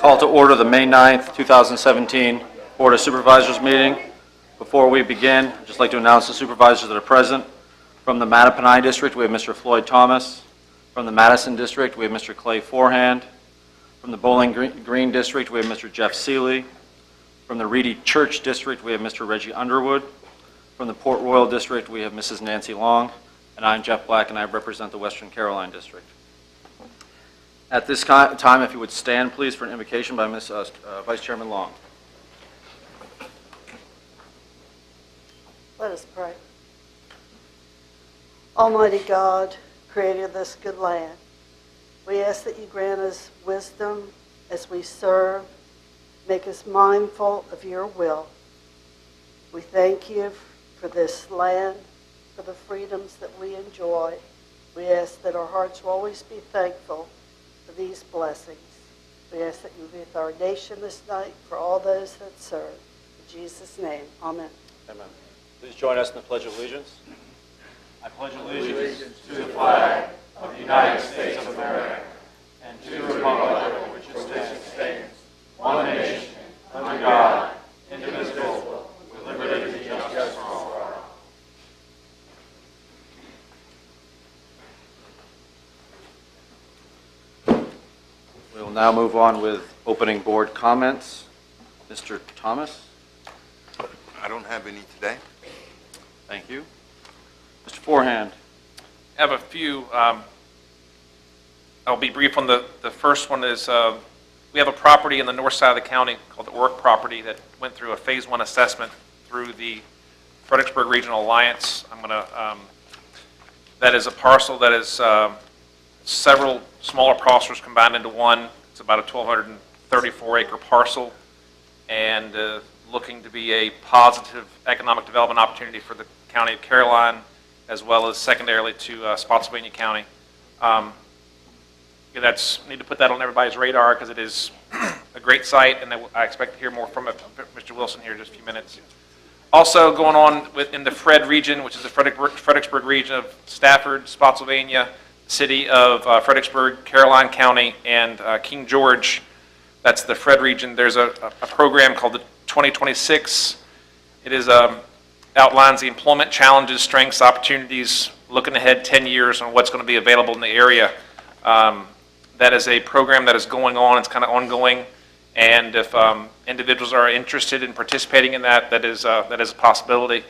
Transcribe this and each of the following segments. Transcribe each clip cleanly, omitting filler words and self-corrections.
Call to order the May 9th, 2017 Board of Supervisors meeting. Before we begin, I'd just like to announce the supervisors that are present. From the Mattaponi District, we have Mr. Floyd Thomas. From the Madison District, we have Mr. Clay Forehand. From the Bowling Green District, we have Mr. Jeff Seeley. From the Reedy Church District, we have Mr. Reggie Underwood. From the Port Royal District, we have Mrs. Nancy Long. And I'm Jeff Black, and I represent the Western Caroline District. At this time, if you would stand, please, for an invocation by Vice Chairman Long. Let us pray. Almighty God, creator of this good land, we ask that you grant us wisdom as we serve, make us mindful of your will. We thank you for this land, for the freedoms that we enjoy. We ask that our hearts will always be thankful for these blessings. We ask that you be with our nation this night for all those that serve. In Jesus' name, amen. Amen. Please join us in the Pledge of Allegiance. I pledge allegiance to the flag of the United States of America and to the republic for which it stands, one nation, under God, indivisible, with liberty and justice for all. We will now move on with opening board comments. Mr. Thomas? I don't have any today. Thank you. Mr. Forehand? I have a few. I'll be brief on the first one is we have a property in the north side of the county called the Orrick property that went through a phase 1 assessment through the Fredericksburg Regional Alliance. That is a parcel that is several smaller parcels combined into one. It's about a 1,234 acre parcel and looking to be a positive economic development opportunity for the County of Caroline, as well as secondarily to Spotsylvania County. Need to put that on everybody's radar because it is a great site, and I expect to hear more from Mr. Wilson here in just a few minutes. Also going on in the Fred region, which is the Fredericksburg region of Stafford, Spotsylvania, city of Fredericksburg, Caroline County, and King George. That's the Fred region. There's a program called the 2026. It is outlines the employment challenges, strengths, opportunities, looking ahead 10 years on what's going to be available in the area. That is a program that is going on. It's kind of ongoing, and if individuals are interested in participating in that, that is a possibility.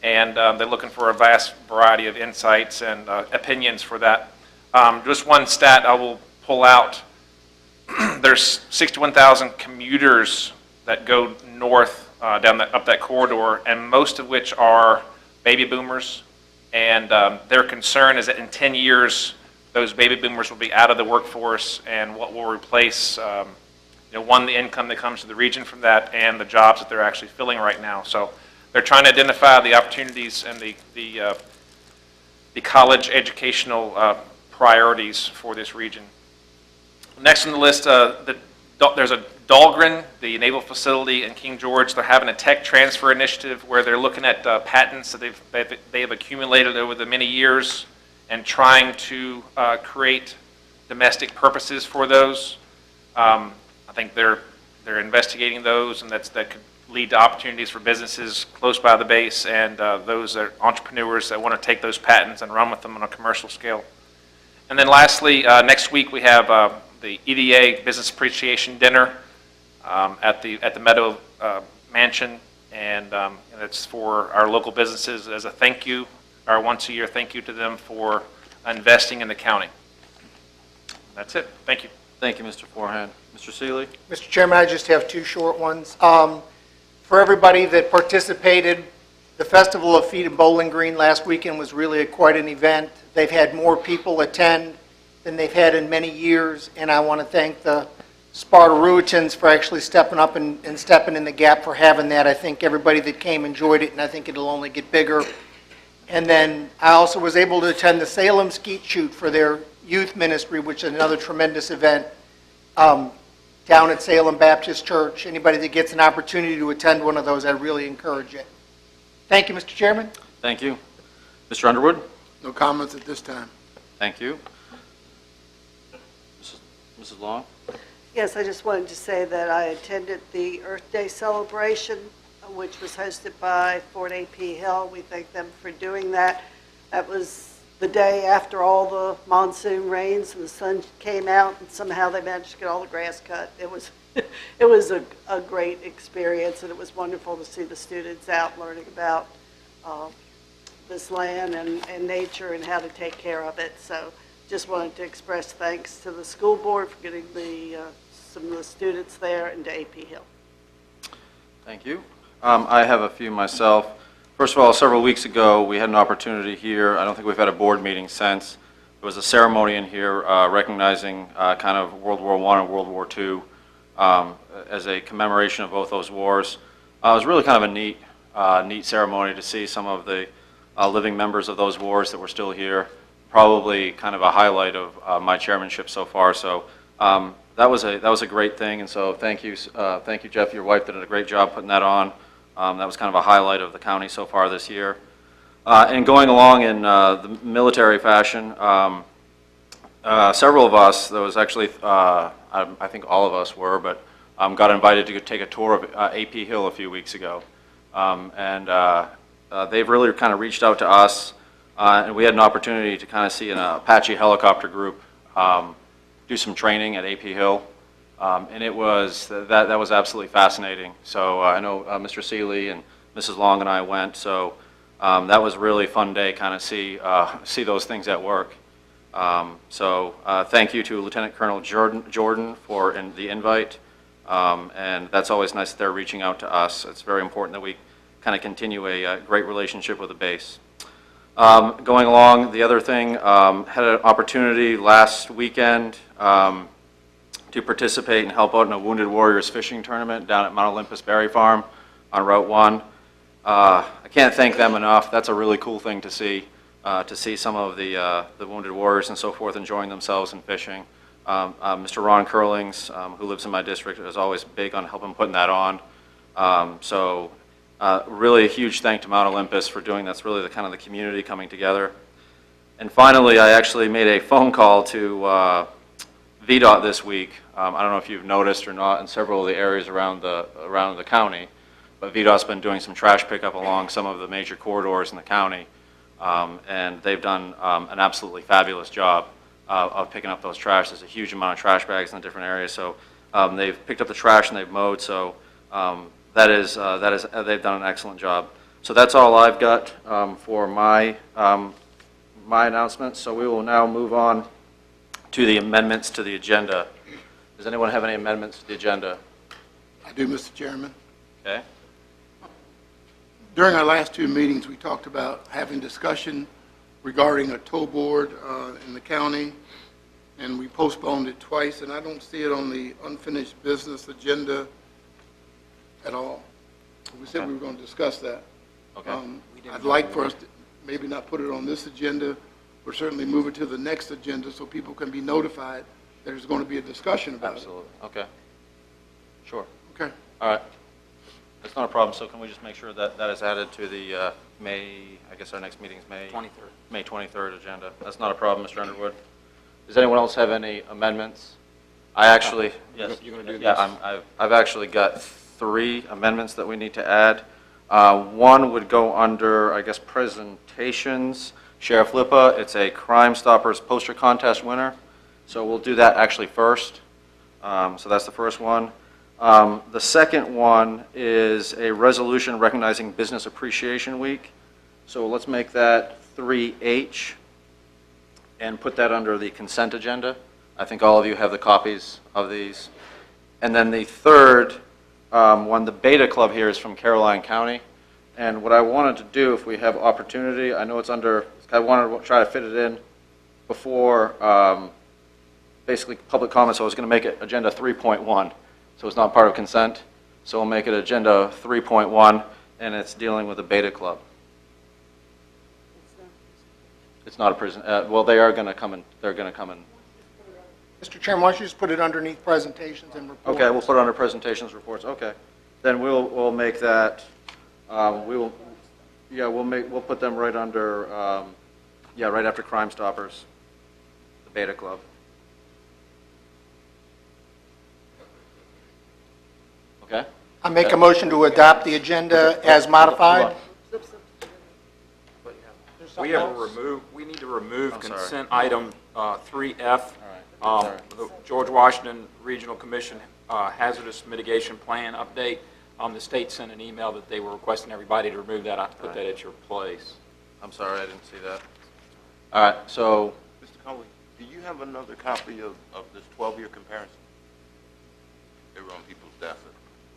And they're looking for a vast variety of insights and opinions for that. Just one stat I will pull out. There's 61,000 commuters that go north up that corridor, and most of which are baby boomers. And their concern is that in 10 years, those baby boomers will be out of the workforce, and what will replace, one, the income that comes to the region from that, and the jobs that they're actually filling right now. So they're trying to identify the opportunities and the college educational priorities for this region. Next on the list, there's a Dahlgren, the naval facility in King George. They're having a tech transfer initiative where they're looking at patents that they've accumulated over the many years and trying to create domestic purposes for those. I think they're investigating those, and that could lead to opportunities for businesses close by the base and those that are entrepreneurs that want to take those patents and run with them on a commercial scale. And then lastly, next week we have the EDA Business Appreciation Dinner at the Meadow Mansion, and it's for our local businesses as a thank you, our once-a-year thank you to them for investing in the county. That's it. Thank you. Thank you, Mr. Forehand. Mr. Seeley? Mr. Chairman, I just have two short ones. For everybody that participated, the Festival of Feet in Bowling Green last weekend was really quite an event. They've had more people attend than they've had in many years, and I want to thank the Sparta-Ruitans for actually stepping up and stepping in the gap for having that. I think everybody that came enjoyed it, and I think it'll only get bigger. And then I also was able to attend the Salem Skeet Shoot for their youth ministry, which is another tremendous event down at Salem Baptist Church. Anybody that gets an opportunity to attend one of those, I really encourage it. Thank you, Mr. Chairman. Thank you. Mr. Underwood? No comments at this time. Thank you. Mrs. Long? Yes, I just wanted to say that I attended the Earth Day celebration, which was hosted by Fort A.P. Hill. We thank them for doing that. That was the day after all the monsoon rains and the sun came out, and somehow they managed to get all the grass cut. It was, it was a great experience, and it was wonderful to see the students out learning about this land and nature and how to take care of it. So just wanted to express thanks to the school board for getting some of the students there and to AP Hill. Thank you. I have a few myself. First of all, several weeks ago, we had an opportunity here. I don't think we've had a board meeting since. There was a ceremony in here recognizing kind of World War I and World War II as a commemoration of both those wars. It was really kind of a neat ceremony to see some of the living members of those wars that were still here. Probably kind of a highlight of my chairmanship so far. So that was a great thing, and so thank you, Jeff. Your wife did a great job putting that on. That was kind of a highlight of the county so far this year. And going along in the military fashion, several of us, there was actually, I think all of us were, but got invited to take a tour of AP Hill a few weeks ago. They've really kind of reached out to us, and we had an opportunity to kind of see an Apache helicopter group do some training at AP Hill. And it was, that was absolutely fascinating. So I know Mr. Seeley and Mrs. Long and I went, so that was a really fun day, kind of see those things at work. Thank you to Lieutenant Colonel Jordan for the invite, and that's always nice that they're reaching out to us. It's very important that we kind of continue a great relationship with the base. Going along, the other thing, had an opportunity last weekend to participate and help out in a Wounded Warriors fishing tournament down at Mount Olympus Berry Farm on Route 1. I can't thank them enough. That's a really cool thing to see some of the Wounded Warriors and so forth enjoying themselves and fishing. Mr. Ron Curlings, who lives in my district, is always big on helping putting that on. Really a huge thank to Mount Olympus for doing that's really the kind of the community coming together. And finally, I actually made a phone call to VDOT this week. I don't know if you've noticed or not in several of the areas around the county, but VDOT's been doing some trash pickup along some of the major corridors in the county, and they've done an absolutely fabulous job of picking up those trash. There's a huge amount of trash bags in the different areas, so they've picked up the trash and they've mowed. So they've done an excellent job. So that's all I've got for my announcements. So we will now move on to the amendments to the agenda. Does anyone have any amendments to the agenda? I do, Mr. Chairman. Okay. During our last two meetings, we talked about having discussion regarding a tow board in the county, and we postponed it twice, and I don't see it on the unfinished business agenda at all. We said we were going to discuss that. Okay. I'd like for us to maybe not put it on this agenda, but certainly move it to the next agenda so people can be notified that there's going to be a discussion about Absolutely. Okay. Sure. it. Okay. All right. That's not a problem. So can we just make sure that that is added to the May, I guess our next meeting is May 23rd. May 23rd agenda. That's not a problem, Mr. Underwood. Does anyone else have any amendments? I actually, yes. You're going to do this? Yeah, I've actually got 3 amendments that we need to add. One would go under, I guess, presentations. Sheriff Lipa, it's a Crime Stoppers poster contest winner. So we'll do that actually first. So that's the first one. The second one is a resolution recognizing Business Appreciation Week. So let's make that 3H and put that under the consent agenda. I think all of you have the copies of these. And then the third one, the Beta Club here is from Caroline County. And what I wanted to do, if we have opportunity, I know it's under, I wanted to try to fit it in before basically public comment, so I was going to make it agenda 3.1. So it's not part of consent. So we'll make it agenda 3.1, and it's dealing with the Beta Club. It's not a prison. Well, they are going to come in. They're going to come in. Mr. Chairman, why don't you just put it underneath presentations and reports? Okay, we'll put it under presentations, reports. Okay, then we'll make that. We'll put them right under. Right after Crime Stoppers, the Beta Club. Does that make sense? Okay. All right. That's not a problem. So can we just make sure that that is added to the May, I guess our next meeting is May 23rd. Okay. Then we'll make that. We'll put them right under. We'll make. We'll put them right after Crime Stoppers, the Beta Club. Yeah, right after Crime Stoppers, the Beta Club. Okay? I make a motion to adopt the agenda as modified. We need to remove I'm sorry. consent item 3F. All right. The George Washington Regional Commission Hazardous Mitigation Plan update. The state sent an email that they were requesting everybody to remove that. I put that at your place. I'm sorry, I didn't see that. All right, so, Mr. Conway, do you have another copy of this 12-year comparison? They were on people's desks.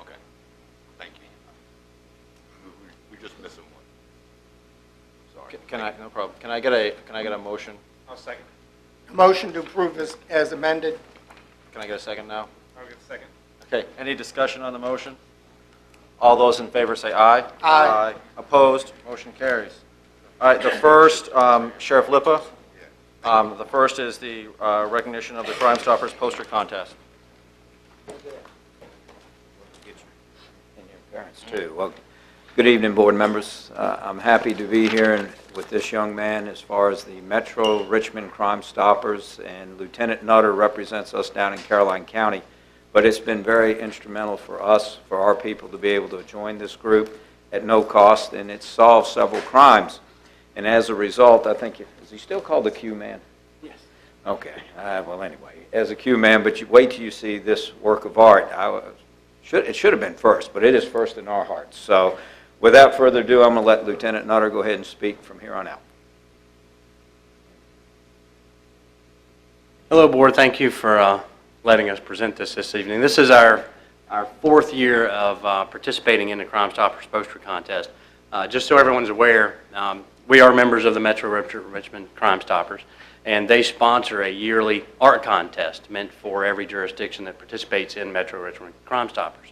Okay, thank you. We're just missing one. Sorry. can I, no problem. Can I get a motion? I'll second. Motion to approve as amended. Can I get a second now? I'll get a second. Okay, any discussion on the motion? All those in favor say aye. Aye. Opposed? Motion carries. All right, the first, Sheriff Lippa, the first is the recognition of the Crime Stoppers poster contest. And your parents, too. Well, good evening, board members. I'm happy to be here with this young man as far as the Metro Richmond Crime Stoppers, and Lieutenant Nutter represents us down in Caroline County. But it's been very instrumental for us, for our people, to be able to join this group at no cost, and it's solved several crimes. And as a result, I think, is he still called the Q-Man? Yes. Okay. Well, anyway, as a Q-Man, but you wait till you see this work of art. It should have been first, but it is first in our hearts. So without further ado, I'm going to let Lieutenant Nutter go ahead and speak from here on out. Hello, Board. Thank you for letting us present this evening. This is our fourth year of participating in the Crime Stoppers poster contest. Just so everyone's aware, we are members of the Metro Richmond Crime Stoppers, and they sponsor a yearly art contest meant for every jurisdiction that participates in Metro Richmond Crime Stoppers.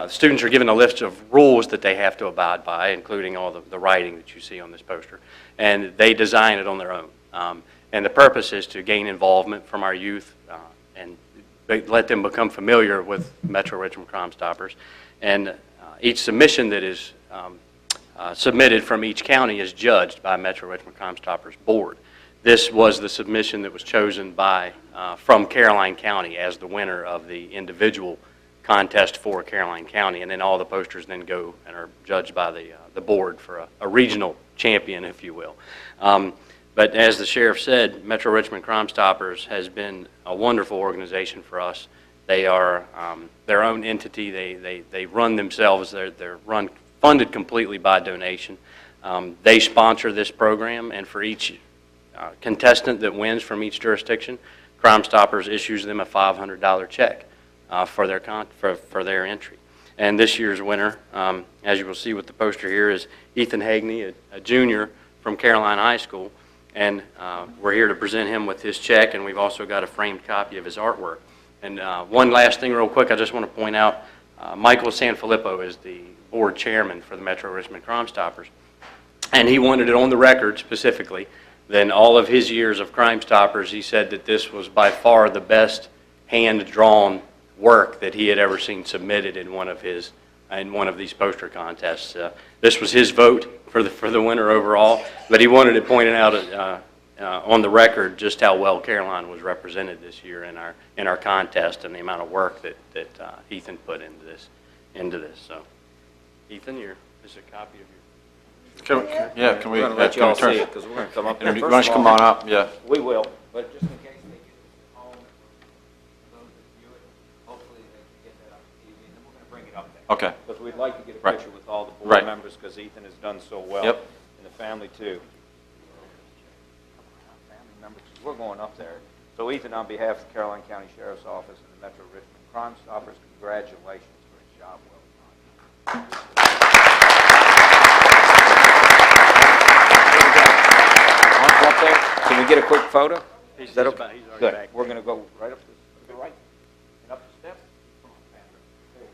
Students are given a list of rules that they have to abide by, including all the writing that you see on this poster, and they design it on their own. And the purpose is to gain involvement from our youth and let them become familiar with Metro Richmond Crime Stoppers. And each submission that is submitted from each county is judged by Metro Richmond Crime Stoppers Board. This was the submission that was chosen by from Caroline County as the winner of the individual contest for Caroline County, and then all the posters then go and are judged by the board for a regional champion, if you will. But as the sheriff said, Metro Richmond Crime Stoppers has been a wonderful organization for us. They are their own entity. They run themselves. They're funded completely by donation. They sponsor this program, and for each contestant that wins from each jurisdiction, Crime Stoppers issues them a $500 check for their entry. And this year's winner, as you will see with the poster here, is Ethan Hagney, a junior from Caroline High School. And we're here to present him with his check, and we've also got a framed copy of his artwork. And one last thing real quick, I just want to point out, Michael Sanfilippo is the board chairman for the Metro Richmond Crime Stoppers. And he wanted it on the record specifically that in all of his years of Crime Stoppers, he said that this was by far the best hand-drawn work that he had ever seen submitted in one of these poster contests. This was his vote for the winner overall, but he wanted it pointed out on the record just how well Caroline was represented this year in our contest and the amount of work that Ethan put into this. So, Ethan, this is a copy of your. Can we? We're going to let you all see turn? it because we're going to come up Why there. don't you come on up? Yeah. We will, but just in case they get this at home, for those that view it, hopefully they can get that on TV, and then we're going to bring it up there. Okay. Because we'd like to get a Right. picture with all the board Right. members because Ethan has done so well. Yep. And the family too. Family members, 'cause we're going up there. So Ethan, on behalf of the Caroline County Sheriff's Office and the Metro Richmond Crime Stoppers, congratulations for a job well done. Up there. Can we get a quick photo? Is that okay? He's already Good. back. We're going to go right up to the right and up the steps. Come on, Patrick. There you go.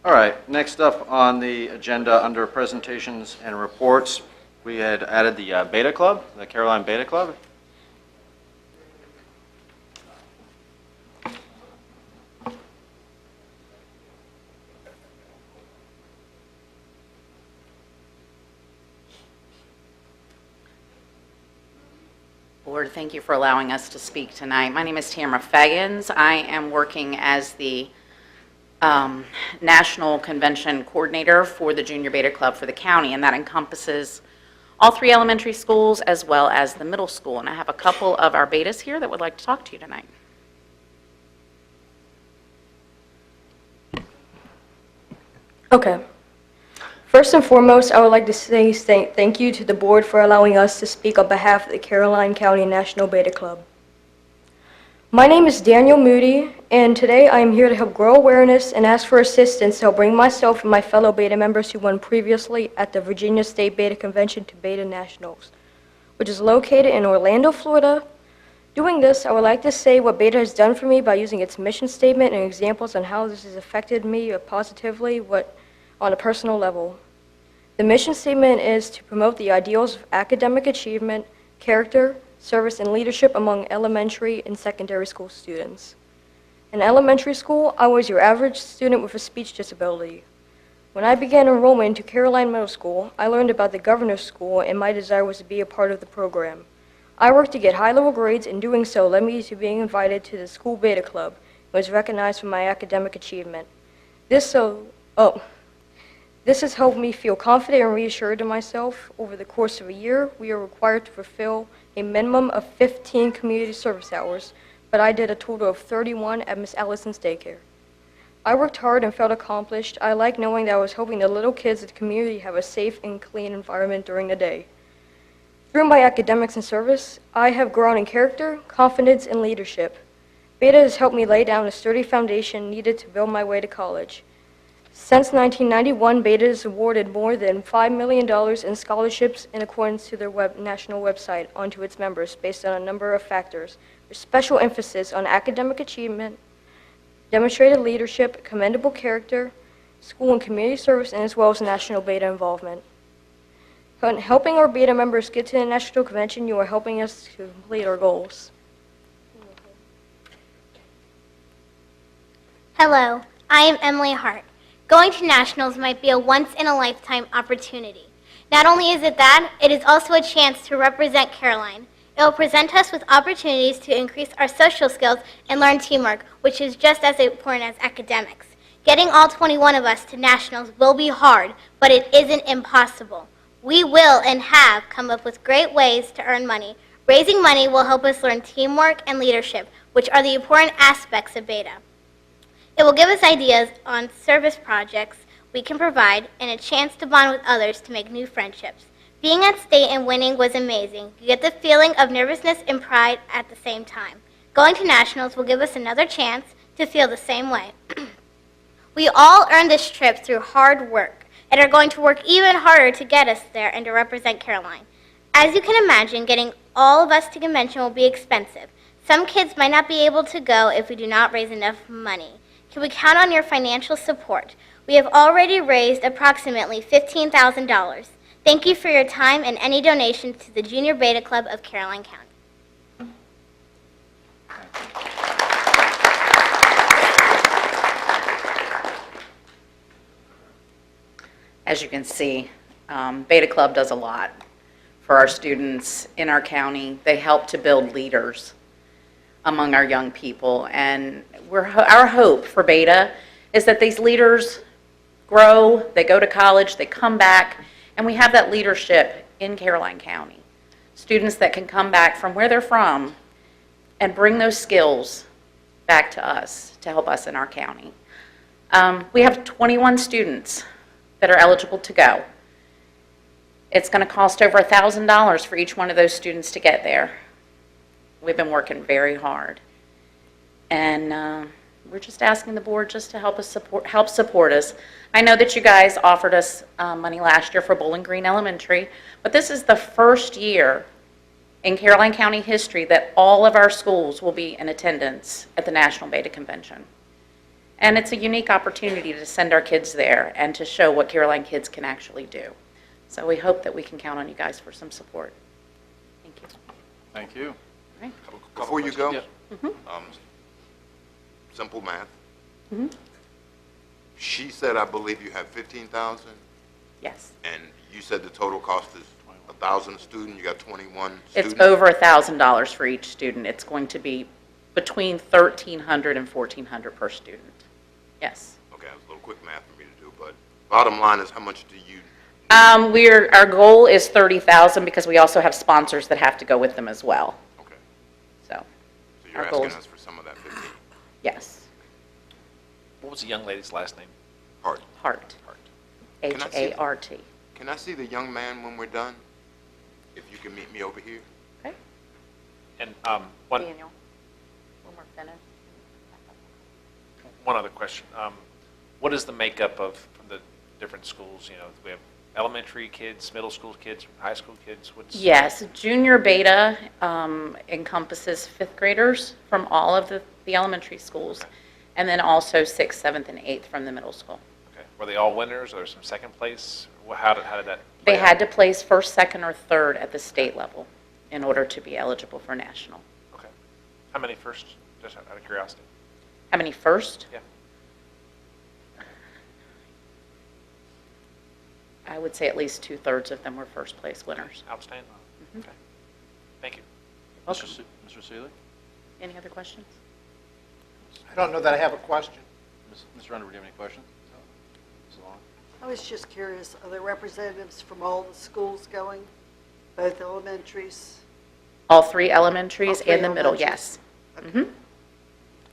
All right, next up on the agenda under presentations and reports, we had added the Beta Club, the Caroline Beta Club. Board, thank you for allowing us to speak tonight. My name is Tamara Fagans. I am working as the National Convention Coordinator for the Junior Beta Club for the county, and that encompasses all 3 elementary schools as well as the middle school. And I have a couple of our betas here that would like to talk to you tonight. Okay. First and foremost, I would like to say thank you to the board for allowing us to speak on behalf of the Caroline County National Beta Club. My name is Daniel Moody, and today I am here to help grow awareness and ask for assistance to help bring myself and my fellow beta members who won previously at the Virginia State Beta Convention to Beta Nationals, which is located in Orlando, Florida. Doing this, I would like to say what Beta has done for me by using its mission statement and examples on how this has affected me positively on a personal level. The mission statement is to promote the ideals of academic achievement, character, service, and leadership among elementary and secondary school students. In elementary school, I was your average student with a speech disability. When I began enrollment into Caroline Middle School, I learned about the governor's school, and my desire was to be a part of the program. I worked to get high-level grades, and doing so led me to being invited to the school beta club and was recognized for my academic achievement. This has helped me feel confident and reassured in myself. Over the course of a year, we are required to fulfill a minimum of 15 community service hours, but I did a total of 31 at Miss Allison's daycare. I worked hard and felt accomplished. I like knowing that I was helping the little kids of the community have a safe and clean environment during the day. Through my academics and service, I have grown in character, confidence, and leadership. Beta has helped me lay down a sturdy foundation needed to build my way to college. Since 1991, Beta has awarded more than $5 million in scholarships in accordance to their national website onto its members based on a number of factors, with special emphasis on academic achievement, demonstrated leadership, commendable character, school and community service, and as well as national Beta involvement. In helping our Beta members get to the National Convention, you are helping us to complete our goals. Hello, I am Emily Hart. Going to nationals might be a once-in-a-lifetime opportunity. Not only is it that, it is also a chance to represent Caroline. It will present us with opportunities to increase our social skills and learn teamwork, which is just as important as academics. Getting all 21 of us to nationals will be hard, but it isn't impossible. We will and have come up with great ways to earn money. Raising money will help us learn teamwork and leadership, which are the important aspects of Beta. It will give us ideas on service projects we can provide and a chance to bond with others to make new friendships. Being at state and winning was amazing. You get the feeling of nervousness and pride at the same time. Going to nationals will give us another chance to feel the same way. We all earned this trip through hard work and are going to work even harder to get us there and to represent Caroline. As you can imagine, getting all of us to convention will be expensive. Some kids might not be able to go if we do not raise enough money. Can we count on your financial support? We have already raised approximately $15,000. Thank you for your time and any donations to the Junior Beta Club of Caroline County. As you can see, Beta Club does a lot for our students in our county. They help to build leaders among our young people, and our hope for Beta is that these leaders grow, they go to college, they come back, and we have that leadership in Caroline County. Students that can come back from where they're from and bring those skills back to us to help us in our county. We have 21 students that are eligible to go. It's going to cost over $1,000 for each one of those students to get there. We've been working very hard, and we're just asking the board just to help support us. I know that you guys offered us money last year for Bowling Green Elementary, but this is the first year in Caroline County history that all of our schools will be in attendance at the National Beta Convention. And it's a unique opportunity to send our kids there and to show what Caroline kids can actually do. So we hope that we can count on you guys for some support. Thank you. Thank you. Before you go, Yeah. simple math. Mhm. She said, I believe you have 15,000, Yes. and you said the total cost is 1,000 a student, you got 21 It's students? over $1,000 for each student. It's going to be between $1,300 and $1,400 per student. Yes. Okay, that was a little quick math for me to do, but bottom line is, how much do you, Our goal is 30,000 because we also have sponsors that have to go with them as well. okay, So, so you're Our asking goals- us for some of that 15? yes. What was the young lady's last name? Hart, Hart. Hart. Can I see- H-A-R-T. can I see the young man when we're done? If you can meet me over here? Okay. And one Daniel, when we're finished. other question. What is the makeup of from the different schools? You know, we have elementary kids, middle school kids, high school kids. What's Yes, junior beta encompasses fifth graders from all of the elementary schools, and then also 6th, 7th, and 8th from the middle school. Okay. Were they all winners, or there some second place? How did that? They play had out? to place first, second, or third at the state level in order to be eligible for national. Okay. How many first? Just out of curiosity. How many first? Yeah. I would say at least 2/3 of them were first place winners. Outstanding. Okay. Thank you. Mr. Seeley? Any other questions? I don't know that I have a question. Mr. Underwood, do you have any questions? Ms. Long? I was just curious, are there representatives from all the schools going? Both elementaries? All 3 elementaries All three and the middle, elementaries. yes. Mhm.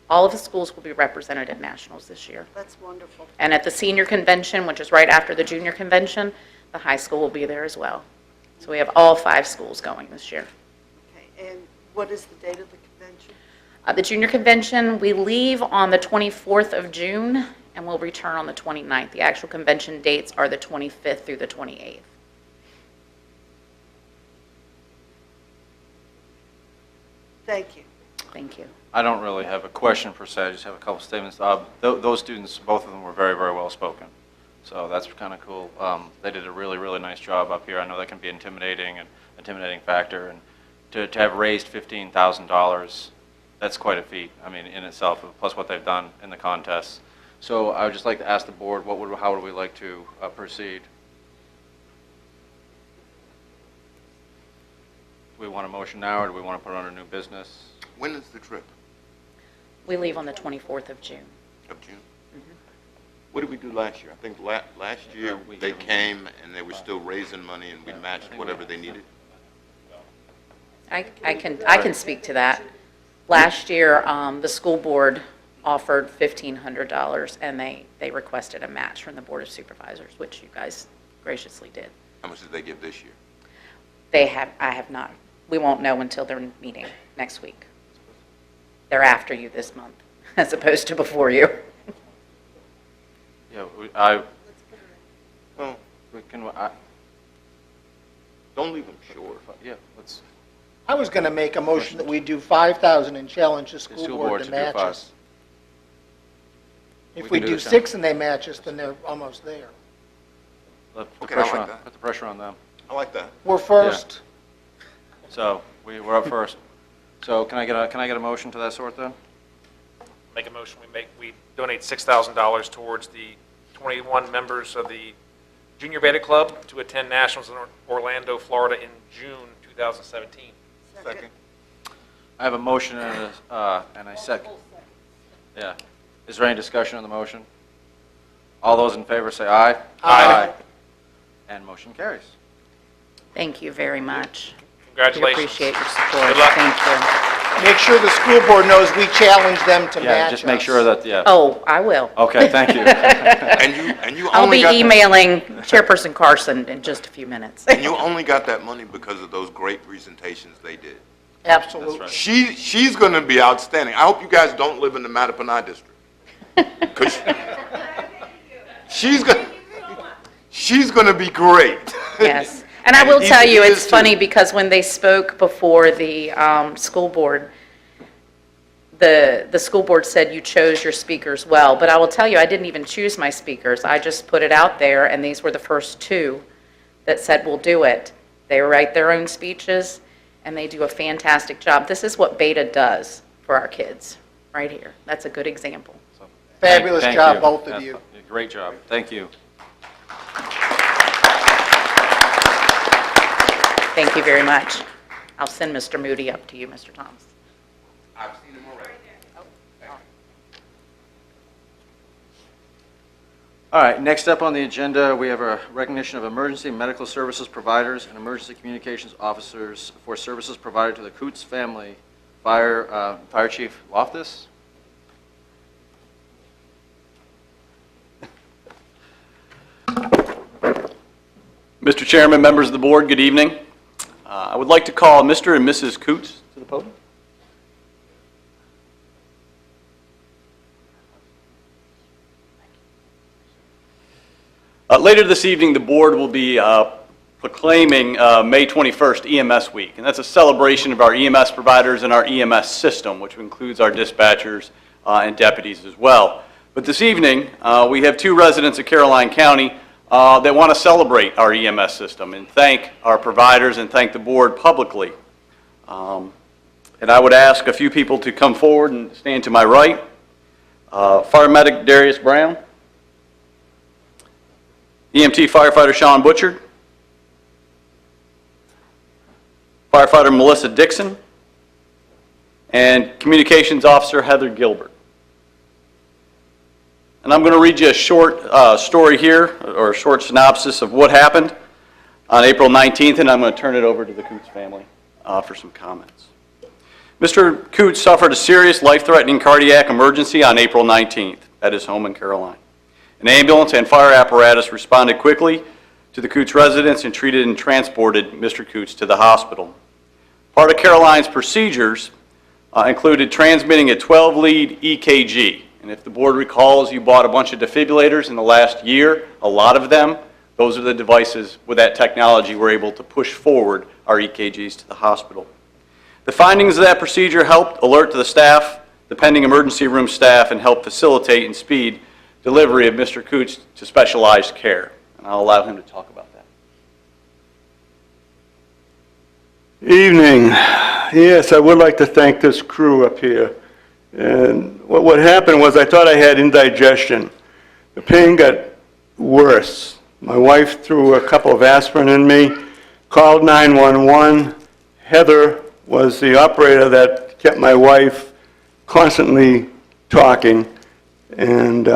All of the schools will be represented at nationals this year. That's wonderful. And at the senior convention, which is right after the junior convention, the high school will be there as well. So we have all 5 schools going this year. Okay, and what is the date of the convention? The junior convention, we leave on the 24th of June, and we'll return on the 29th. The actual convention dates are the 25th through the 28th. Thank you. Thank you. I don't really have a question per se, I just have a couple statements. Those students, both of them were very, very well spoken, so that's kind of cool. They did a really, really nice job up here. I know that can be intimidating factor, and to have raised $15,000, that's quite a feat, I mean, in itself, plus what they've done in the contest. So I would just like to ask the board, how would we like to proceed? Do we want a motion now, or do we want to put it under new business? When is the trip? We leave on the 24th of June. Of June? What did we do last year? I think last year they came and they were still raising money and we matched whatever they needed. I can speak to that. Last year, the school board offered $1,500, and they requested a match from the Board of Supervisors, which you guys graciously did. How much did they give this year? I have not. We won't know until their meeting next week. They're after you this month, as opposed to before you. Yeah, Well, don't leave them short. yeah, let's, I was going to make a motion that we do 5,000 and challenge the the school board to do match 5. us. If We we can do do the 6 and they match us, then they're almost there. Put Okay, I like that. the pressure on them. I like that. We're first. So, we're up first. So can I get a motion to that sort then? Make a motion, we donate $6,000 towards the 21 members of the Junior Beta Club to attend nationals in Orlando, Florida in June 2017. Second. I have a motion and a second. Yeah. Is there any discussion on the motion? All those in favor say aye. Aye. And motion carries. Thank you very much. We Congratulations. appreciate your support. Good luck. Thank you. Make sure the school board knows we challenge them to match Yeah, us. just make sure that, yeah. Oh, I will. Okay, thank you. And you I'll only be got emailing Chairperson Carson in just a few minutes. and you only got that money because of those great presentations they did. Absolutely. That's She's going to be outstanding. I hope you guys don't live in the Mattapani district. 'Cause she's going to be great. Yes. And I will he- tell you, he it's is too. funny because when they spoke before the school board, the school board said you chose your speakers well, but I will tell you, I didn't even choose my speakers. I just put it out there, and these were the first two that said, we'll do it. They write their own speeches, and they do a fantastic job. This is what Beta does for our kids, right here. That's a good example. So, Fabulous thank job, you. both of That's- you. Great job. Thank you. Thank you very much. I'll send Mr. Moody up to you, Mr. Thomas. I've seen him already. All right, next up on the agenda, we have a recognition of emergency medical services providers and emergency communications officers for services provided to the Coots family. Fire Chief Loftus? Mr. Chairman, members of the board, good evening. I would like to call Mr. and Mrs. Coots to the podium. Later this evening, the board will be proclaiming May 21st EMS Week, and that's a celebration of our EMS providers and our EMS system, which includes our dispatchers and deputies as well. But this evening, we have two residents of Caroline County that want to celebrate our EMS system and thank our providers and thank the board publicly. And I would ask a few people to come forward and stand to my right. Fire Medic Darius Brown. EMT Firefighter Sean Butchard. Firefighter Melissa Dixon. And Communications Officer Heather Gilbert. And I'm going to read you a short story here, or a short synopsis of what happened on April 19th, and I'm going to turn it over to the Coots family for some comments. Mr. Coots suffered a serious life-threatening cardiac emergency on April 19th at his home in Caroline. An ambulance and fire apparatus responded quickly to the Coots residence and treated and transported Mr. Coots to the hospital. Part of Caroline's procedures included transmitting a 12-lead EKG. And if the board recalls, you bought a bunch of defibrillators in the last year, a lot of them. Those are the devices with that technology we're able to push forward our EKGs to the hospital. The findings of that procedure helped alert to the staff, the pending emergency room staff, and helped facilitate and speed delivery of Mr. Coots to specialized care. And I'll allow him to talk about that. Evening. Yes, I would like to thank this crew up here. And what happened was I thought I had indigestion. The pain got worse. My wife threw a couple of aspirin in me, called 911. Heather was the operator that kept my wife constantly talking and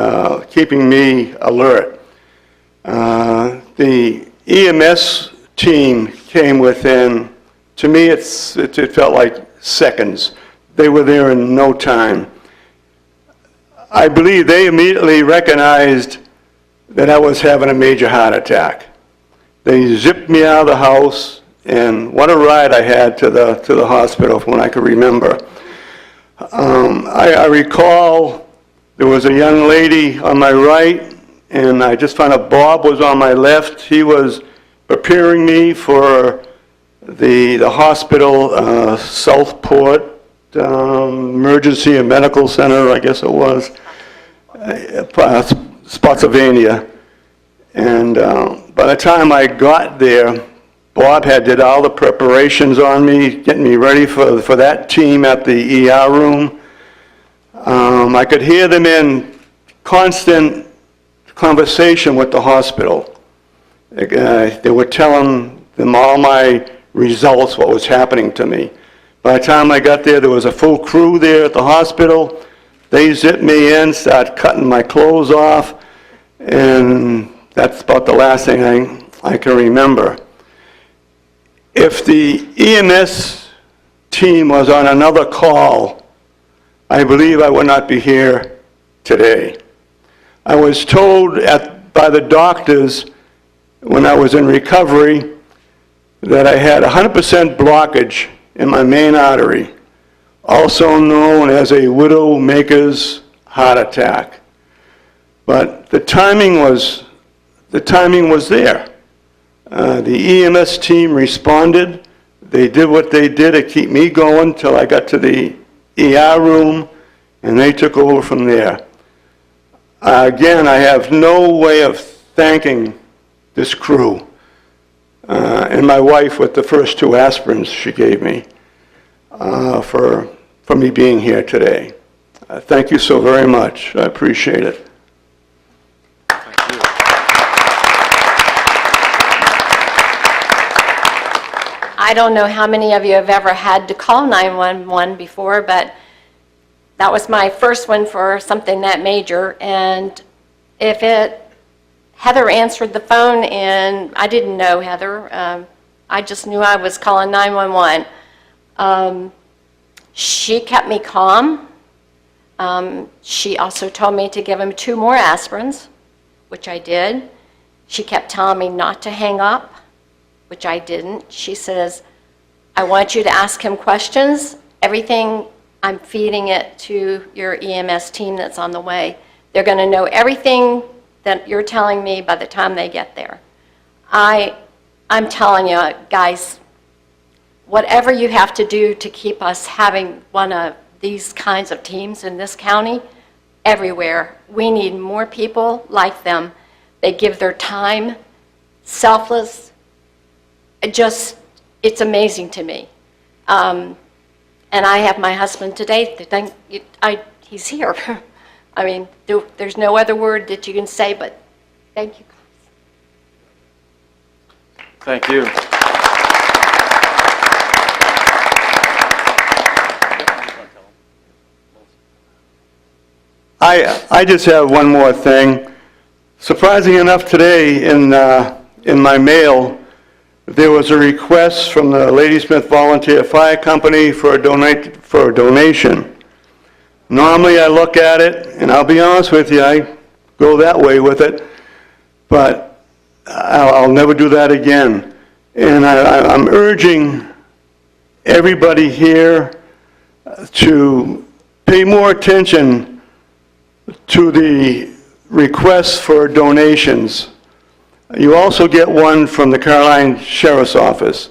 keeping me alert. The EMS team came within, to me it felt like seconds. They were there in no time. I believe they immediately recognized that I was having a major heart attack. They zipped me out of the house, and what a ride I had to the hospital from what I could remember. I recall there was a young lady on my right, and I just found out Bob was on my left. He was preparing me for the hospital, Southport Emergency and Medical Center, I guess it was, Spotsylvania. And by the time I got there, Bob had did all the preparations on me, getting me ready for that team at the ER room. I could hear them in constant conversation with the hospital. They were telling them all my results, what was happening to me. By the time I got there, there was a full crew there at the hospital. They zipped me in, started cutting my clothes off, and that's about the last thing I can remember. If the EMS team was on another call, I believe I would not be here today. I was told by the doctors when I was in recovery that I had 100% blockage in my main artery, also known as a widowmaker's heart attack. But the timing was there. The EMS team responded. They did what they did to keep me going till I got to the ER room. and they took over from there. Again, I have no way of thanking this crew, and my wife with the first 2 aspirins she gave me for me being here today. Thank you so very much. I appreciate it. I don't know how many of you have ever had to call 911 before, but that was my first one for something that major. And Heather answered the phone, and I didn't know Heather. I just knew I was calling 911. She kept me calm. She also told me to give him 2 more aspirins, which I did. She kept telling me not to hang up, which I didn't. She says, I want you to ask him questions. Everything, I'm feeding it to your EMS team that's on the way. They're going to know everything that you're telling me by the time they get there. I'm telling you, guys, whatever you have to do to keep us having one of these kinds of teams in this county, everywhere, we need more people like them. They give their time, selfless. It's amazing to me. And I have my husband today. He's here. I mean, there's no other word that you can say, but thank you. Thank you. I just have one more thing. Surprising enough, today in my mail, there was a request from the Ladysmith Volunteer Fire Company for a donation. Normally, I look at it, and I'll be honest with you, I go that way with it, but I'll never do that again. And I'm urging everybody here to pay more attention to the requests for donations. You also get one from the Caroline Sheriff's Office.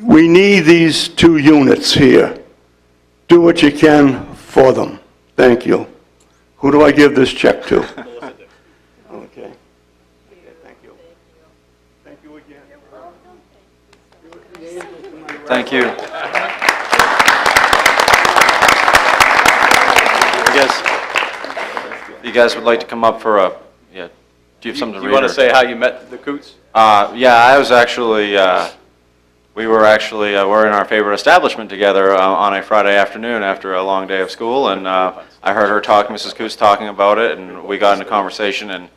We need these 2 units here. Do what you can for them. Thank you. Who do I give this check to? Okay. Thank you. Thank you again. Thank you. You guys would like to come up for a, yeah, do you have something to read? You want to or- say how you met the Coots? Yeah, I was actually, we're in our favorite establishment together on a Friday afternoon after a long day of school, and I heard her talking, Mrs. Coots talking about it, and we got into conversation, and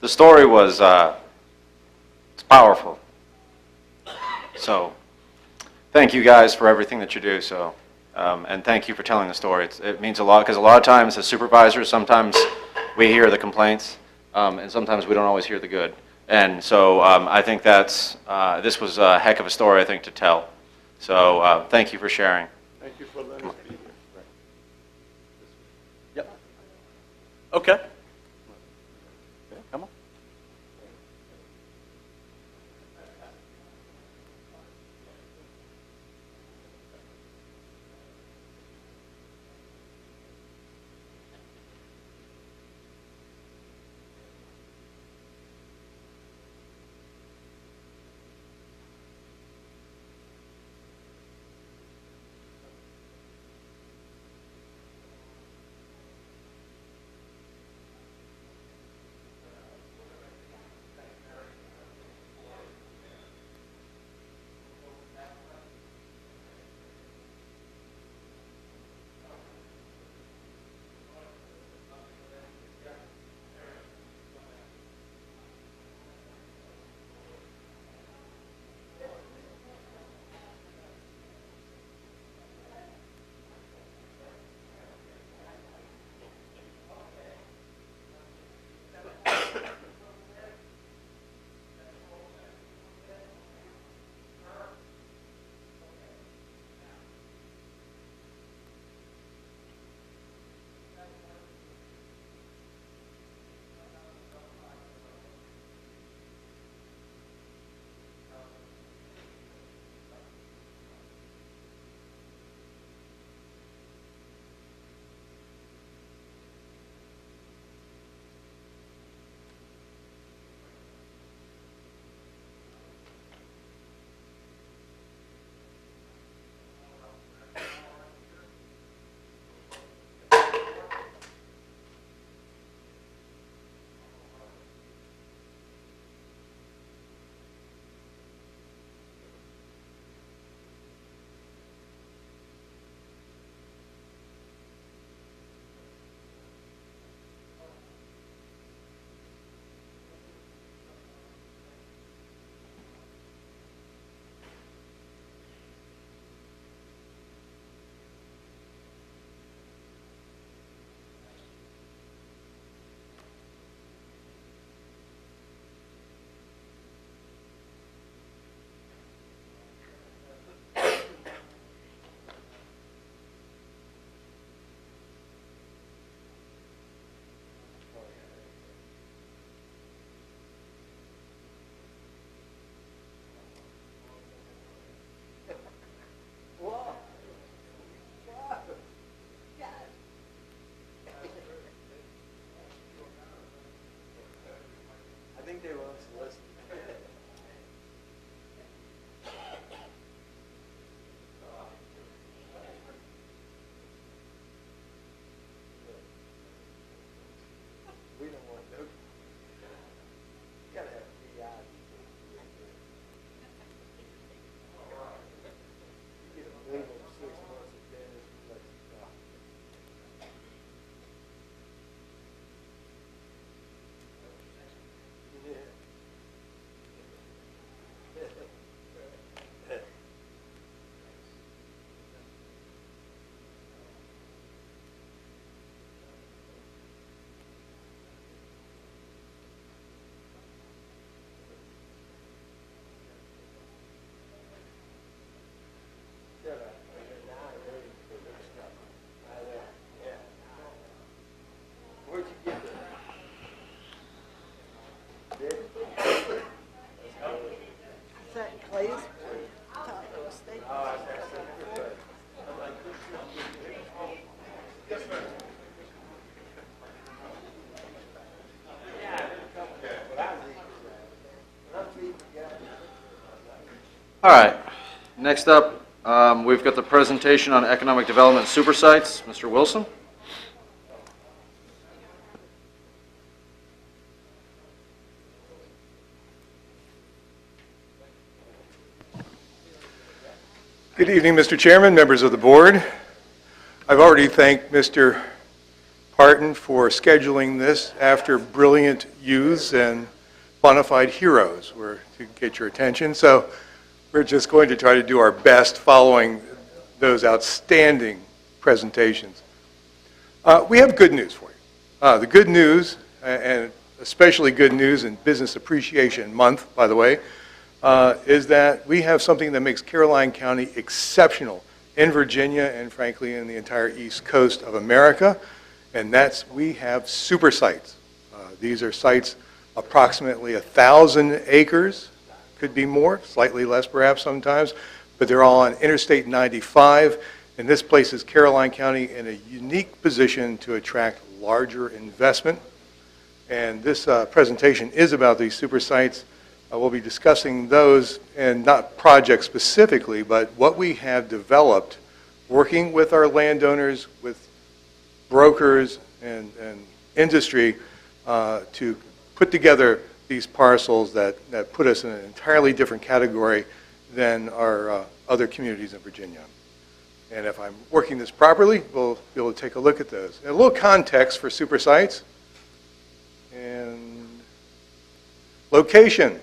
the story was, it's powerful. So, thank you guys for everything that you do, so, and thank you for telling the story. It means a lot, because a lot of times as supervisors, sometimes we hear the complaints, and sometimes we don't always hear the good. And so I think this was a heck of a story, I think, to tell. So thank you for sharing. Thank you for letting us be here. Yep. Okay. Come on. Is that Clay's? I thought it was Staples. All right, next up, we've got the presentation on economic development super sites. Mr. Wilson? Good evening, Mr. Chairman, members of the board. I've already thanked Mr. Parton for scheduling this after brilliant youths and bona fide heroes were to get your attention. So we're just going to try to do our best following those outstanding presentations. We have good news for you. The good news, and especially good news in Business Appreciation Month, by the way, is that we have something that makes Caroline County exceptional in Virginia and frankly in the entire East Coast of America, and that's we have super sites. These are sites approximately 1,000 acres, could be more, slightly less perhaps sometimes, but they're all on Interstate 95, and this places Caroline County in a unique position to attract larger investment. And this presentation is about these super sites. We'll be discussing those, and not projects specifically, but what we have developed working with our landowners, with brokers and industry to put together these parcels that put us in an entirely different category than our other communities in Virginia. And if I'm working this properly, we'll be able to take a look at those. And a little context for super sites. And location.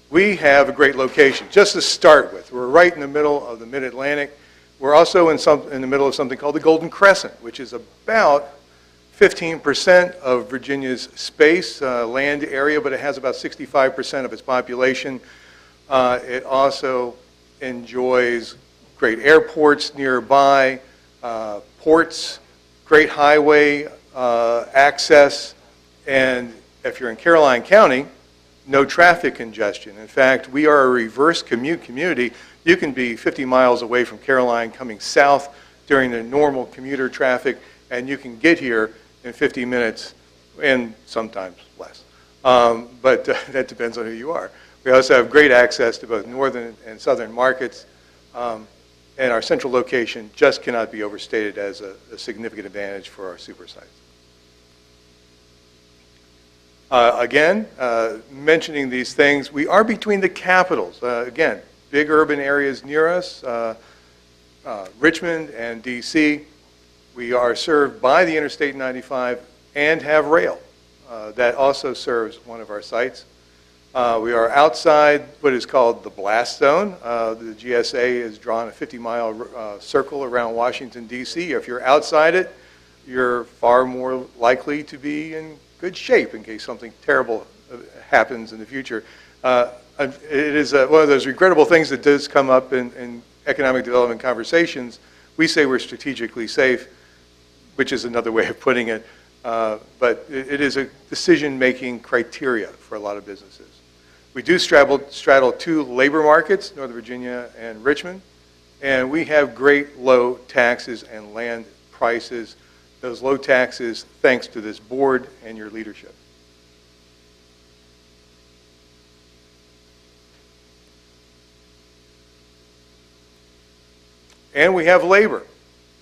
We have a great location, just to start with. We're right in the middle of the Mid-Atlantic. We're also in the middle of something called the Golden Crescent, which is about 15% of Virginia's space, land area, but it has about 65% of its population. It also enjoys great airports nearby, ports, great highway access, and if you're in Caroline County, no traffic congestion. In fact, we are a reverse commute community. You can be 50 miles away from Caroline coming south during the normal commuter traffic, and you can get here in 50 minutes and sometimes less. But that depends on who you are. We also have great access to both northern and southern markets, and our central location just cannot be overstated as a significant advantage for our super sites. Again, mentioning these things, we are between the capitals. Again, big urban areas near us, Richmond and D.C. We are served by the Interstate 95 and have rail. That also serves one of our sites. We are outside what is called the blast zone. The GSA has drawn a 50-mile circle around Washington, D.C. If you're outside it, you're far more likely to be in good shape in case something terrible happens in the future. It is one of those regrettable things that does come up in economic development conversations. We say we're strategically safe, which is another way of putting it, but it is a decision-making criteria for a lot of businesses. We do straddle two labor markets, Northern Virginia and Richmond, and we have great low taxes and land prices. Those low taxes thanks to this board and your leadership. and we have labor.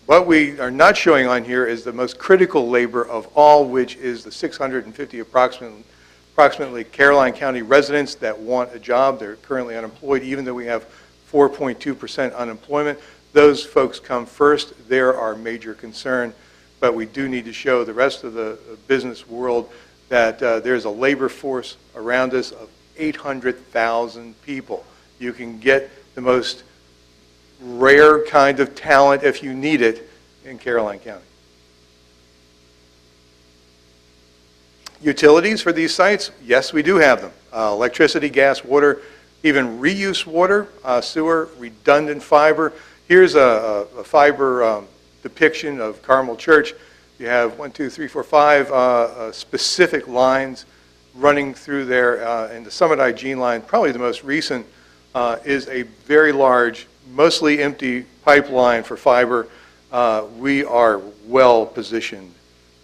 What we are not showing on here is the most critical labor of all, which is the 650 approximately Caroline County residents that want a job. They're currently unemployed, even though we have 4.2% unemployment. Those folks come first. They're our major concern. But we do need to show the rest of the business world that there's a labor force around us of 800,000 people. You can get the most rare kind of talent if you need it in Caroline County. Utilities for these sites, yes, we do have them. Electricity, gas, water, even reuse water, sewer, redundant fiber. Here's a fiber depiction of Carmel Church. You have 1, 2, 3, 4, 5 specific lines running through there, and the Summit Hygiene line, probably the most recent, is a very large, mostly empty pipeline for fiber. We are well positioned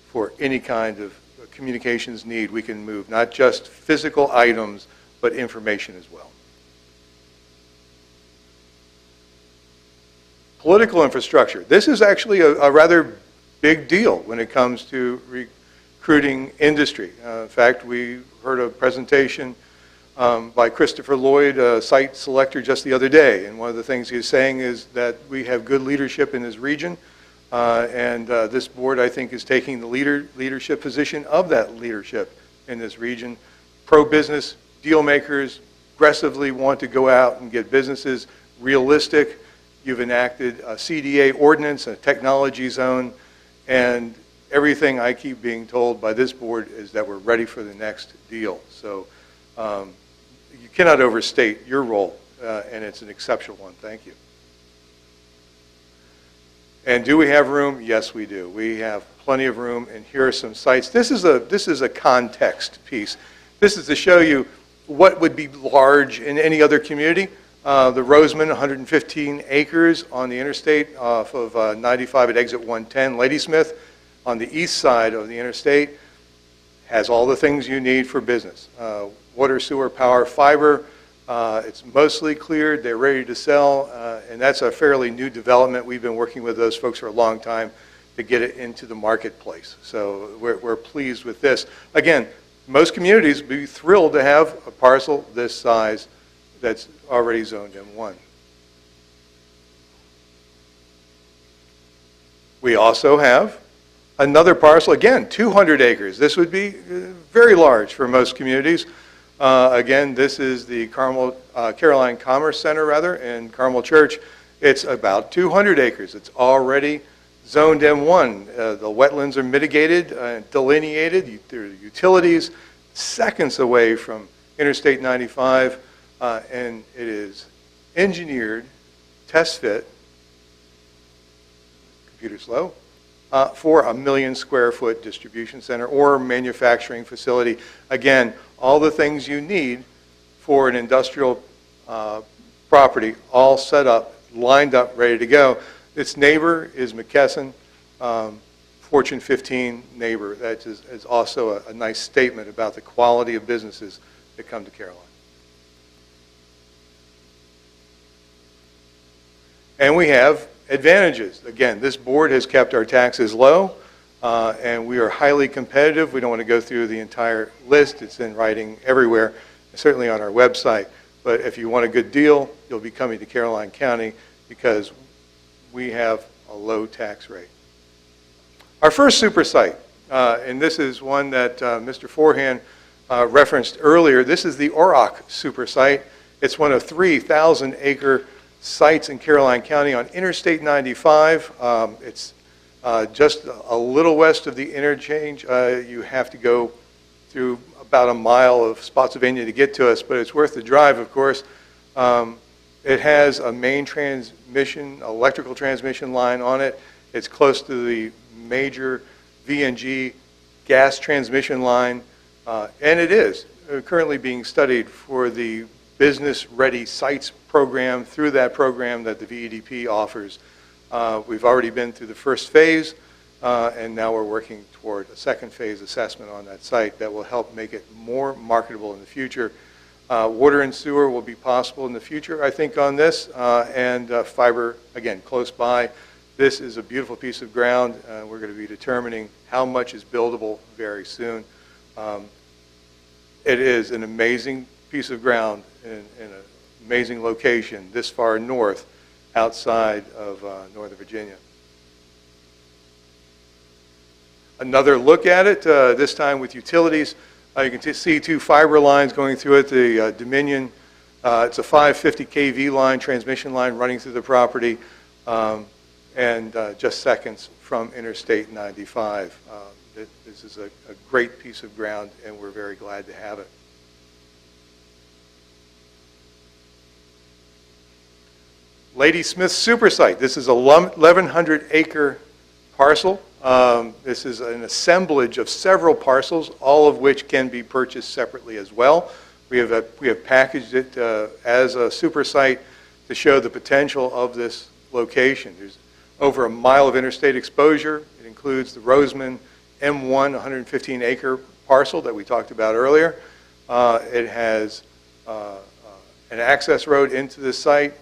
for any kind of communications need. We can move not just physical items, but information as well. Political infrastructure. This is actually a rather big deal when it comes to recruiting industry. In fact, we heard a presentation by Christopher Lloyd, a site selector, just the other day. And one of the things he's saying is that we have good leadership in this region. And this board, I think, is taking the leadership position of that leadership in this region. Pro-business deal makers aggressively want to go out and get businesses realistic. You've enacted a CDA ordinance, a technology zone, and everything I keep being told by this board is that we're ready for the next deal. So you cannot overstate your role, and it's an exceptional one. Thank you. And do we have room? Yes, we do. We have plenty of room, and here are some sites. This is a context piece. This is to show you what would be large in any other community. The Roseman, 115 acres on the interstate off of 95 at exit 110. Ladysmith, on the east side of the interstate, has all the things you need for business. Water, sewer, power, fiber. It's mostly cleared. They're ready to sell, and that's a fairly new development. We've been working with those folks for a long time to get it into the marketplace. So we're pleased with this. Again, most communities would be thrilled to have a parcel this size that's already zoned M1. We also have another parcel, again, 200 acres. This would be very large for most communities. Again, this is the Caroline Commerce Center, in Carmel Church. It's about 200 acres. It's already zoned M1. The wetlands are mitigated, delineated. There are utilities seconds away from Interstate 95. And it is engineered, test fit, computer slow, for a 1 million square foot distribution center or manufacturing facility. Again, all the things you need for an industrial property, all set up, lined up, ready to go. Its neighbor is McKesson, Fortune 15 neighbor. That is also a nice statement about the quality of businesses that come to Caroline. And we have advantages. Again, this board has kept our taxes low, and we are highly competitive. We don't want to go through the entire list. It's in writing everywhere, certainly on our website. But if you want a good deal, you'll be coming to Caroline County because we have a low tax rate. Our first super site, and this is one that Mr. Forehand referenced earlier. This is the Orrock super site. It's one of 3,000-acre sites in Caroline County on Interstate 95. It's just a little west of the interchange. You have to go through about a mile of Spotsylvania to get to us, but it's worth the drive, of course. It has a main transmission, electrical transmission line on it. It's close to the major VNG gas transmission line, and it is currently being studied for the Business Ready Sites program, through that program that the VEDP offers. We've already been through the first phase, and now we're working toward a second phase assessment on that site that will help make it more marketable in the future. Water and sewer will be possible in the future, I think, on this, and fiber, again, close by. This is a beautiful piece of ground. We're going to be determining how much is buildable very soon. It is an amazing piece of ground in an amazing location this far north outside of Northern Virginia. Another look at it, this time with utilities. You can see two fiber lines going through it. The Dominion, it's a 550 kV line, transmission line running through the property, and just seconds from Interstate 95. This is a great piece of ground, and we're very glad to have it. Lady Smith Super Site. This is a 1,100-acre parcel. This is an assemblage of several parcels, all of which can be purchased separately as well. We have packaged it as a super site to show the potential of this location. There's over a mile of interstate exposure. It includes the Roseman M1 115-acre parcel that we talked about earlier. It has an access road into the site,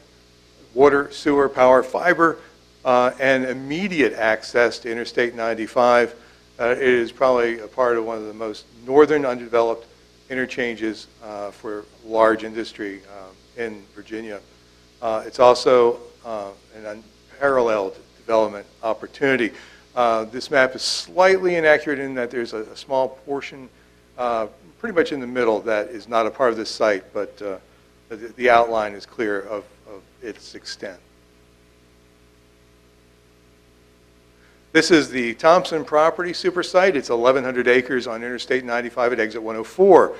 water, sewer, power, fiber, and immediate access to Interstate 95. It is probably a part of one of the most northern undeveloped interchanges for large industry in Virginia. It's also an unparalleled development opportunity. This map is slightly inaccurate in that there's a small portion pretty much in the middle that is not a part of this site, but the outline is clear of its extent. This is the Thompson property super site. It's 1,100 acres on Interstate 95 at exit 104.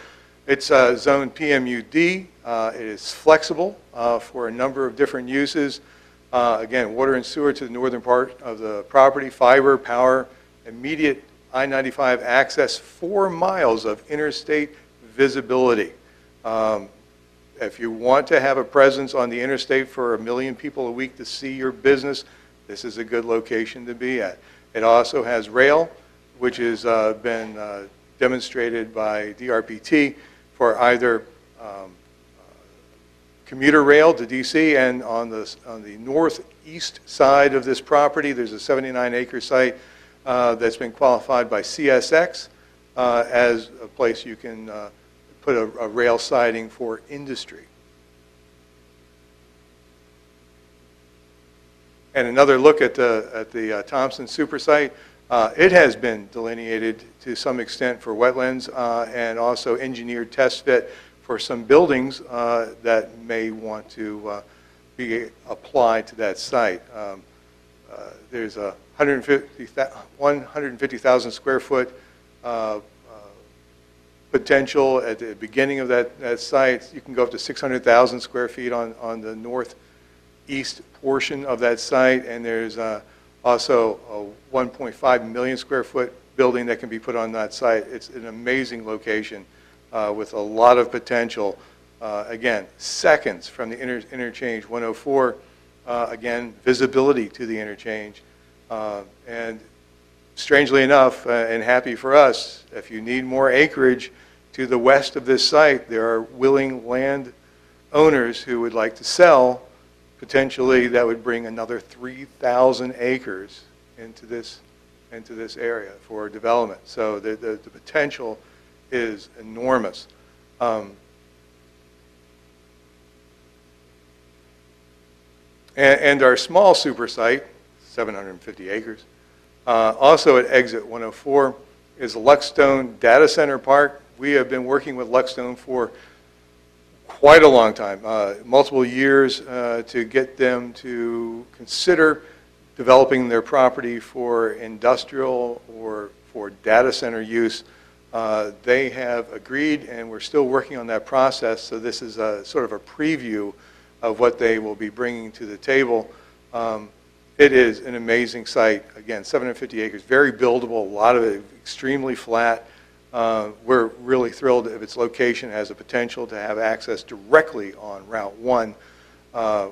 It's zone PMUD. It is flexible for a number of different uses. Again, water and sewer to the northern part of the property, fiber, power, immediate I-95 access, 4 miles of interstate visibility. If you want to have a presence on the interstate for 1 million people a week to see your business, this is a good location to be at. It also has rail, which has been demonstrated by DRPT for either commuter rail to DC, and on the northeast side of this property, there's a 79-acre site that's been qualified by CSX as a place you can put a rail siding for industry. And another look at the Thompson super site. It has been delineated to some extent for wetlands and also engineered test fit for some buildings that may want to be applied to that site. There's a 150,000 square foot potential at the beginning of that site. You can go up to 600,000 square feet on the northeast portion of that site, and there's also a 1.5 million square foot building that can be put on that site. It's an amazing location with a lot of potential. Again, seconds from the interchange 104. Again, visibility to the interchange. And strangely enough, and happy for us, if you need more acreage to the west of this site, there are willing land owners who would like to sell. Potentially, that would bring another 3,000 acres into this area for development. So the potential is enormous. And our small super site, 750 acres, also at exit 104, is Luckstone Data Center Park. We have been working with Luckstone for quite a long time, multiple years, to get them to consider developing their property for industrial or for data center use. They have agreed, and we're still working on that process, so this is a sort of a preview of what they will be bringing to the table. It is an amazing site. Again, 750 acres, very buildable, a lot of it extremely flat. We're really thrilled if its location has the potential to have access directly on Route 1,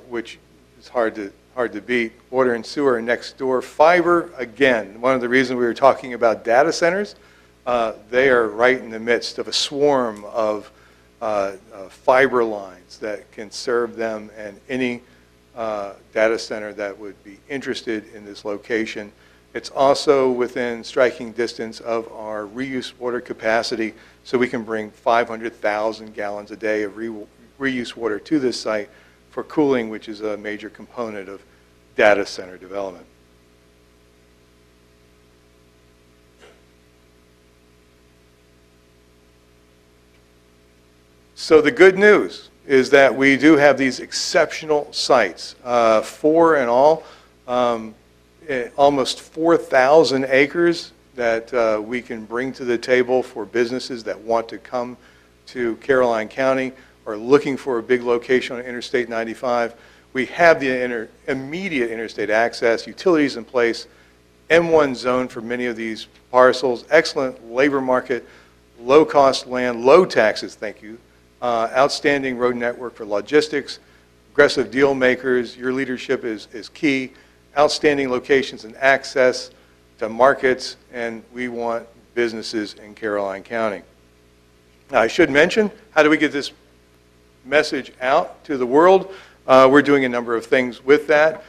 which is hard to beat. Water and sewer next door. Fiber, again, one of the reasons we were talking about data centers, they are right in the midst of a swarm of fiber lines that can serve them and any data center that would be interested in this location. It's also within striking distance of our reuse water capacity, so we can bring 500,000 gallons a day of reuse water to this site for cooling, which is a major component of data center development. So the good news is that we do have these exceptional sites, 4 in all, almost 4,000 acres that we can bring to the table for businesses that want to come to Caroline County or looking for a big location on Interstate 95. We have the immediate interstate access, utilities in place, M1 zone for many of these parcels, excellent labor market, low-cost land, low taxes, thank you, outstanding road network for logistics, aggressive deal makers. Your leadership is key, outstanding locations and access to markets, and we want businesses in Caroline County. Now, I should mention, how do we get this message out to the world? We're doing a number of things with that.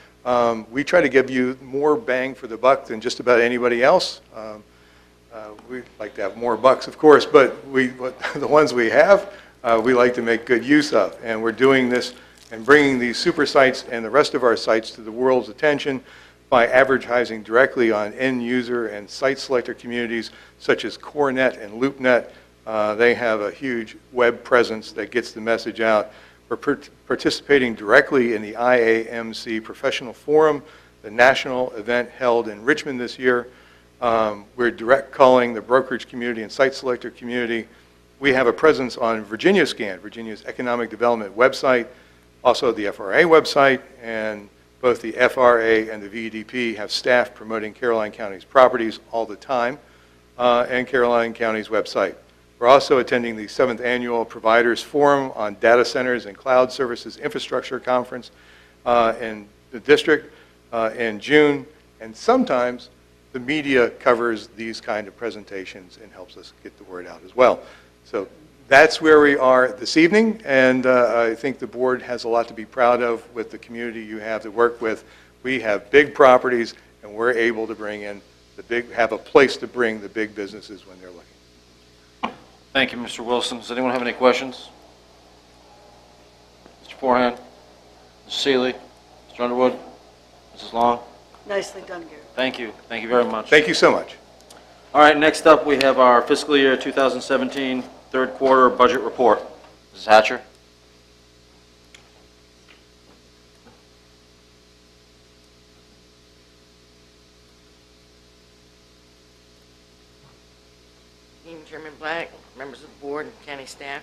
We try to give you more bang for the buck than just about anybody else. We like to have more bucks, of course, but the ones we have, we like to make good use of. And we're doing this and bringing these super sites and the rest of our sites to the world's attention by advertising directly on end user and site selector communities such as CoreNet and LoopNet. They have a huge web presence that gets the message out. We're participating directly in the IAMC Professional Forum, the national event held in Richmond this year. We're direct calling the brokerage community and site selector community. We have a presence on Virginia Scan, Virginia's economic development website, also the FRA website, and both the FRA and the VEDP have staff promoting Caroline County's properties all the time, and Caroline County's website. We're also attending the 7th Annual Providers Forum on Data Centers and Cloud Services Infrastructure Conference in the district in June, and sometimes the media covers these kind of presentations and helps us get the word out as well. So that's where we are this evening, and I think the board has a lot to be proud of with the community you have to work with. We have big properties, and we're able to bring in have a place to bring the big businesses when they're looking. Thank you, Mr. Wilson. Does anyone have any questions? Mr. Forehand? Mr. Seeley? Mr. Underwood? Mrs. Long? Nicely done, Gary. Thank you. Thank you very much. Thank you so much. All right, next up, we have our fiscal year 2017 third quarter budget report. Mrs. Hatcher? Evening, Chairman Black, members of the board, and county staff.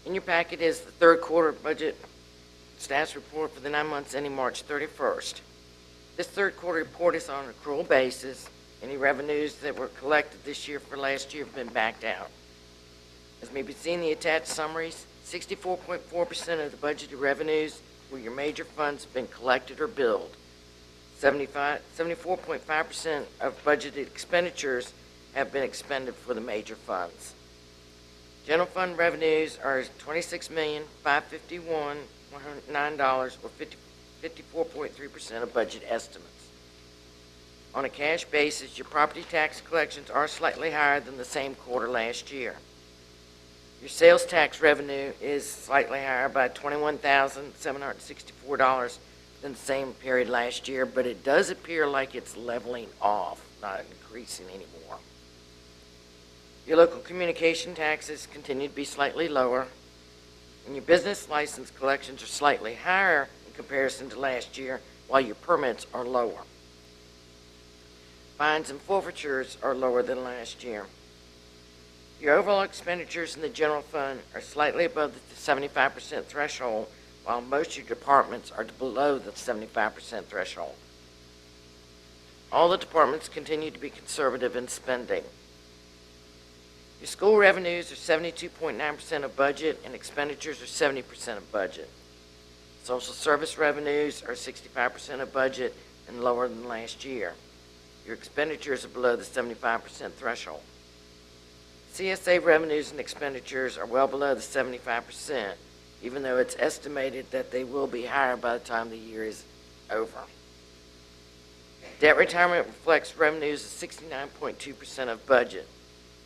In your packet is the third quarter budget status report for the 9 months ending March 31st. This third quarter report is on an accrual basis. Any revenues that were collected this year for last year have been backed out. As may be seen in the attached summaries, 64.4% of the budgeted revenues for your major funds have been collected or billed. 74.5% of budgeted expenditures have been expended for the major funds. General fund revenues are $26,551,109, or 54.3% of budget estimates. On a cash basis, your property tax collections are slightly higher than the same quarter last year. Your sales tax revenue is slightly higher by $21,764 than the same period last year, but it does appear like it's leveling off, not increasing anymore. Your local communication taxes continue to be slightly lower, and your business license collections are slightly higher in comparison to last year, while your permits are lower. Fines and forfeitures are lower than last year. Your overall expenditures in the general fund are slightly above the 75% threshold, while most of your departments are below the 75% threshold. All the departments continue to be conservative in spending. Your school revenues are 72.9% of budget, and expenditures are 70% of budget. Social service revenues are 65% of budget and lower than last year. Your expenditures are below the 75% threshold. CSA revenues and expenditures are well below the 75%, even though it's estimated that they will be higher by the time the year is over. Debt retirement reflects revenues of 69.2% of budget.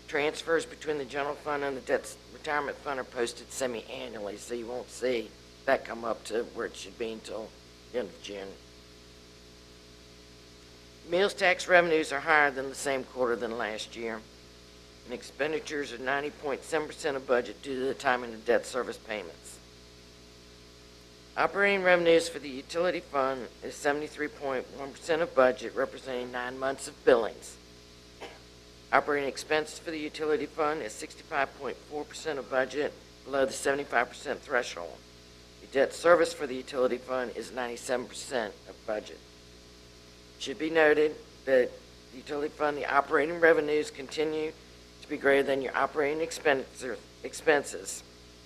Transfers between the general fund and the debt retirement fund are posted semi-annually, so you won't see that come up to where it should be until the end of June. Meals tax revenues are higher than the same quarter than last year, and expenditures are 90.7% of budget due to the timing of debt service payments. Operating revenues for the utility fund is 73.1% of budget, representing 9 months of billings. Operating expenses for the utility fund is 65.4% of budget, below the 75% threshold. The debt service for the utility fund is 97% of budget. It should be noted that the utility fund, the operating revenues continue to be greater than your operating expenses.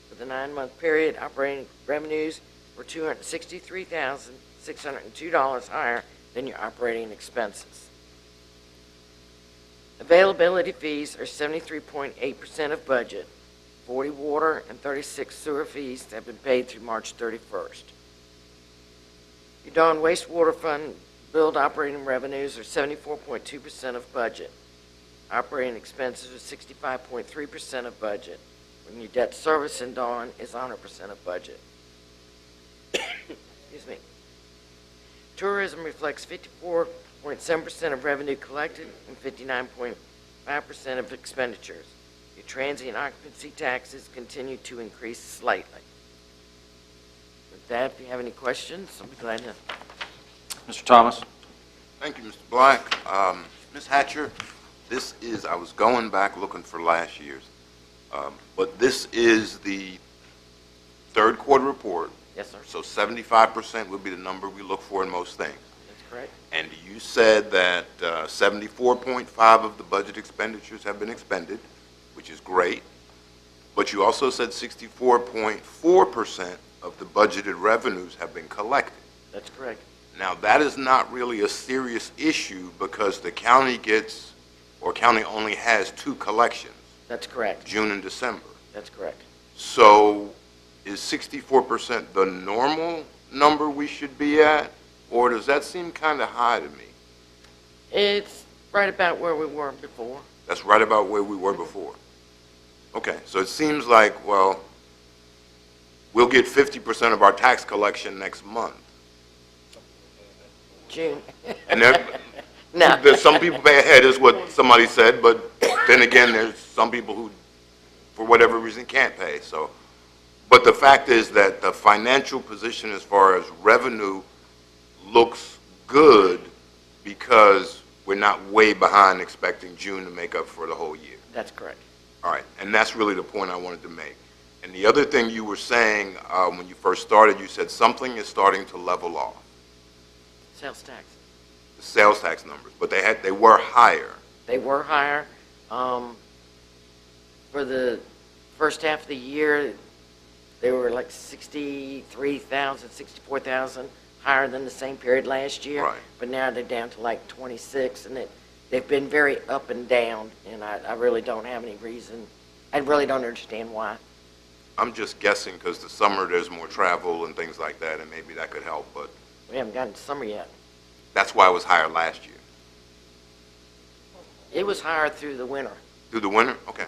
For the 9-month period, operating revenues were $263,602 higher than your operating expenses. Availability fees are 73.8% of budget. 40 water and 36 sewer fees have been paid through March 31st. Your Dawn wastewater fund billed operating revenues are 74.2% of budget. Operating expenses are 65.3% of budget, when your debt service in Dawn is 100% of budget. Excuse me. Tourism reflects 54.7% of revenue collected and 59.5% of expenditures. Your transient occupancy taxes continue to increase slightly. With that, if you have any questions, I'll be glad to. Mr. Thomas? Thank you, Mr. Black. Ms. Hatcher, this is, I was going back looking for last year's, but this is the third quarter report. Yes, sir. So 75% would be the number we look for in most things. That's correct. And you said that 74.5 of the budget expenditures have been expended, which is great. But you also said 64.4% of the budgeted revenues have been collected. That's correct. Now, that is not really a serious issue because the county gets, or county only has 2 collections. That's correct. June and December. That's correct. So is 64% the normal number we should be at, or does that seem kind of high to me? It's right about where we were before. That's right about where we were before. Okay, so it seems like, well, we'll get 50% of our tax collection next month. June. And then, No. there's some people pay ahead is what somebody said, but then again, there's some people who, for whatever reason, can't pay, so. But the fact is that the financial position as far as revenue looks good because we're not way behind expecting June to make up for the whole year. That's correct. All right, and that's really the point I wanted to make. And the other thing you were saying when you first started, you said something is starting to level off, Sales tax. the sales tax numbers, but they were higher. They were higher. For the first half of the year, they were like 63,000, 64,000 higher than the same period last year. Right. But now they're down to like 26, and they've been very up and down, and I really don't have any reason. I really don't understand why. I'm just guessing because the summer there's more travel and things like that, and maybe that could help, but We haven't gotten to summer yet. that's why it was higher last year. It was higher through the winter. Through the winter? Okay.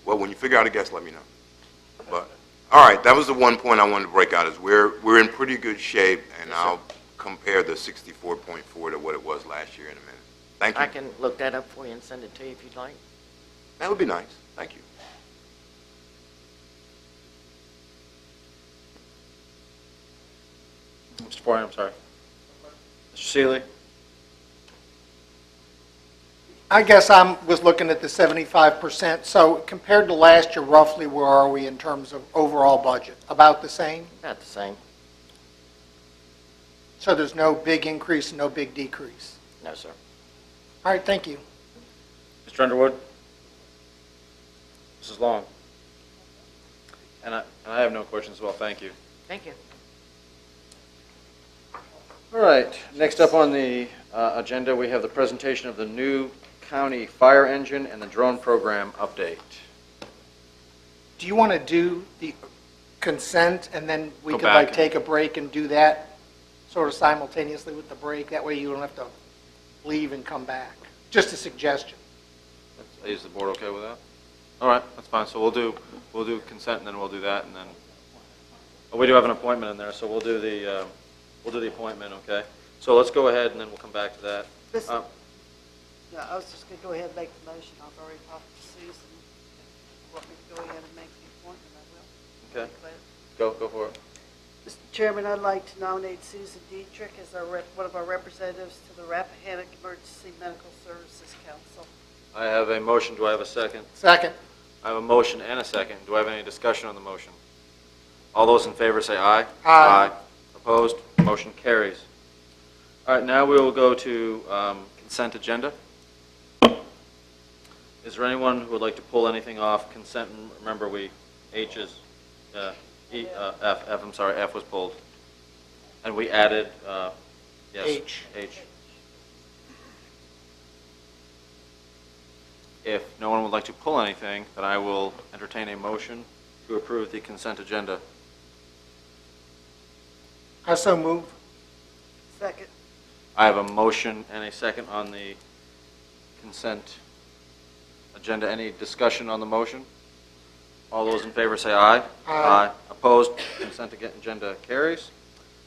Well, when you figure out a guess, let me know. But, all right, that was the one point I wanted to break out is we're in pretty good shape, and I'll compare the 64.4 to what it was last year in a minute. Thank you. I can look that up for you and send it to you if you'd like. That would be nice. Thank you. Mr. Foy, I'm sorry. Mr. Seeley? I guess was looking at the 75%. So compared to last year, roughly where are we in terms of overall budget? About the same? About the same. So there's no big increase and no big decrease? No, sir. All right, thank you. Mr. Underwood? Mrs. Long? And I have no questions as well, thank you. Thank you. All right, next up on the agenda, we have the presentation of the new County Fire Engine and the Drone Program update. Do you want to do the consent, and then we Go could back like and- take a break and do that sort of simultaneously with the break? That way you don't have to leave and come back. Just a suggestion. Is the board okay with that? All right, that's fine. So we'll do consent, and then we'll do that, and then, oh, we do have an appointment in there, so we'll do the appointment, okay? So let's go ahead, and then we'll come back to that. Yeah, I was just going to go ahead and make the motion. I've already talked to Susan. If you want me to go ahead and make the appointment, I will. Okay, go for it. Mr. Chairman, I'd like to nominate Susan Dietrich as one of our representatives to the Rappahannock Emergency Medical Services Council. I have a motion. Do I have a second? Second. I have a motion and a second. Do I have any discussion on the motion? All those in favor say aye. Aye. Opposed? Motion carries. All right, now we will go to consent agenda. Is there anyone who would like to pull anything off consent? And remember, F was pulled. And we added, yes. H. If no one would like to pull anything, then I will entertain a motion to approve the consent agenda. I so move. Second. I have a motion and a second on the consent agenda. Any discussion on the motion? All those in favor say aye. Aye. Opposed? Consent agenda carries.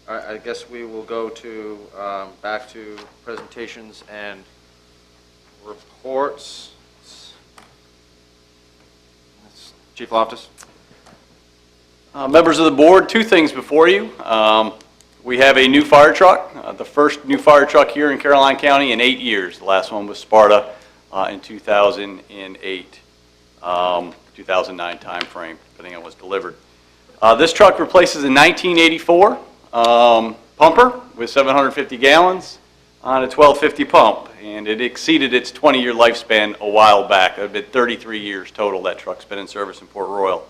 All right, I guess we will go to, back to presentations and reports. Chief Loftus. Members of the board, two things before you. We have a new fire truck, the first new fire truck here in Caroline County in 8 years. The last one was Sparta in 2008, 2009 timeframe, depending on when it was delivered. This truck replaces a 1984 pumper with 750 gallons on a 1250 pump, and it exceeded its 20-year lifespan a while back. It had been 33 years total that truck's been in service in Port Royal.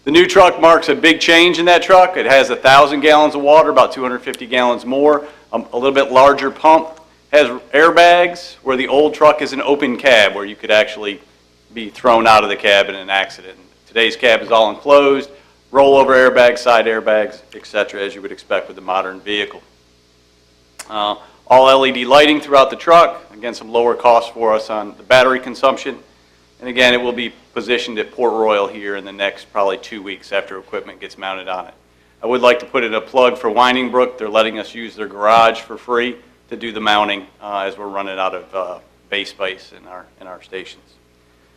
The new truck marks a big change in that truck. It has 1,000 gallons of water, about 250 gallons more, a little bit larger pump, has airbags, where the old truck is an open cab where you could actually be thrown out of the cab in an accident. Today's cab is all enclosed, rollover airbags, side airbags, etc., as you would expect with a modern vehicle. All LED lighting throughout the truck, again, some lower costs for us on the battery consumption. And again, it will be positioned at Port Royal here in the next probably 2 weeks after equipment gets mounted on it. I would like to put in a plug for Winding Brook. They're letting us use their garage for free to do the mounting as we're running out of bay space in our stations.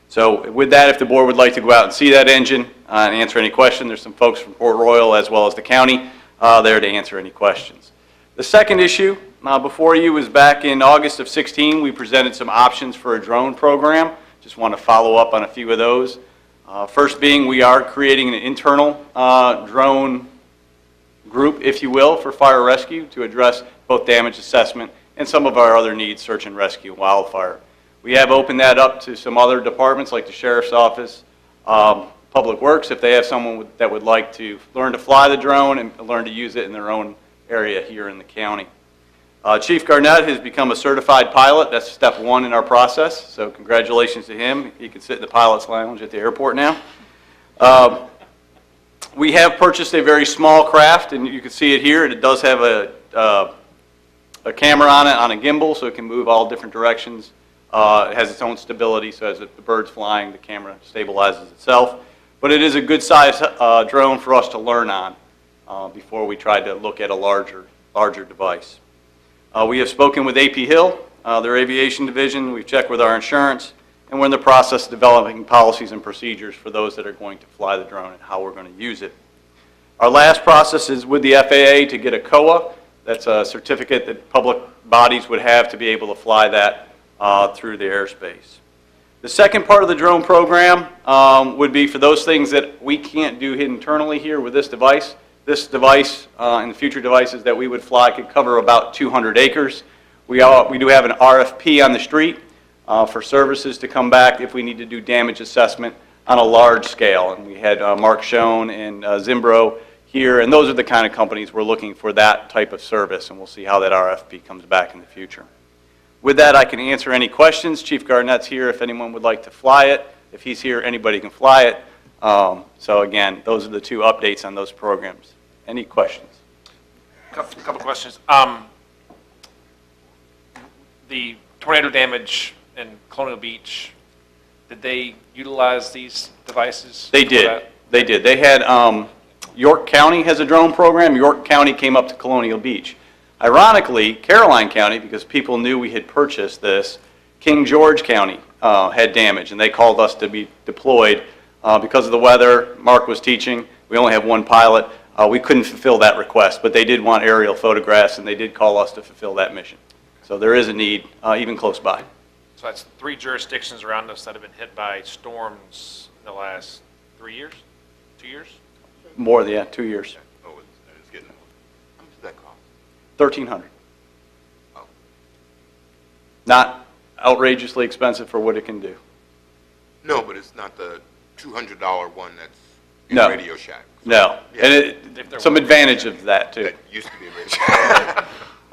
So with that, if the board would like to go out and see that engine and answer any question, there's some folks from Port Royal as well as the county there to answer any questions. The second issue before you was back in August of 16. We presented some options for a drone program. Just want to follow up on a few of those. First being, we are creating an internal drone group, if you will, for fire rescue to address both damage assessment and some of our other needs, search and rescue, wildfire. We have opened that up to some other departments like the Sheriff's Office, Public Works, if they have someone that would like to learn to fly the drone and learn to use it in their own area here in the county. Chief Garnett has become a certified pilot. That's step one in our process, so congratulations to him. He can sit in the pilot's lounge at the airport now. We have purchased a very small craft, and you can see it here. It does have a camera on it on a gimbal, so it can move all different directions. It has its own stability, so as the bird's flying, the camera stabilizes itself. But it is a good size drone for us to learn on before we try to look at a larger device. We have spoken with AP Hill, their aviation division. We've checked with our insurance, and we're in the process of developing policies and procedures for those that are going to fly the drone and how we're going to use it. Our last process is with the FAA to get a COA. That's a certificate that public bodies would have to be able to fly that through the airspace. The second part of the drone program would be for those things that we can't do internally here with this device. This device and the future devices that we would fly could cover about 200 acres. We do have an RFP on the street for services to come back if we need to do damage assessment on a large scale. And we had Mark Schoen and Zimbro here, and those are the kind of companies we're looking for that type of service, and we'll see how that RFP comes back in the future. With that, I can answer any questions. Chief Garnett's here if anyone would like to fly it. If he's here, anybody can fly it. So again, those are the two updates on those programs. Any questions? Couple questions. The tornado damage in Colonial Beach, did they utilize these devices? They for did. that? They did. They had, York County has a drone program. York County came up to Colonial Beach. Ironically, Caroline County, because people knew we had purchased this, King George County had damage, and they called us to be deployed. Because of the weather, Mark was teaching, we only have one pilot. We couldn't fulfill that request, but they did want aerial photographs, and they did call us to fulfill that mission. So there is a need, even close by. So that's 3 jurisdictions around us that have been hit by storms in the last 3 years, 2 years? More than, 2 years. Oh, it's getting, how much does that cost? 1,300. Oh. Not outrageously expensive for what it can do. No, but it's not the $200 one that's in No. Radio Shack. No, Yeah. and some advantage of that too. That used to be a Radio Shack.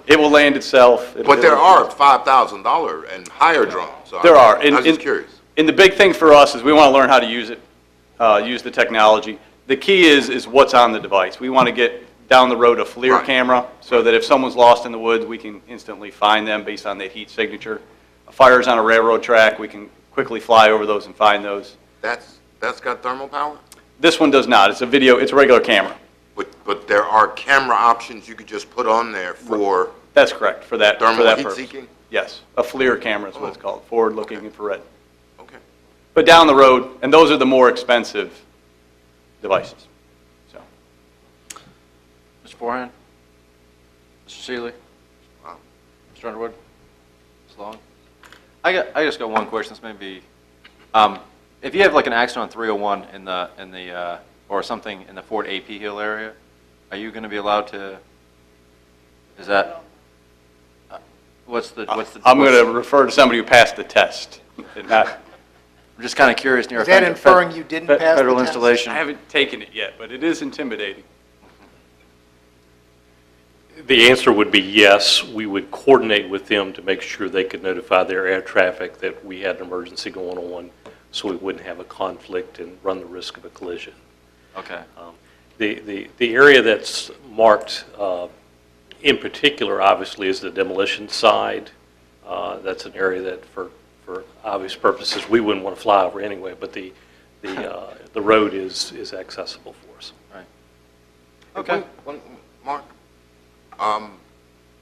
It will land itself. But there are $5,000 and higher drones. So There are. I was just curious. And the big thing for us is we want to learn how to use it, use the technology. The key is what's on the device. We want to get down the road a FLIR Right. camera so that if someone's lost in the woods, we can instantly find them based on that heat signature. A fire's on a railroad track, we can quickly fly over those and find those. That's got thermal power? This one does not. It's a video, it's a regular camera. But there are camera options you could just put on there for That's correct, for that thermal heat purpose. seeking? Yes, a FLIR camera is what it's called, forward-looking infrared. Okay. But down the road, and those are the more expensive devices. So, Mr. Forehand? Mr. Seeley? Wow. Mr. Underwood? Ms. Long? I just got one question. This may be, if you have like an accident on 301 in the or something in the Fort AP Hill area, are you going to be allowed to? Is that what's the? I'm going to refer to somebody who passed the test. And not, I'm just kind of curious. Near Is that inferring you didn't pass the federal test? installation? I haven't taken it yet, but it is intimidating. The answer would be yes. We would coordinate with them to make sure they could notify their air traffic that we had an emergency going on, so we wouldn't have a conflict and run the risk of a collision. Okay. The area that's marked in particular, obviously, is the demolition side. That's an area that, for obvious purposes, we wouldn't want to fly over anyway, but the road is accessible for us. Right. Okay. Mark,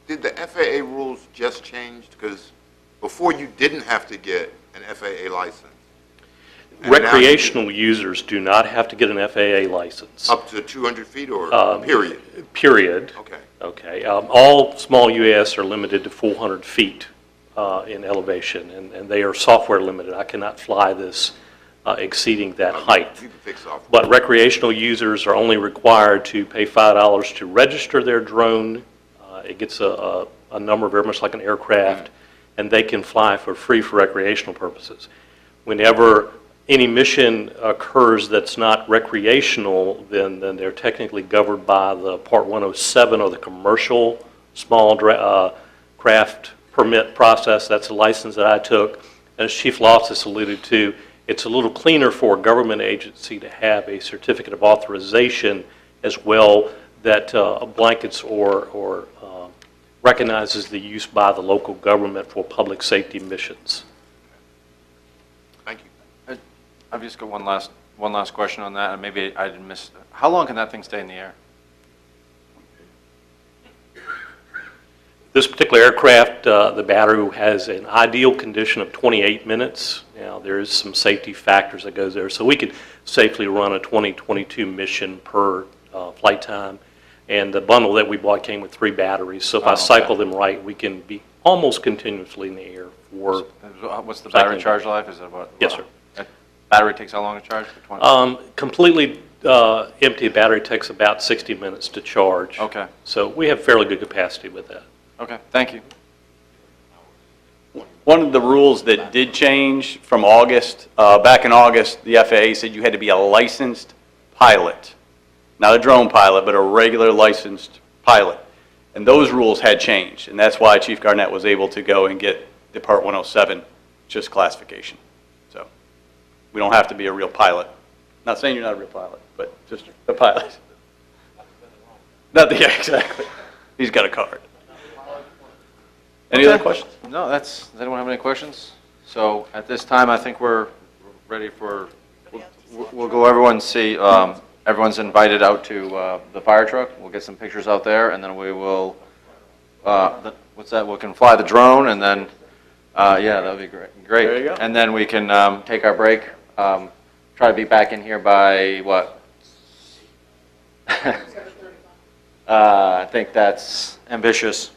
did the FAA rules just change? Because before you didn't have to get an FAA license. And now you Recreational users do not have to get an FAA license. Up to 200 feet or period? Period. Okay. Okay. All small UAS are limited to 400 feet in elevation, and they are software limited. I cannot fly this exceeding that height. You can fix software. But recreational users are only required to pay $5 to register their drone. It gets a number very much like an aircraft, and they can fly for free for recreational purposes. Whenever any mission occurs that's not recreational, then they're technically governed by the Part 107 or the commercial small craft permit process. That's a license that I took. As Chief Loftus alluded to, it's a little cleaner for a government agency to have a certificate of authorization as well that blankets or recognizes the use by the local government for public safety missions. Thank you. I've just got one last question on that, and maybe I didn't miss. How long can that thing stay in the air? This particular aircraft, the battery has an ideal condition of 28 minutes. Now, there is some safety factors that goes there, so we could safely run a 20-22 mission per flight time. And the bundle that we bought came with 3 batteries, so if I cycle them right, we can be almost continuously in the air for. What's the battery charge life? Is it what? Yes, sir. Battery takes how long to charge? For 20? Completely empty battery takes about 60 minutes to charge. Okay. So we have fairly good capacity with that. Okay. Thank you. One of the rules that did change from August, back in August, the FAA said you had to be a licensed pilot. Not a drone pilot, but a regular licensed pilot. And those rules had changed, and that's why Chief Garnett was able to go and get the Part 107, just classification. So we don't have to be a real pilot. Not saying you're not a real pilot, but just a pilot. Yeah, exactly. He's got a card. Any other questions? No, does anyone have any questions? So at this time, I think we're ready for, we'll go everyone see, everyone's invited out to the fire truck. We'll get some pictures out there, and then we will, what's that? We can fly the drone, and then, yeah, that'll be great. There you go. And then we can take our break. Try to be back in here by what? I think that's ambitious.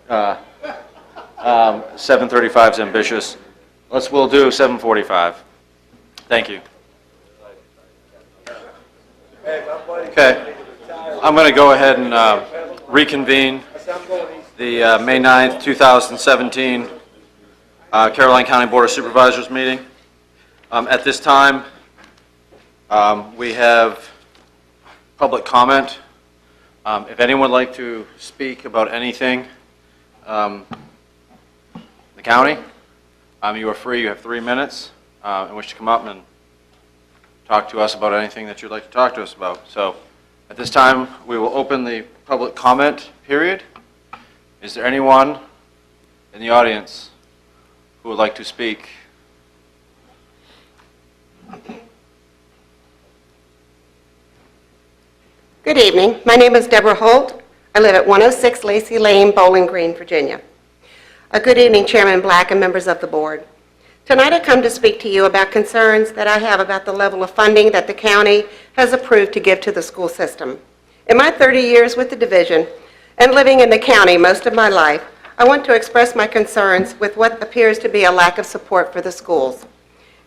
7:35 is ambitious. We'll do 7:45. Thank you. Okay. I'm going to go ahead and reconvene the May 9th, 2017 Caroline County Board of Supervisors meeting. At this time, we have public comment. If anyone would like to speak about anything, the county, you are free. You have 3 minutes in which to come up and talk to us about anything that you'd like to talk to us about. So at this time, we will open the public comment period. Is there anyone in the audience who would like to speak? Good evening. My name is Deborah Holt. I live at 106 Lacey Lane, Bowling Green, Virginia. A good evening, Chairman Black and members of the board. Tonight I come to speak to you about concerns that I have about the level of funding that the county has approved to give to the school system. In my 30 years with the division and living in the county most of my life, I want to express my concerns with what appears to be a lack of support for the schools.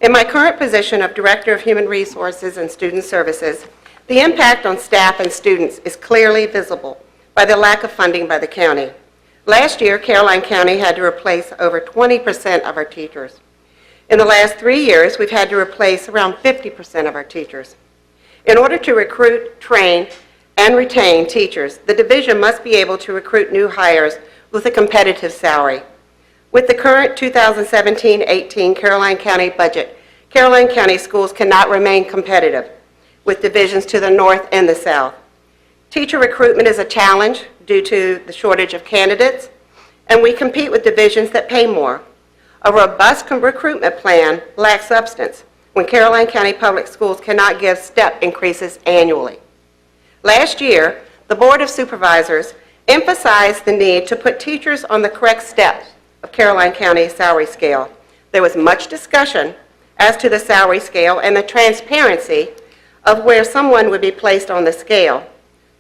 In my current position of Director of Human Resources and Student Services, the impact on staff and students is clearly visible by the lack of funding by the county. Last year, Caroline County had to replace over 20% of our teachers. In the last 3 years, we've had to replace around 50% of our teachers. In order to recruit, train, and retain teachers, the division must be able to recruit new hires with a competitive salary. With the current 2017-18 Caroline County budget, Caroline County schools cannot remain competitive with divisions to the north and the south. Teacher recruitment is a challenge due to the shortage of candidates, and we compete with divisions that pay more. A robust recruitment plan lacks substance when Caroline County Public Schools cannot give step increases annually. Last year, the Board of Supervisors emphasized the need to put teachers on the correct step of Caroline County's salary scale. There was much discussion as to the salary scale and the transparency of where someone would be placed on the scale.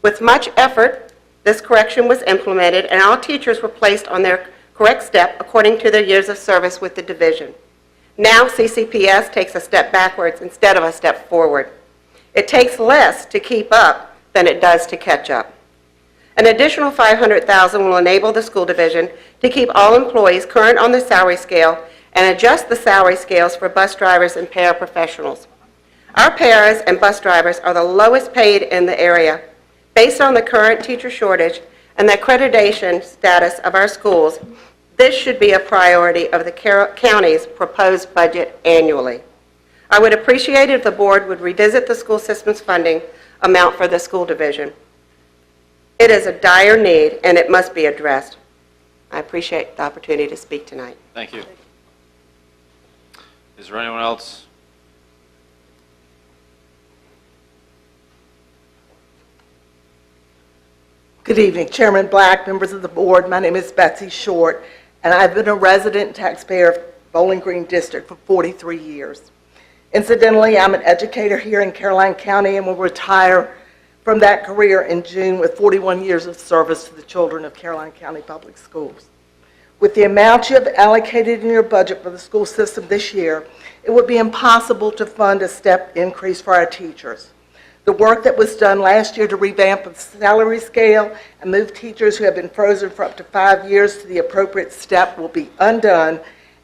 With much effort, this correction was implemented and all teachers were placed on their correct step according to their years of service with the division. Now CCPS takes a step backwards instead of a step forward. It takes less to keep up than it does to catch up. An additional $500,000 will enable the school division to keep all employees current on the salary scale and adjust the salary scales for bus drivers and paraprofessionals. Our paras and bus drivers are the lowest paid in the area. Based on the current teacher shortage and the accreditation status of our schools, this should be a priority of the county's proposed budget annually. I would appreciate it if the board would revisit the school system's funding amount for the school division. It is a dire need and it must be addressed. I appreciate the opportunity to speak tonight. Thank you. Is there anyone else? Good evening, Chairman Black, members of the board. My name is Betsy Short, and I've been a resident taxpayer of Bowling Green District for 43 years. Incidentally, I'm an educator here in Caroline County and will retire from that career in June with 41 years of service to the children of Caroline County Public Schools. With the amount you have allocated in your budget for the school system this year, it would be impossible to fund a step increase for our teachers. The work that was done last year to revamp the salary scale and move teachers who have been frozen for up to 5 years to the appropriate step will be undone,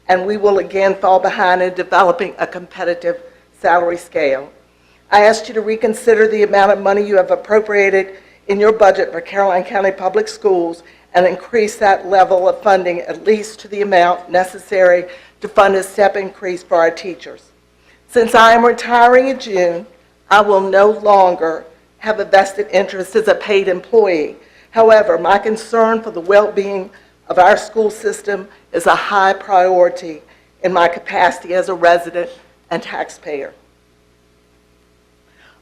and we will again fall behind in developing a competitive salary scale. I asked you to reconsider the amount of money you have appropriated in your budget for Caroline County Public Schools and increase that level of funding at least to the amount necessary to fund a step increase for our teachers. Since I am retiring in June, I will no longer have a vested interest as a paid employee. However, my concern for the well-being of our school system is a high priority in my capacity as a resident and taxpayer.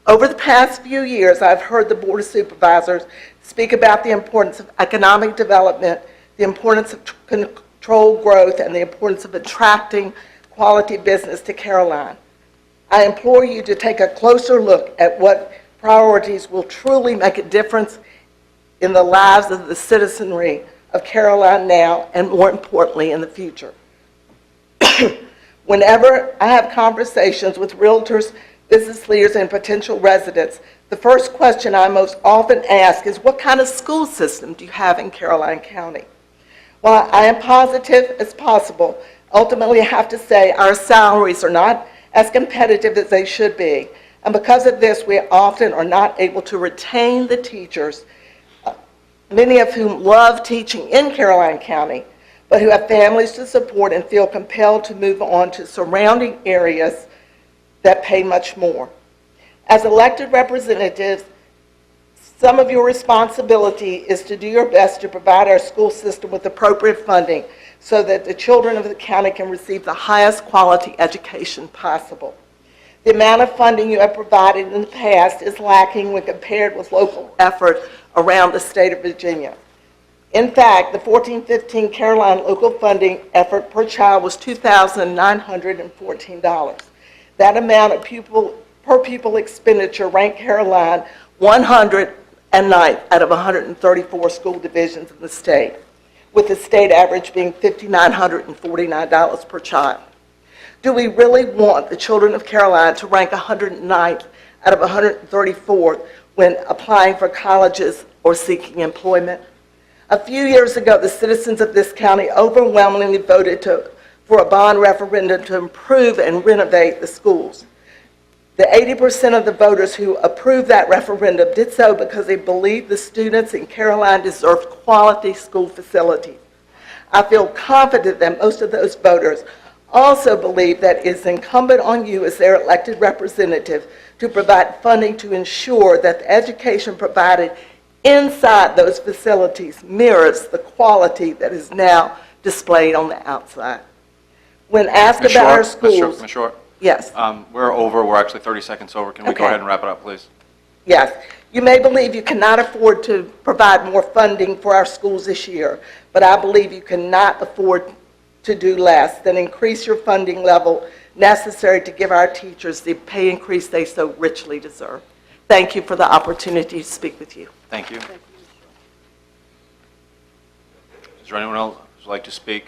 Over the past few years, I've heard the Board of Supervisors speak about the importance of economic development, the importance of controlled growth, and the importance of attracting quality business to Caroline. I implore you to take a closer look at what priorities will truly make a difference in the lives of the citizenry of Caroline now, and more importantly, in the future. Whenever I have conversations with realtors, business leaders, and potential residents, the first question I most often ask is, what kind of school system do you have in Caroline County? While I am positive as possible, ultimately I have to say our salaries are not as competitive as they should be. And because of this, we often are not able to retain the teachers, many of whom love teaching in Caroline County, but who have families to support and feel compelled to move on to surrounding areas that pay much more. As elected representatives, some of your responsibility is to do your best to provide our school system with appropriate funding so that the children of the county can receive the highest quality education possible. The amount of funding you have provided in the past is lacking when compared with local effort around the state of Virginia. In fact, the 14-15 Caroline local funding effort per child was $2,914. That amount of per pupil expenditure ranked Caroline 109th out of 134 school divisions in the state, with the state average being $5,949 per child. Do we really want the children of Caroline to rank 109th out of 134 when applying for colleges or seeking employment? A few years ago, the citizens of this county overwhelmingly voted for a bond referendum to improve and renovate the schools. The 80% of the voters who approved that referendum did so because they believed the students in Caroline deserved quality school facilities. I feel confident that most of those voters also believe that it is incumbent on you as their elected representative to provide funding to ensure that the education provided inside those facilities mirrors the quality that is now displayed on the outside. When asked Ms. about our Short, schools... Ms. Short? Yes. We're over. We're actually 30 seconds over. Can we go Okay. ahead and wrap it up, please? Yes. You may believe you cannot afford to provide more funding for our schools this year, but I believe you cannot afford to do less than increase your funding level necessary to give our teachers the pay increase they so richly deserve. Thank you for the opportunity to speak with you. Thank you. Is there anyone else who would like to speak?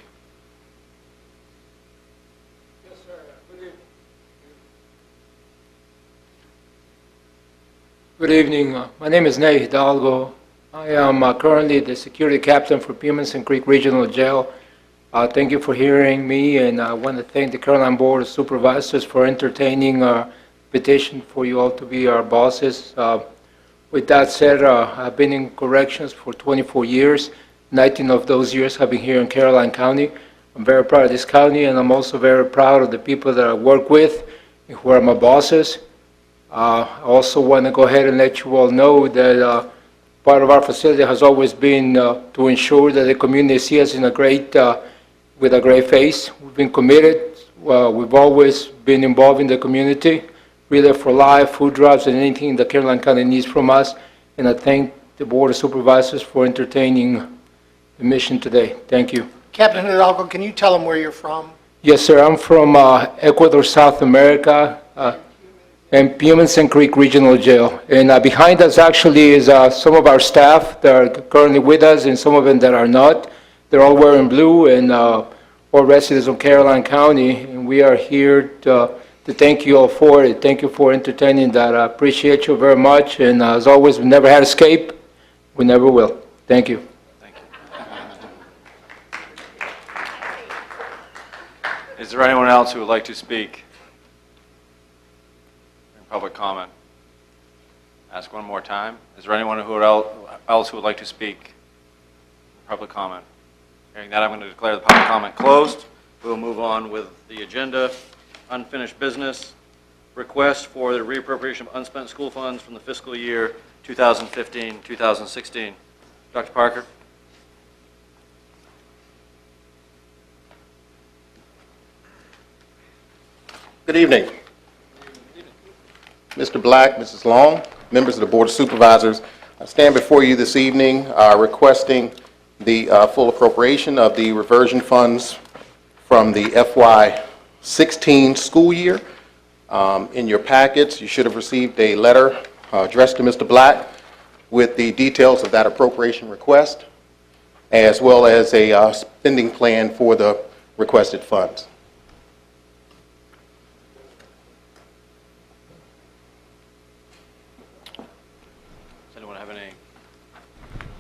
Good evening. My name is Ney Hidalgo. I am currently the security captain for Puget Creek Regional Jail. Thank you for hearing me, and I want to thank the Caroline Board of Supervisors for entertaining our petition for you all to be our bosses. With that said, I've been in corrections for 24 years. 19 of those years have been here in Caroline County. I'm very proud of this county, and I'm also very proud of the people that I work with, who are my bosses. I also want to go ahead and let you all know that part of our facility has always been to ensure that the community sees us in with a great face. We've been committed. We've always been involved in the community, Relay for Life, food drives, and anything that Caroline County needs from us. And I thank the Board of Supervisors for entertaining the mission today. Thank you. Captain Hidalgo, can you tell them where you're from? Yes, sir. I'm from Ecuador, South America. And Puget Creek Regional Jail. And behind us actually is some of our staff that are currently with us and some of them that are not. They're all wearing blue and all residents of Caroline County. And we are here to thank you all for it. Thank you for entertaining that. I appreciate you very much. And as always, we never had escape. We never will. Thank you. Thank you. Is there anyone else who would like to speak? Public comment. Ask one more time. Is there anyone else who would like to speak public comment? Hearing that, I'm going to declare the public comment closed. We'll move on with the agenda. Unfinished business, request for the reappropriation of unspent school funds from the fiscal year 2015-2016. Dr. Parker? Good evening. Mr. Black, Mrs. Long, members of the Board of Supervisors, I stand before you this evening requesting the full appropriation of the reversion funds from the FY16 school year. In your packets, you should have received a letter addressed to Mr. Black with the details of that appropriation request, as well as a spending plan for the requested funds.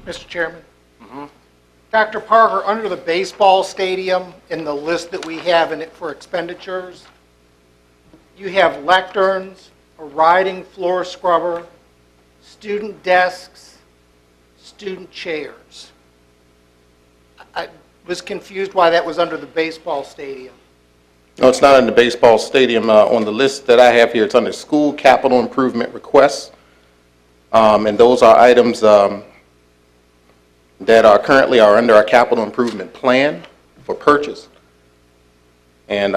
Mr. Chairman? Dr. Parker, under the baseball stadium, in the list that we have in it for expenditures, you have lecterns, a riding floor scrubber, student desks, student chairs. I was confused why that was under the baseball stadium. No, it's not under baseball stadium. On the list that I have here, it's under school capital improvement requests. And those are items that are currently under our capital improvement plan for purchase. And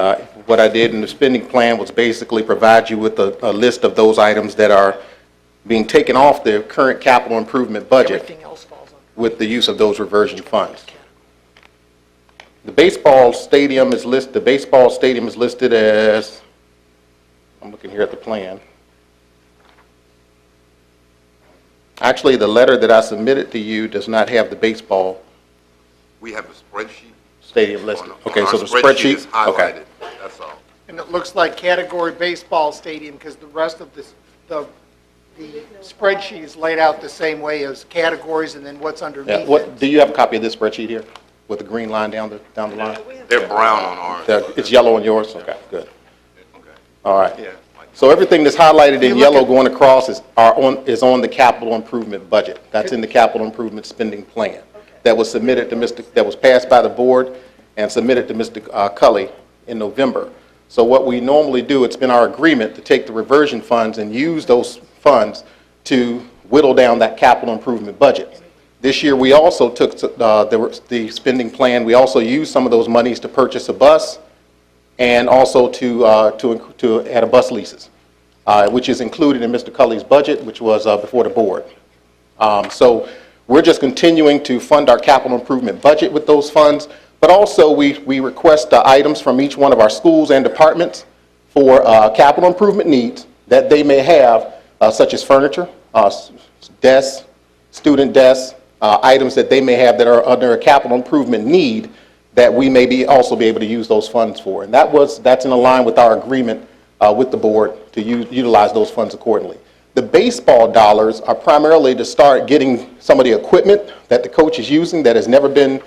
what I did in the spending plan was basically provide you with a list of those items that are being taken off the current capital improvement budget Everything else falls under. with the use of those reversion funds. The baseball stadium is listed as, I'm looking here at the plan. Actually, the letter that I submitted to you does not have the baseball We have a spreadsheet. stadium listed. On Okay, our so the spreadsheet? is Okay. highlighted, that's all. And it looks like category baseball stadium, because the rest of this, the spreadsheet is laid out the same way as categories and then what's underneath Yeah, it. do you have a copy of this spreadsheet here with the green line down the line? They're brown on ours. It's yellow on yours? Okay, good. Okay. All right. Yeah. So everything that's highlighted in You look yellow at- going across is on the capital improvement budget. That's in the capital improvement spending plan that was submitted to that was passed by the board and submitted to Mr. Cully in November. So what we normally do, it's been our agreement to take the reversion funds and use those funds to whittle down that capital improvement budget. This year, we also took the spending plan, we also used some of those monies to purchase a bus and also to add a bus leases, which is included in Mr. Cully's budget, which was before the board. So we're just continuing to fund our capital improvement budget with those funds, but also we request items from each one of our schools and departments for capital improvement needs that they may have, such as furniture, desks, student desks, items that they may have that are under a capital improvement need that we may also be able to use those funds for. And that's in line with our agreement with the board to utilize those funds accordingly. The baseball dollars are primarily to start getting some of the equipment that the coach is using that has never been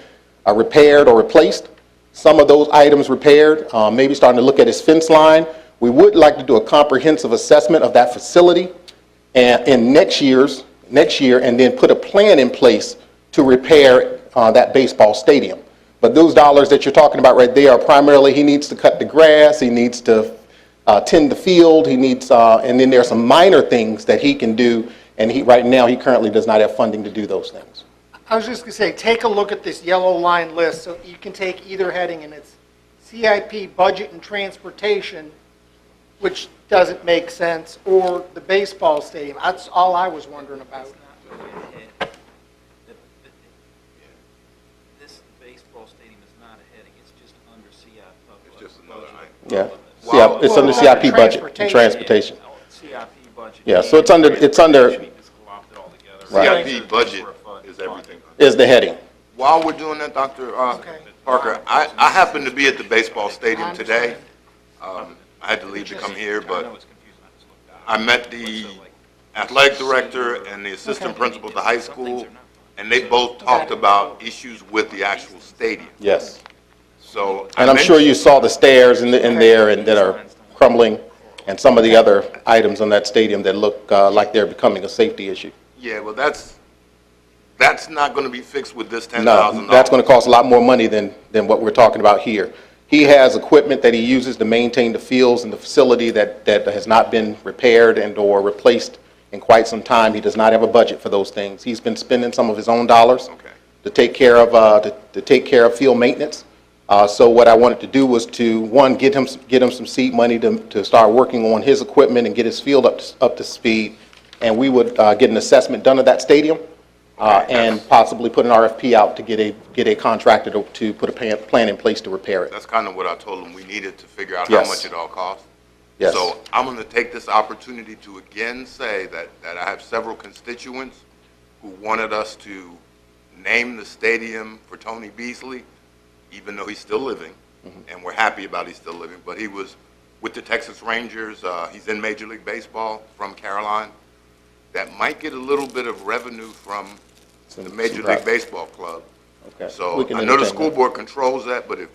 repaired or replaced. Some of those items repaired, maybe starting to look at his fence line. We would like to do a comprehensive assessment of that facility in next year, and then put a plan in place to repair that baseball stadium. But those dollars that you're talking about right there are primarily, he needs to cut the grass, he needs to tend the field, he needs, and then there are some minor things that he can do, and right now he currently does not have funding to do those things. I was just going to say, take a look at this yellow line list, so you can take either heading, and it's CIP, budget and transportation, which doesn't make sense, or the baseball stadium. That's all I was wondering about. This baseball stadium is not a heading, it's just under CIP. It's just another item. Yeah, Wow. it's under CIP budget and transportation. CIP budget. Yeah, so it's under, right, CIP budget is everything. is the heading. While we're doing that, Dr. Parker, I happened to be at the baseball stadium today. I had to leave to come here, but I met the athletic director and the assistant principal at the high school, and they both talked about issues with the actual stadium. Yes. So. And I'm sure you saw the stairs in there and that are crumbling, and some of the other items on that stadium that look like they're becoming a safety issue. Yeah, well, that's That's not going to be fixed with this $10,000? No, that's going to cost a lot more money than what we're talking about here. He has equipment that he uses to maintain the fields and the facility that has not been repaired and/or replaced in quite some time. He does not have a budget for those things. He's been spending some of his own dollars to take care of field maintenance. So what I wanted to do was to, one, get him some seed money to start working on his equipment and get his field up to speed, and we would get an assessment done of that stadium. And possibly put an RFP out to get a contractor to put a plan in place to repair it. That's kind of what I told him we needed to figure out Yes. how much it all costs. Yes. So I'm going to take this opportunity to again say that I have several constituents who wanted us to name the stadium for Tony Beasley, even though he's still living, and we're happy about he's still living. But he was with the Texas Rangers. He's in Major League Baseball from Caroline. That might get a little bit of revenue from the Major League Baseball club. Okay. So I know the school board controls that, but if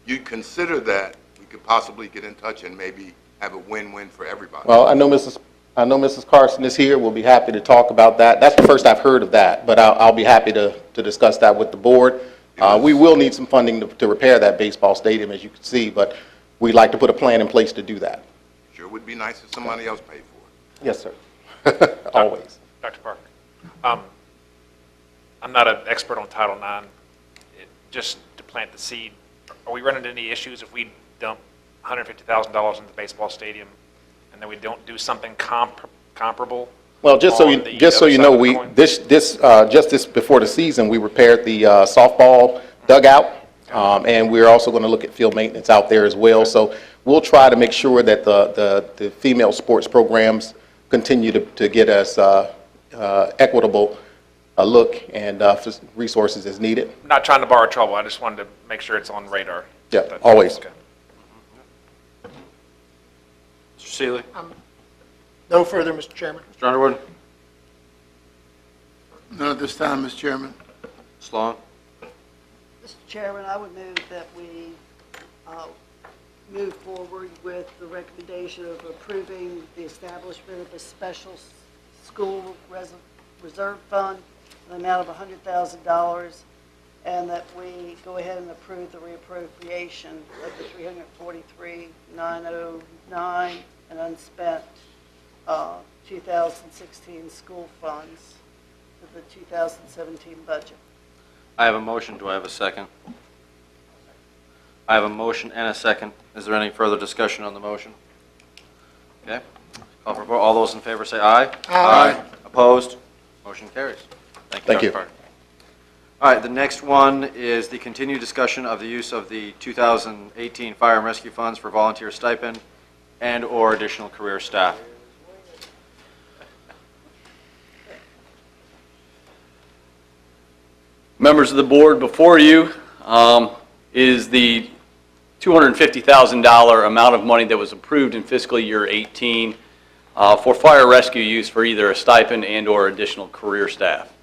you consider that, we could possibly get in touch and maybe have a win-win for everybody. Well, I know Mrs. Carson is here. We'll be happy to talk about that. That's the first I've heard of that, but I'll be happy to discuss that with the board. We will need some funding to repair that baseball stadium, as you can see, but we'd like to put a plan in place to do that. Sure would be nice if somebody else paid for it. Yes, sir. Always. Dr. Parker, I'm not an expert on Title IX. Just to plant the seed, are we running into any issues if we dump $150,000 into the baseball stadium and then we don't do something comparable? Well, just so you know, just before the season, we repaired the softball dugout, and we're also going to look at field maintenance out there as well. So we'll try to make sure that the female sports programs continue to get us equitable look and resources as needed. I'm not trying to borrow trouble. I just wanted to make sure it's on radar. Yeah, always. Okay. Mr. Seeley? No further, Mr. Chairman. Mr. Underwood? None at this time, Mr. Chairman. Ms. Long? Mr. Chairman, I would move that we move forward with the recommendation of approving the establishment of a special school reserve fund in the amount of $100,000, and that we go ahead and approve the reappropriation of the $343,909 and unspent 2016 school funds to the 2017 budget. I have a motion. Do I have a second? I have a motion and a second. Is there any further discussion on the motion? Okay. Call for vote. All those in favor say aye. Aye. Opposed? Motion carries. Thank Thank you, you. Dr. Parker. All right, the next one is the continued discussion of the use of the 2018 Fire and Rescue Funds for volunteer stipend and/or additional career staff. Members of the board, before you is the $250,000 amount of money that was approved in fiscal year 18 for fire rescue use for either a stipend and/or additional career staff.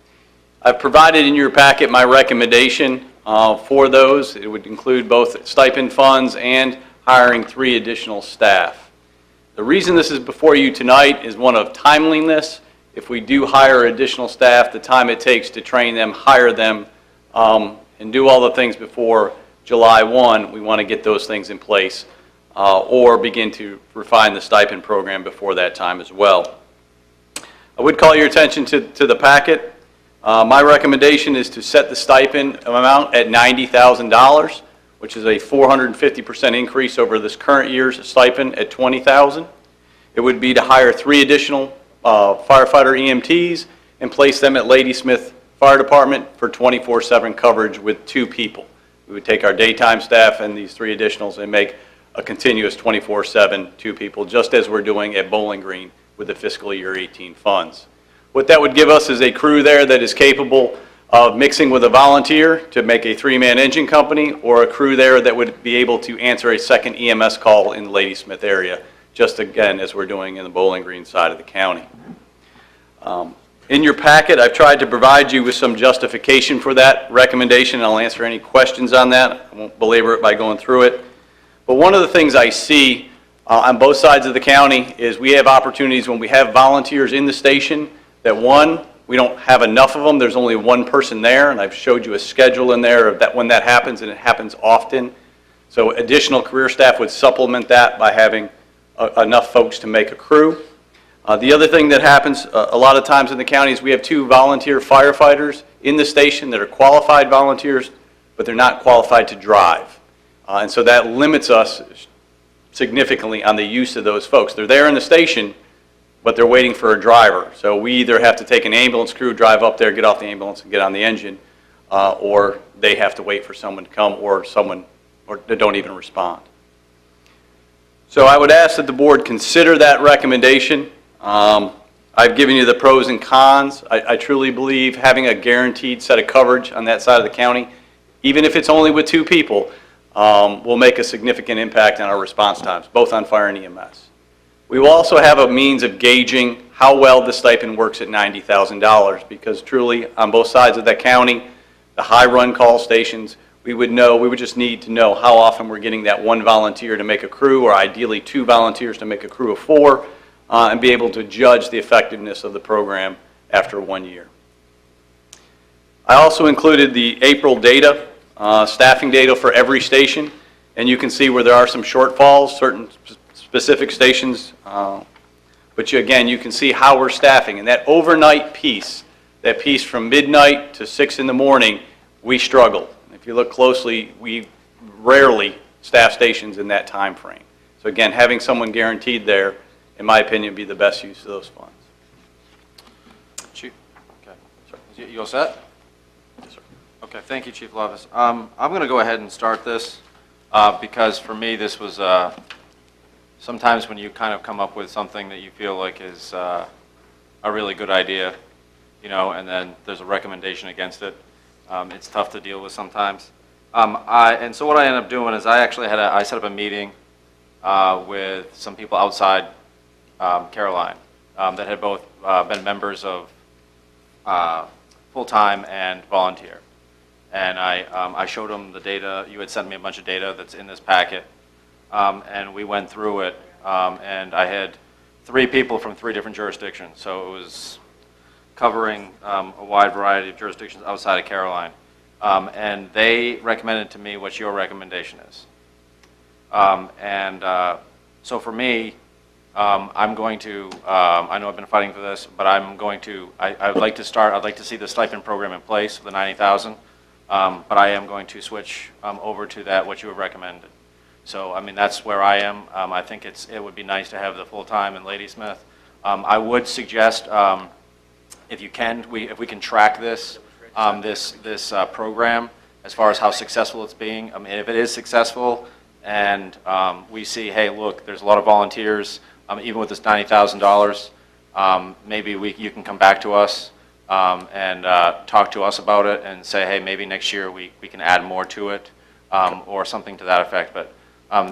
I've provided in your packet my recommendation for those. It would include both stipend funds and hiring 3 additional staff. The reason this is before you tonight is one of timeliness. If we do hire additional staff, the time it takes to train them, hire them, and do all the things before July 1, we want to get those things in place or begin to refine the stipend program before that time as well. I would call your attention to the packet. My recommendation is to set the stipend amount at $90,000, which is a 450% increase over this current year's stipend at $20,000. It would be to hire 3 additional firefighter EMTs and place them at Ladysmith Fire Department for 24/7 coverage with 2 people. We would take our daytime staff and these 3 additionals and make a continuous 24/7 2 people, just as we're doing at Bowling Green with the fiscal year 18 funds. What that would give us is a crew there that is capable of mixing with a volunteer to make a 3-man engine company, or a crew there that would be able to answer a second EMS call in the Ladysmith area, just again as we're doing in the Bowling Green side of the county. In your packet, I've tried to provide you with some justification for that recommendation. I'll answer any questions on that. I won't belabor it by going through it. But one of the things I see on both sides of the county is we have opportunities when we have volunteers in the station that, one, we don't have enough of them. There's only one person there, and I've showed you a schedule in there of that when that happens, and it happens often. So additional career staff would supplement that by having enough folks to make a crew. The other thing that happens a lot of times in the county is we have 2 volunteer firefighters in the station that are qualified volunteers, but they're not qualified to drive. And so that limits us significantly on the use of those folks. They're there in the station, but they're waiting for a driver. So we either have to take an ambulance crew, drive up there, get off the ambulance and get on the engine, or they have to wait for someone to come or they don't even respond. So I would ask that the board consider that recommendation. I've given you the pros and cons. I truly believe having a guaranteed set of coverage on that side of the county, even if it's only with 2 people, will make a significant impact on our response times, both on fire and EMS. We will also have a means of gauging how well the stipend works at $90,000, because truly, on both sides of that county, the high run call stations, we would just need to know how often we're getting that 1 volunteer to make a crew, or ideally 2 volunteers to make a crew of 4, and be able to judge the effectiveness of the program after 1 year. I also included the April data, staffing data for every station, and you can see where there are some shortfalls, certain specific stations, but again, you can see how we're staffing, and that overnight piece, that piece from midnight to 6 in the morning, we struggle. If you look closely, we rarely staff stations in that time frame. So again, having someone guaranteed there, in my opinion, would be the best use of those funds. Chief, okay. You all set? Yes, sir. Okay, thank you, Chief Levis. I'm going to go ahead and start this because for me, this was sometimes when you kind of come up with something that you feel like is a really good idea, and then there's a recommendation against it. It's tough to deal with sometimes. And so what I ended up doing is I set up a meeting with some people outside Caroline that had both been members of full-time and volunteer. And I showed them the data. You had sent me a bunch of data that's in this packet. And we went through it. And I had 3 people from 3 different jurisdictions. So it was covering a wide variety of jurisdictions outside of Caroline. And they recommended to me what your recommendation is. So for me, I'm going to, I know I've been fighting for this, but I'm going to, I'd like to see the stipend program in place for the $90,000, but I am going to switch over to that, what you have recommended. So, I mean, that's where I am. I think it would be nice to have the full-time in Ladysmith. I would suggest, if you can, if we can track this, this program as far as how successful it's being. I mean, if it is successful and we see, hey, look, there's a lot of volunteers, even with this $90,000, maybe you can come back to us and talk to us about it and say, hey, maybe next year we can add more to it or something to that effect. But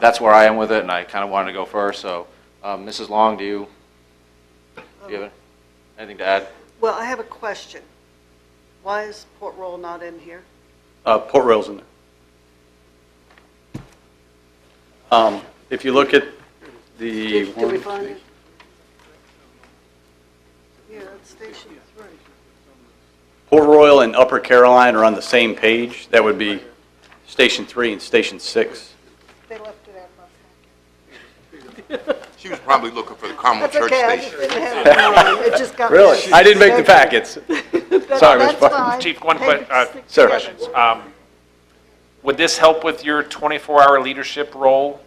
that's where I am with it, and I kind of wanted to go first. So, Mrs. Long, do you have anything to add? Well, I have a question. Why is Port Royal not in here? Port Royal's in there. If you look at the... Did we find it? Yeah, that's Station 3. Port Royal and Upper Caroline are on the same page. That would be Station 3 and Station 6. They left it at my packet. She was probably looking for the Carmel That's Church okay, I Station. just didn't have it in mind. It just got Really? missed. I didn't make the packets. Sorry, That's Mr. Park. fine. Chief, one Take question. Sir. Questions. Would this help with your 24-hour leadership role?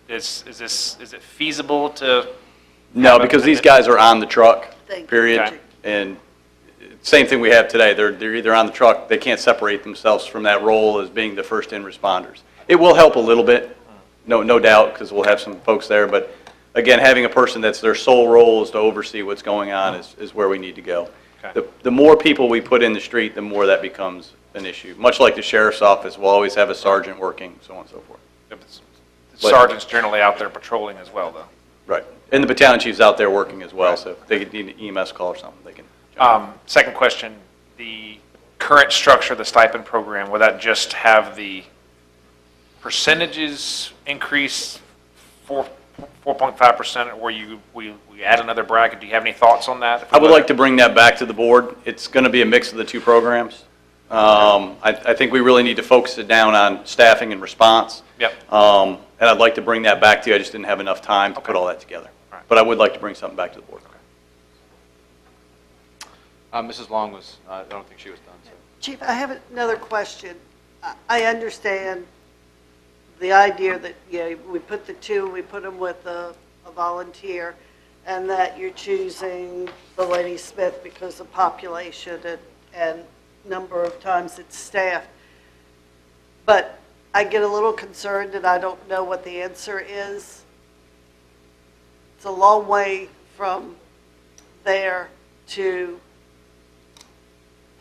Is it feasible to? No, because these guys are on the truck, Thank you. period. Okay. And same thing we have today. They're either on the truck, they can't separate themselves from that role as being the first in responders. It will help a little bit, no doubt, because we'll have some folks there. But again, having a person that's their sole role is to oversee what's going on is where we need to go. Okay. The more people we put in the street, the more that becomes an issue. Much like the sheriff's office, we'll always have a sergeant working, so on and so forth. The sergeant's generally out there patrolling as well, though. Right. And the battalion chief's out there working as well, so if they need an EMS call or something, they can jump in. Second question, the current structure of the stipend program, will that just have the percentages increase 4 4.5%, or we add another bracket? Do you have any thoughts on that? I would like to bring that back to the board. It's going to be a mix of the two programs. I think we really need to focus it down on staffing and response. Yep. And I'd like to bring that back to you. I just didn't have enough time to put all that together. Right. But I would like to bring something back to the board. Mrs. Long was, I don't think she was done, so. Chief, I have another question. I understand the idea that, we put the two, we put them with a volunteer, and that you're choosing the Lady Smith because of population and number of times it's staffed. But I get a little concerned and I don't know what the answer is. It's a long way from there to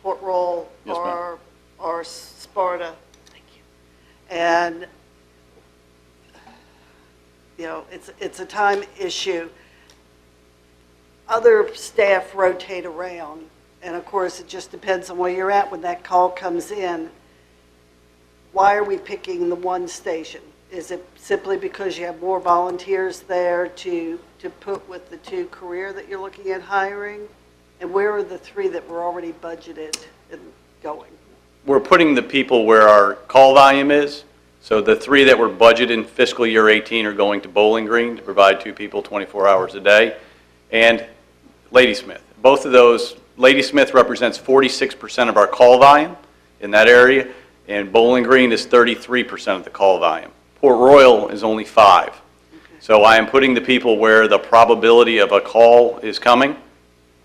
Port Royal Yes, ma'am. or Sparta. Thank you. And, it's a time issue. Other staff rotate around, and of course, it just depends on where you're at when that call comes in. Why are we picking the one station? Is it simply because you have more volunteers there to put with the two career that you're looking at hiring? And where are the three that were already budgeted and going? We're putting the people where our call volume is. So the three that were budgeted in fiscal year 18 are going to Bowling Green to provide two people 24 hours a day. And Ladysmith. Both of those, Ladysmith represents 46% of our call volume in that area, and Bowling Green is 33% of the call volume. Port Royal is only 5%. Okay. So I am putting the people where the probability of a call is coming.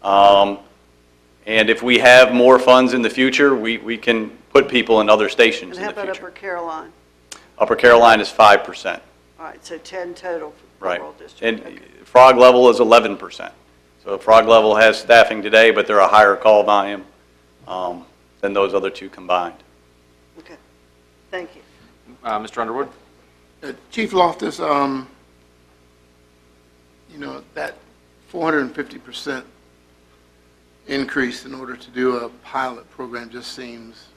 And if we have more funds in the future, we can put people in other stations And in how the about future. Upper Caroline? Upper Caroline is 5%. All right, so 10 total for Right. rural district. And Okay. Frog Level is 11%. So Frog Level has staffing today, but they're a higher call volume than those other two combined. Okay, thank you. Mr. Underwood? Chief Loftus, that 450% increase in order to do a pilot program just seems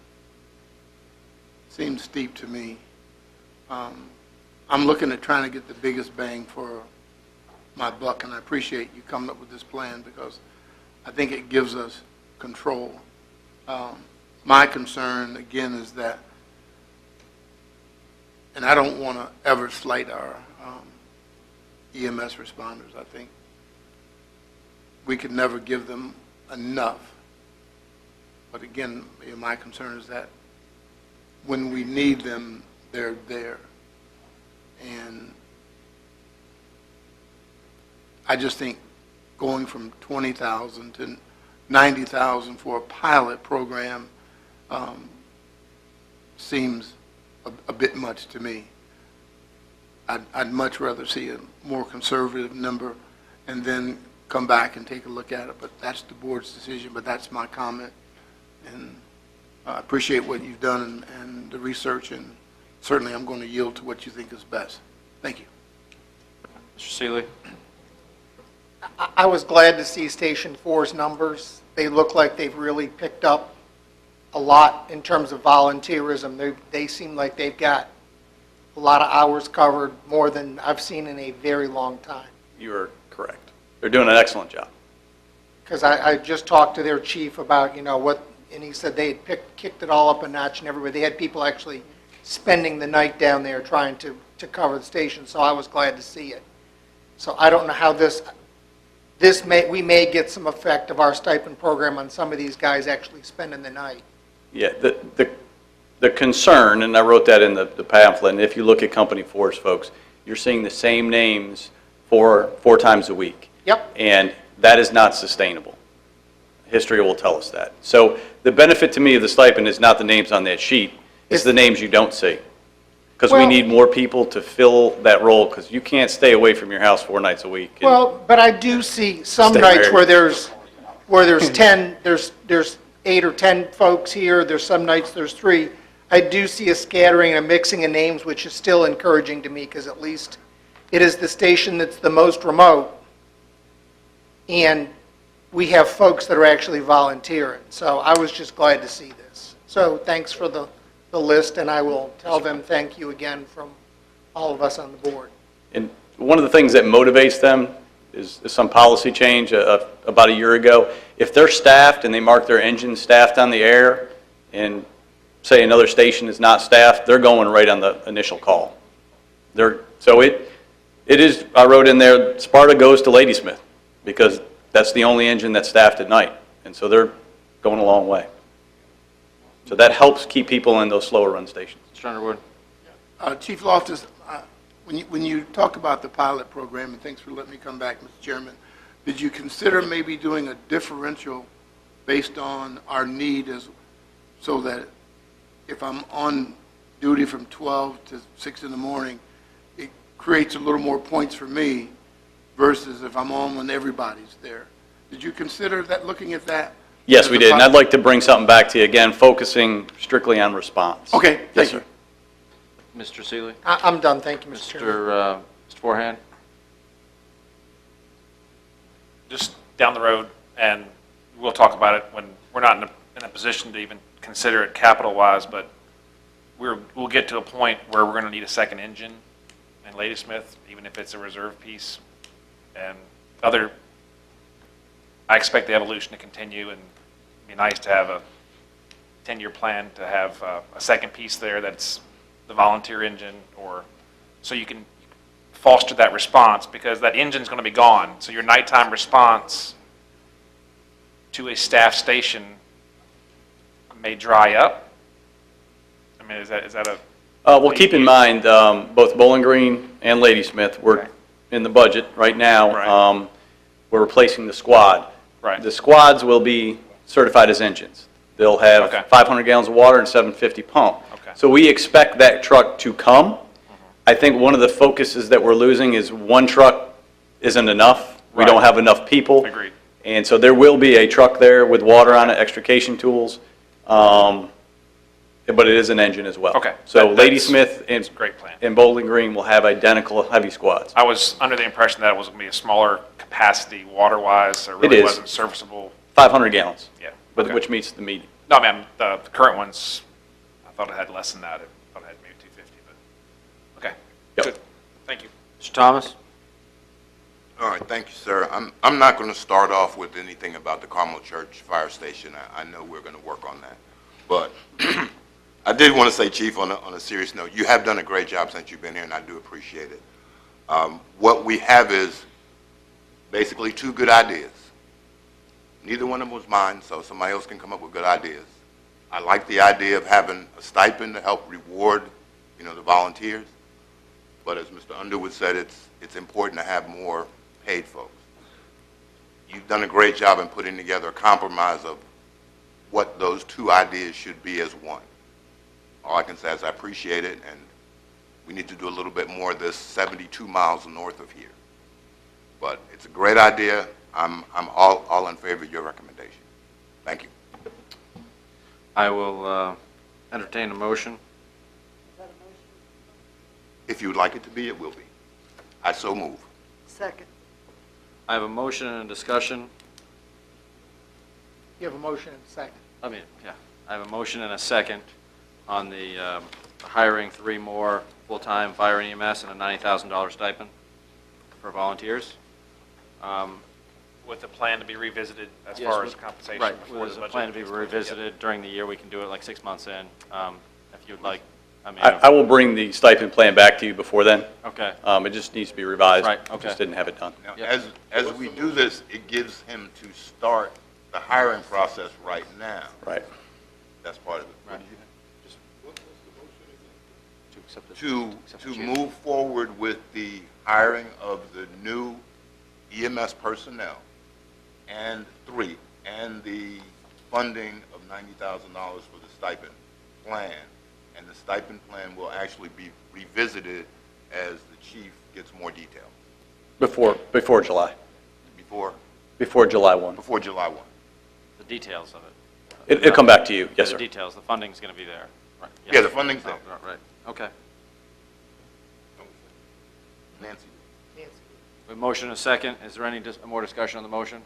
steep to me. I'm looking at trying to get the biggest bang for my buck, and I appreciate you coming up with this plan because I think it gives us control. My concern, again, is that, and I don't want to ever slight our EMS responders. I think we could never give them enough. But again, my concern is that when we need them, they're there. And I just think going from 20,000 to 90,000 for a pilot program seems a bit much to me. I'd much rather see a more conservative number and then come back and take a look at it, but that's the board's decision, but that's my comment. And I appreciate what you've done and the research, and certainly I'm going to yield to what you think is best. Thank you. Mr. Seeley? I was glad to see Station 4's numbers. They look like they've really picked up a lot in terms of volunteerism. They seem like they've got a lot of hours covered, more than I've seen in a very long time. You are correct. They're doing an excellent job. Because I just talked to their chief about, what, and he said they had kicked it all up a notch and everywhere. They had people actually spending the night down there trying to cover the station, so I was glad to see it. So I don't know how we may get some effect of our stipend program on some of these guys actually spending the night. Yeah, the concern, and I wrote that in the pamphlet, and if you look at Company 4's folks, you're seeing the same names four times a week. Yep. And that is not sustainable. History will tell us that. So the benefit to me of the stipend is not the names on that sheet, it's the names you don't see. Because we need more people to fill that role, because you can't stay away from your house 4 nights a week. Well, but I do see some Stay nights married. where there's 10, there's 8 or 10 folks here, there's some nights there's 3. I do see a scattering and a mixing of names, which is still encouraging to me, because at least it is the station that's the most remote, and we have folks that are actually volunteering. So I was just glad to see this. So thanks for the list, and I will tell them thank you again from all of us on the board. And one of the things that motivates them is some policy change about a year ago. If they're staffed and they mark their engine staffed on the air, and say another station is not staffed, they're going right on the initial call. So it is, I wrote in there, Sparta goes to Ladysmith, because that's the only engine that's staffed at night. And so they're going a long way. So that helps keep people in those slower run stations. Mr. Underwood? Chief Loftus, when you talk about the pilot program, and thanks for letting me come back, Mr. Chairman, did you consider maybe doing a differential based on our need, so that if I'm on duty from 12 to 6 in the morning, it creates a little more points for me versus if I'm on when everybody's there? Did you consider that, looking at that? Yes, we did, and I'd like to bring something back to you again, focusing strictly on response. Okay, thank you. Mr. Seeley? I'm done, thank you, Mr. Chairman. Mr. Forehand? Just down the road, and we'll talk about it when we're not in a position to even consider it capital-wise, but we'll get to a point where we're going to need a second engine in Ladysmith, even if it's a reserve piece. And I expect the evolution to continue, and it'd be nice to have a 10-year plan to have a second piece there that's the volunteer engine, or so you can foster that response, because that engine's going to be gone. So your nighttime response to a staff station may dry up. I mean, is that a... Well, keep in mind, both Bowling Green and Ladysmith, we're in the budget right now. Right. We're replacing the squad. Right. The squads will be certified as engines. They'll have 500 gallons of water and 750 pump. Okay. So we expect that truck to come. I think one of the focuses that we're losing is one truck isn't enough. We don't have enough people. Agreed. And so there will be a truck there with water on it, extrication tools, but it is an engine as well. Okay. So Ladysmith and great plan. and Bowling Green will have identical heavy squads. I was under the impression that it was going to be a smaller capacity water-wise, so it really is. wasn't serviceable. 500 gallons. Yeah. But Okay. which meets the median. No, man, the current ones, I thought it had less than that. I thought it had maybe 250, but, okay. Yep. Good. Thank you. Mr. Thomas? All right, thank you, sir. I'm not going to start off with anything about the Carmel Church Fire Station. I know we're going to work on that. But I did want to say, Chief, on a serious note, you have done a great job since you've been here, and I do appreciate it. What we have is basically two good ideas. Neither one of them was mine, so somebody else can come up with good ideas. I like the idea of having a stipend to help reward, the volunteers. But as Mr. Underwood said, it's important to have more paid folks. You've done a great job in putting together a compromise of what those two ideas should be as one. All I can say is I appreciate it, and we need to do a little bit more of this 72 miles north of here. But it's a great idea. I'm all in favor of your recommendation. Thank you. I will entertain a motion. If you would like it to be, it will be. I so move. Second. I have a motion and a discussion. You have a motion and a second. I have a motion and a second on the hiring 3 more full-time fire and EMS and a $90,000 stipend for volunteers. With the plan to be revisited as Yes, far with- as compensation Right, before the with a budget. plan to be gets put together. revisited during the year. We can do it like 6 months in, if you'd like. I will bring the stipend plan back to you before then. Okay. It just needs to be revised. Right, I okay. just didn't have it done. Now, as we do this, it gives him to start the hiring process right now. Right. That's part of it. Right. To move forward with the hiring of the new EMS personnel, and the funding of $90,000 for the stipend plan. And the stipend plan will actually be revisited as the chief gets more detail. Before July. Before July 1. Before July 1. The details of it. It'll come back to you. Yes, sir. The details, the funding's going to be there. Right. Yeah, the funding's there. Right, okay. Nancy. We have a motion and a second. Is there any more discussion on the motion?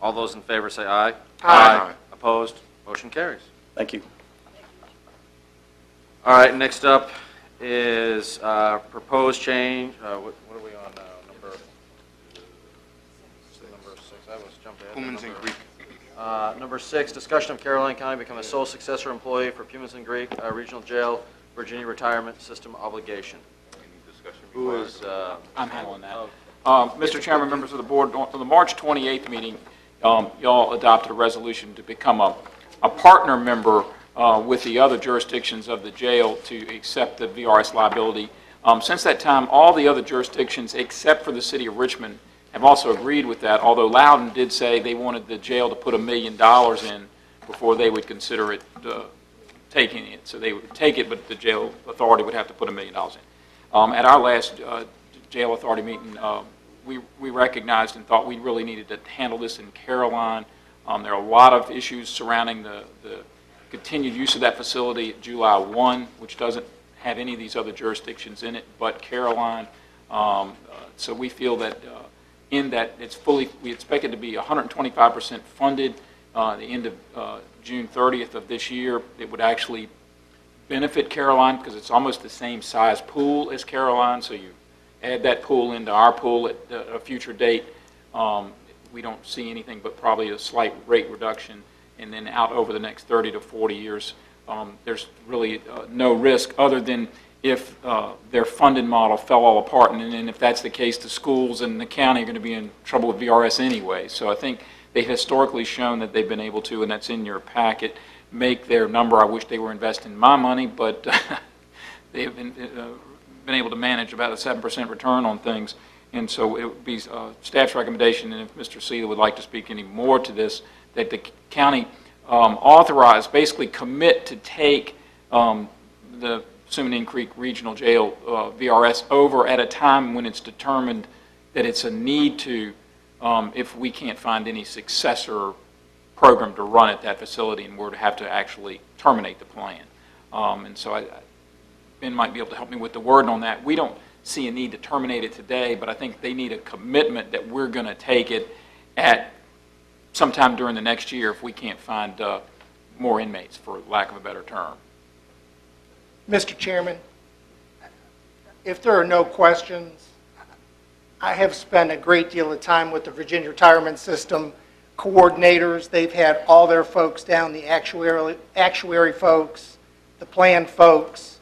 All those in favor say aye. Aye. Opposed? Motion carries. Thank you. All right, next up is proposed change, what are we on now? Number 6, I was jumping ahead. Humans and Greek. Number 6, discussion of Caroline County become a sole successor employee for Pumas and Greek Regional Jail, Virginia Retirement System obligation. Any discussion Who required? is, I'm handling that. Mr. Chairman, members of the board, on the March 28th meeting, y'all adopted a resolution to become a partner member with the other jurisdictions of the jail to accept the VRS liability. Since that time, all the other jurisdictions, except for the city of Richmond, have also agreed with that, although Loudoun did say they wanted the jail to put $1 million in before they would consider it taking it. So they would take it, but the jail authority would have to put $1 million in. At our last jail authority meeting, we recognized and thought we really needed to handle this in Caroline. There are a lot of issues surrounding the continued use of that facility at July 1, which doesn't have any of these other jurisdictions in it but Caroline. So we feel that in that it's fully, we expect it to be 125% funded the end of June 30th of this year. It would actually benefit Caroline because it's almost the same size pool as Caroline, so you add that pool into our pool at a future date. We don't see anything but probably a slight rate reduction, and then out over the next 30 to 40 years, there's really no risk other than if their funded model fell all apart, and then if that's the case, the schools and the county are going to be in trouble with VRS anyway. So I think they've historically shown that they've been able to, and that's in your packet, make their number. I wish they were investing my money, but they've been able to manage about a 7% return on things. And so it would be staff's recommendation, and if Mr. Seeley would like to speak any more to this, that the county authorize, basically commit to take the Sumanin Creek Regional Jail VRS over at a time when it's determined that it's a need to, if we can't find any successor program to run at that facility and we're to have to actually terminate the plan. And so Ben might be able to help me with the wording on that. We don't see a need to terminate it today, but I think they need a commitment that we're going to take it at sometime during the next year if we can't find more inmates, for lack of a better term. Mr. Chairman, if there are no questions, I have spent a great deal of time with the Virginia Retirement System coordinators. They've had all their folks down, the actuary folks, the plan folks.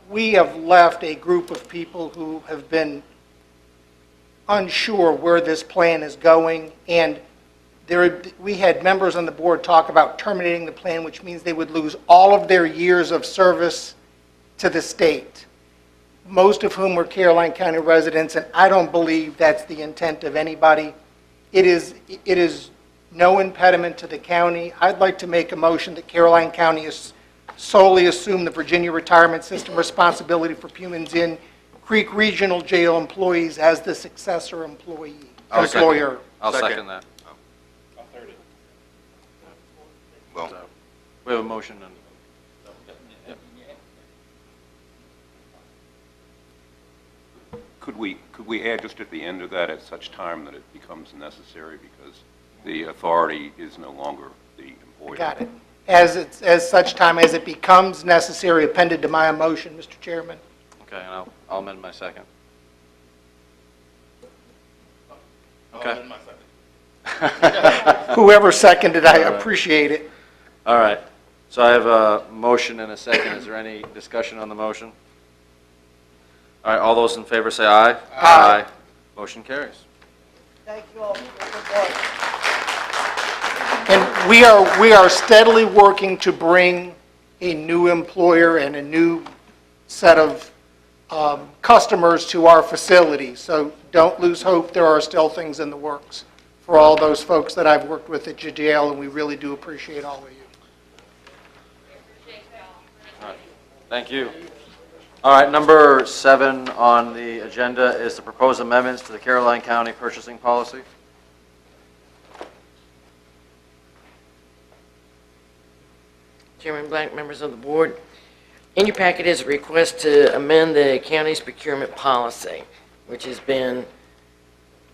We have left a group of people who have been unsure where this plan is going, and we had members on the board talk about terminating the plan, which means they would lose all of their years of service to the state, most of whom were Caroline County residents, and I don't believe that's the intent of anybody. It is no impediment to the county. I'd like to make a motion that Caroline County is solely assume the Virginia Retirement System responsibility for Puman's Inn Creek Regional Jail employees as the successor employer. I'll second that. Well, We have a motion and Could we add just at the end of that, at such time that it becomes necessary because the authority is no longer the employer? Got it. As such time as it becomes necessary, appended to my motion, Mr. Chairman. Okay, and I'll amend my second. Okay. Whoever seconded, I appreciate it. All right. So I have a motion and a second. Is there any discussion on the motion? All right, all those in favor say aye. Aye. Motion carries. Thank you all for your work. And we are steadily working to bring a new employer and a new set of customers to our facility. So don't lose hope. There are still things in the works for all those folks that I've worked with at your jail, and we really do appreciate all of you. All right. Thank you. All right, number 7 on the agenda is the proposed amendments to the Caroline County purchasing policy. Chairman Black, members of the board, in your packet is a request to amend the county's procurement policy, which has been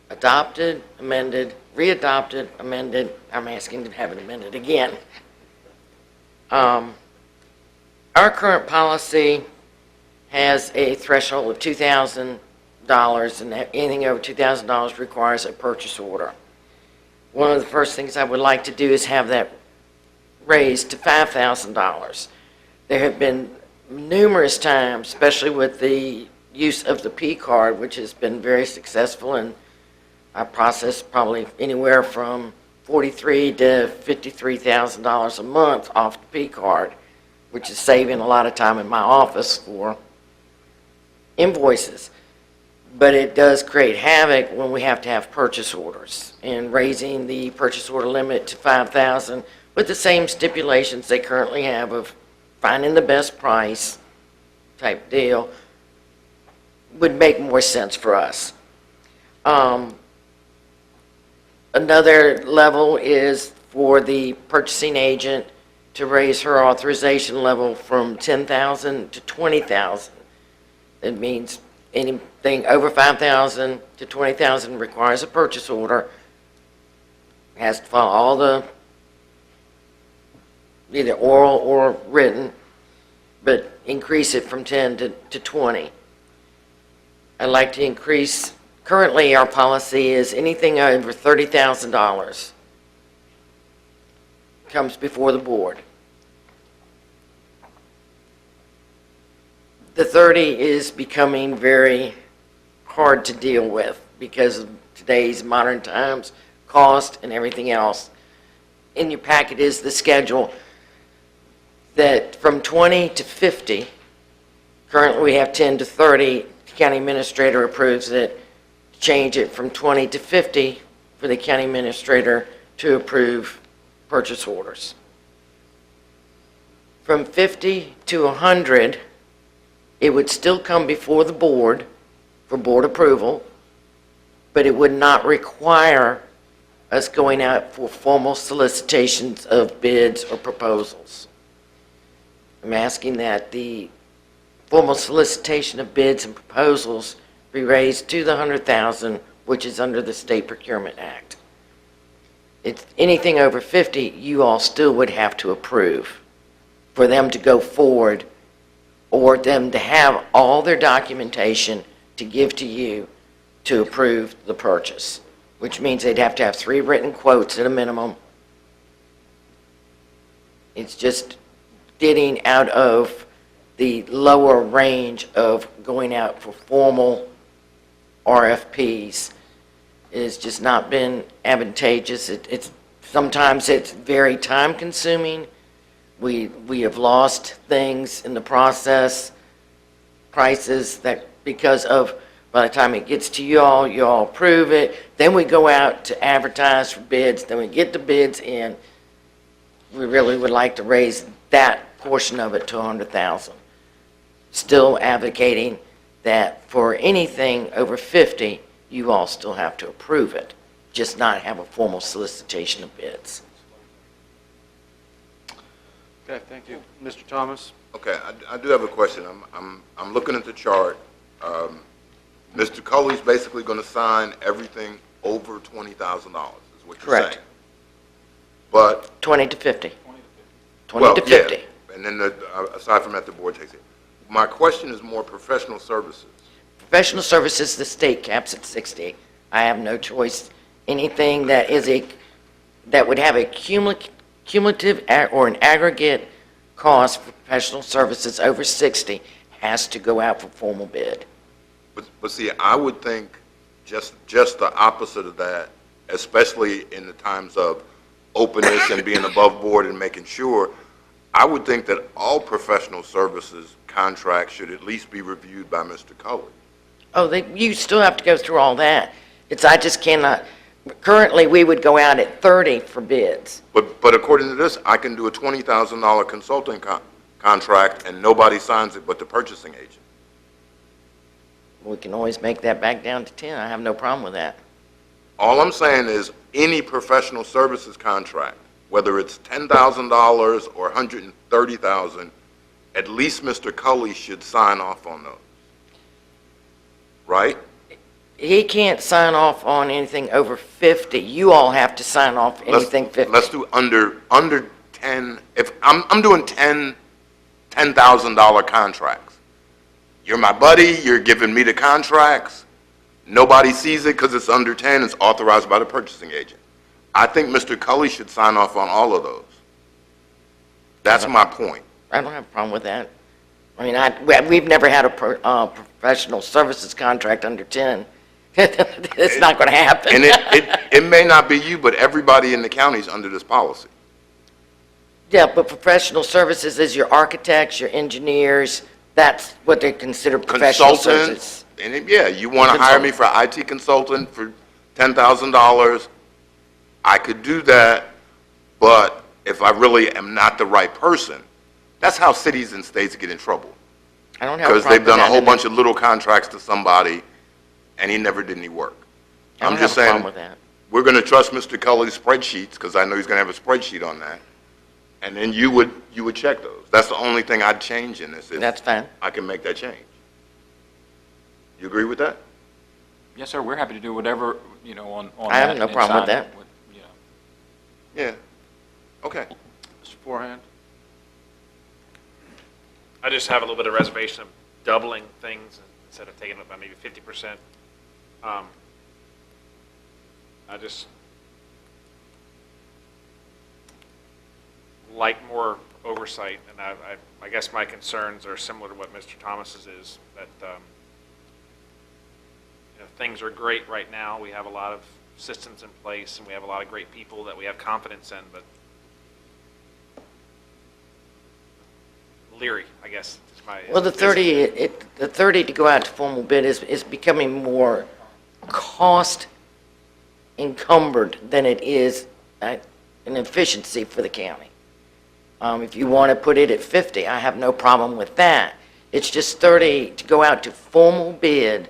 adopted, amended, readopted, amended. I'm asking to have it amended again. Our current policy has a threshold of $2,000, and anything over $2,000 requires a purchase order. One of the first things I would like to do is have that raised to $5,000. There have been numerous times, especially with the use of the P card, which has been very successful, and I process probably anywhere from $43,000 to $53,000 a month off the P card, which is saving a lot of time in my office for invoices. But it does create havoc when we have to have purchase orders, and raising the purchase order limit to $5,000 with the same stipulations they currently have of finding the best price type deal would make more sense for us. Another level is for the purchasing agent to raise her authorization level from $10,000 to $20,000. That means anything over $5,000 to $20,000 requires a purchase order, has to follow all the either oral or written, but increase it from 10 to 20. I'd like to increase, currently our policy is anything over $30,000 comes before the board. The 30 is becoming very hard to deal with because of today's modern times, cost, and everything else. In your packet is the schedule that from 20 to 50, currently we have 10 to 30, the county administrator approves it. Change it from 20 to 50 for the county administrator to approve purchase orders. From 50 to 100, it would still come before the board for board approval, but it would not require us going out for formal solicitations of bids or proposals. I'm asking that the formal solicitation of bids and proposals be raised to the $100,000, which is under the State Procurement Act. It's anything over 50, you all still would have to approve for them to go forward, or them to have all their documentation to give to you to approve the purchase, which means they'd have to have 3 written quotes at a minimum. It's just getting out of the lower range of going out for formal RFPs. It's just not been advantageous. Sometimes it's very time consuming. We have lost things in the process, prices that because of, by the time it gets to you all approve it, then we go out to advertise for bids, then we get the bids in. We really would like to raise that portion of it to $100,000. Still advocating that for anything over 50, you all still have to approve it, just not have a formal solicitation of bids. Okay, thank you. Mr. Thomas? Okay, I do have a question. I'm looking at the chart. Mr. Cully's basically going to sign everything over $20,000, is what you're Correct. saying. But 20 to 50. 20 well, to 50. yeah, and then aside from that, the board takes it. My question is more professional services. Professional services, the state caps at 60. I have no choice. Anything that is that would have a cumulative or an aggregate cost for professional services over 60 has to go out for formal bid. But see, I would think just the opposite of that, especially in the times of openness and being above board and making sure. I would think that all professional services contracts should at least be reviewed by Mr. Cully. Oh, you still have to go through all that. I just cannot, currently we would go out at 30 for bids. But according to this, I can do a $20,000 consulting contract and nobody signs it but the purchasing agent. We can always make that back down to 10. I have no problem with that. All I'm saying is any professional services contract, whether it's $10,000 or $130,000, at least Mr. Cully should sign off on those. Right? He can't sign off on anything over 50. You all have to sign off anything 50. Let's do under 10. If I'm doing $10,000 contracts, you're my buddy, you're giving me the contracts, nobody sees it because it's under 10, it's authorized by the purchasing agent. I think Mr. Cully should sign off on all of those. That's my point. I don't have a problem with that. I mean, we've never had a professional services contract under 10. It's not going to happen. And it may not be you, but everybody in the county is under this policy. Yeah, but professional services is your architects, your engineers, that's what they consider professional services. Consultant, and you want to hire me for IT consultant for $10,000, I could do that, but if I really am not the right person, that's how cities and states get in trouble. I don't have a problem with that. Because they've done a whole bunch of little contracts to somebody, and he never did any work. I'm just saying, we're going to trust Mr. Cully's spreadsheets, because I know he's going to have a spreadsheet on that, and then you would check those. That's the only thing I'd change in this. That's fine. I can make that change. You agree with that? Yes, sir, we're happy to do whatever, on that. I have no problem with that. Yeah. Okay. Mr. Forehand? I just have a little bit of reservation of doubling things instead of taking it by maybe 50%. I just like more oversight, and I guess my concerns are similar to what Mr. Thomas's is, that things are great right now. We have a lot of systems in place, and we have a lot of great people that we have confidence in, but leery, I guess, is my... Well, the 30 to go out to formal bid is becoming more cost encumbered than it is an efficiency for the county. If you want to put it at 50, I have no problem with that. It's just 30 to go out to formal bid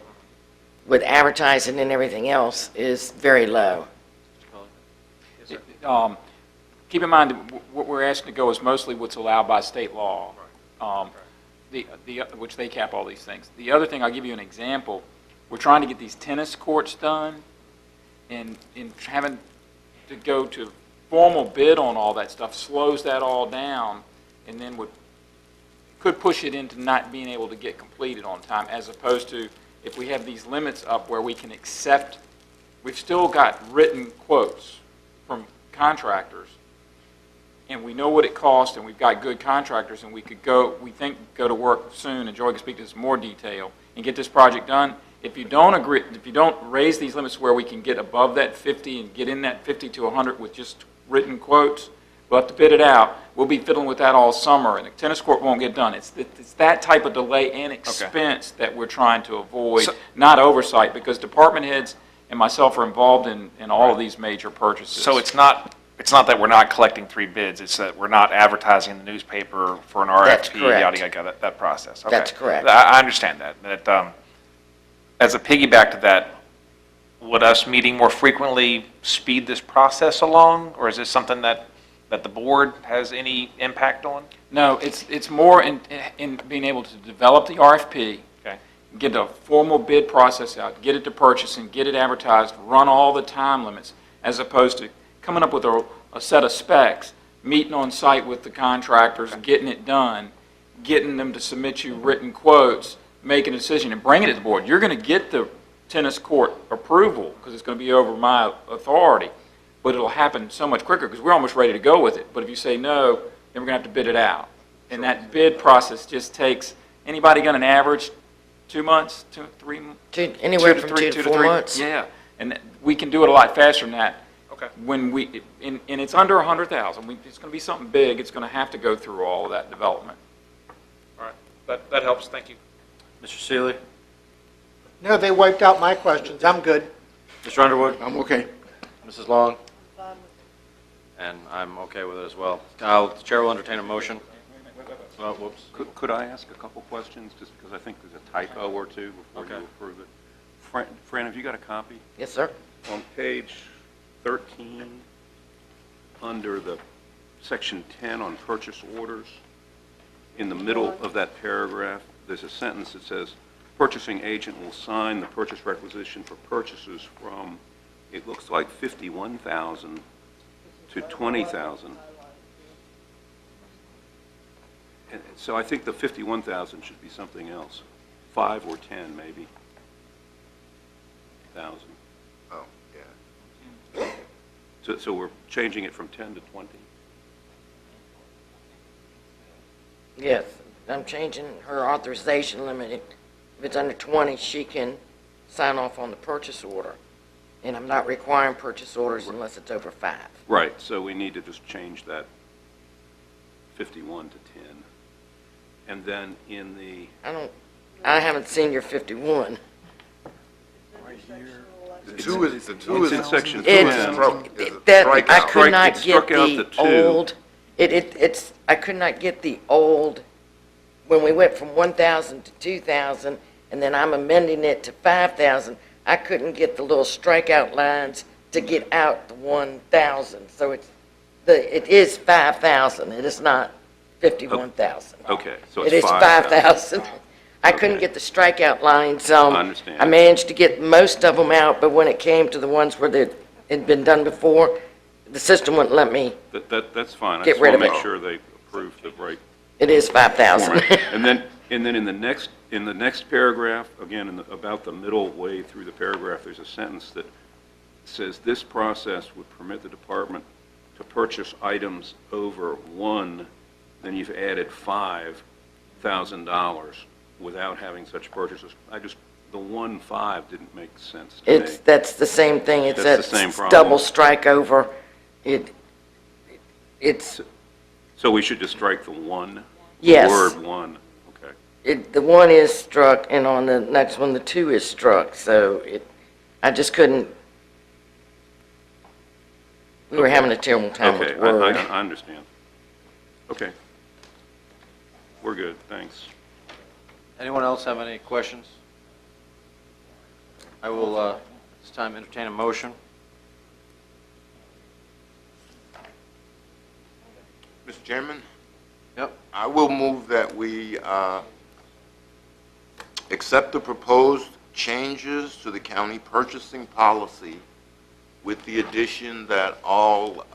with advertising and everything else is very low. Keep in mind, that what we're asking to go is mostly what's allowed by state law, which they cap all these things. The other thing, I'll give you an example. We're trying to get these tennis courts done, and having to go to formal bid on all that stuff slows that all down, and then could push it into not being able to get completed on time, as opposed to if we have these limits up where we can accept, we've still got written quotes from contractors, and we know what it costs, and we've got good contractors, and we could go to work soon, and Joy can speak to this in more detail, and get this project done. If you don't raise these limits where we can get above that 50 and get in that 50 to 100 with just written quotes, we'll have to bid it out. We'll be fiddling with that all summer, and the tennis court won't get done. It's that type of delay and expense that we're trying to avoid, not oversight, because department heads and myself are involved in all of these major purchases. So it's not that we're not collecting 3 bids, it's that we're not advertising in the newspaper for an RFP, That's correct. yada, yada, that process. Okay. That's correct. I understand that. As a piggyback to that, would us meeting more frequently speed this process along, or is this something that the board has any impact on? No, it's more in being able to develop the RFP, Okay. get a formal bid process out, get it to purchasing, get it advertised, run all the time limits, as opposed to coming up with a set of specs, meeting on site with the contractors, getting it done, getting them to submit you written quotes, making a decision, and bringing it to the board. You're going to get the tennis court approval, because it's going to be over my authority, but it'll happen so much quicker, because we're almost ready to go with it. But if you say no, then we're going to have to bid it out. And that bid process just takes, anybody got an average 2 months, 3 months? Anywhere from 2 to 4 months. Yeah, and we can do it a lot faster than that. Okay. When and it's under 100,000. It's going to be something big. It's going to have to go through all of that development. All right. That helps. Thank you. Mr. Seeley? No, they wiped out my questions. I'm good. Mr. Underwood? I'm okay. Mrs. Long? And I'm okay with it as well. The chair will entertain a motion. Whoops. Could I ask a couple questions, just because I think there's a typo or two before you approve it? Fran, have you got a copy? Yes, sir. On page 13, under the section 10 on purchase orders, in the middle of that paragraph, there's a sentence that says, purchasing agent will sign the purchase requisition for purchases from, it looks like 51,000 to 20,000. And so I think the 51,000 should be something else. 5 or 10, maybe. Thousand. Oh, yeah. So we're changing it from 10 to 20? Yes, I'm changing her authorization limit. If it's under 20, she can sign off on the purchase order. And I'm not requiring purchase orders unless it's over 5. Right, so we need to just change that 51 to 10. And then in the, I haven't seen your 51. The two is it's in section It's, 10. that, I could not It get struck out the the 2. old, I could not get the old, when we went from 1,000 to 2,000, and then I'm amending it to 5,000, I couldn't get the little strikeout lines to get out the 1,000. So it is 5,000, it is not 51,000. Okay, so It it's is 5,000. 5,000. I couldn't get the strikeout lines. I understand. I managed to get most of them out, but when it came to the ones where it had been done before, the system wouldn't let me. That's fine. I Get just rid want to of make it. sure they approve the right It is 5,000. format. And then in the next paragraph, again, about the middle way through the paragraph, there's a sentence that says, "This process would permit the department to purchase items over 1," then you've added $5,000 without having such purchases. The 1.5 didn't make sense to me. That's the same thing. It's That's the that same problem. double strike over. It's, So we should just strike the 1? Yes. The word 1, okay. the 1 is struck, and on the next one, the 2 is struck. So I just couldn't. We were having a terrible time with Okay, the word. I understand. Okay. We're good, thanks. Anyone else have any questions? I will, at this time, entertain a motion. Mr. Chairman? Yep. I will move that we accept the proposed changes to the county purchasing policy with the addition that all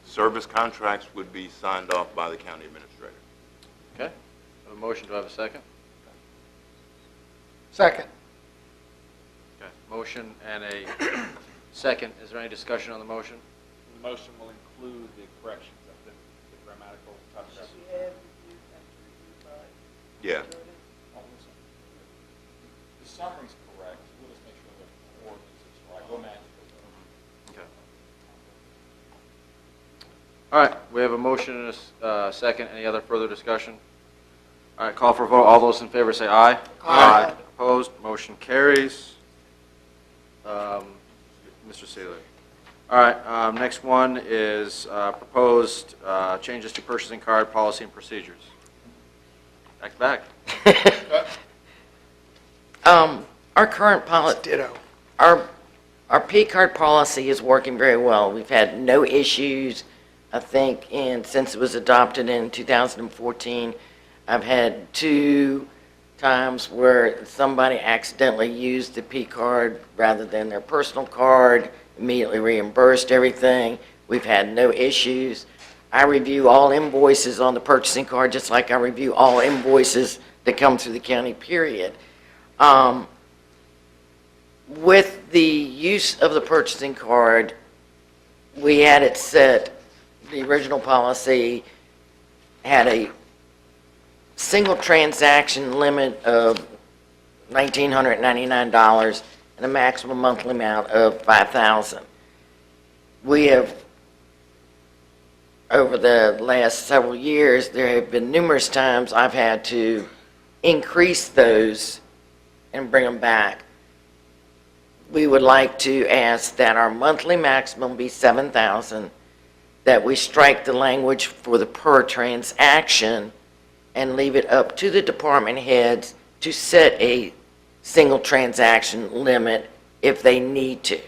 service contracts would be signed off by the county administrator. Okay. Have a motion, do I have a second? Second. Okay. Motion and a second. Is there any discussion on the motion? The motion will include the corrections of the grammatical touch. Yeah. The summary's correct, we'll just make sure the ordinance is right. We'll match it. Okay. All right, we have a motion and a second. Any other further discussion? All right, call for a vote. All those in favor say aye. Aye. Opposed, motion carries. Mr. Seeley. All right, next one is proposed changes to purchasing card policy and procedures. Back. Our current policy. Ditto. Our P card policy is working very well. We've had no issues, I think, since it was adopted in 2014. I've had 2 times where somebody accidentally used the P card rather than their personal card, immediately reimbursed everything. We've had no issues. I review all invoices on the purchasing card just like I review all invoices that come through the county, period. With the use of the purchasing card, we had it set, the original policy had a single transaction limit of $1,999 and a maximum monthly amount of $5,000. We have, over the last several years, there have been numerous times I've had to increase those and bring them back. We would like to ask that our monthly maximum be $7,000, that we strike the language for the per transaction and leave it up to the department heads to set a single transaction limit if they need to.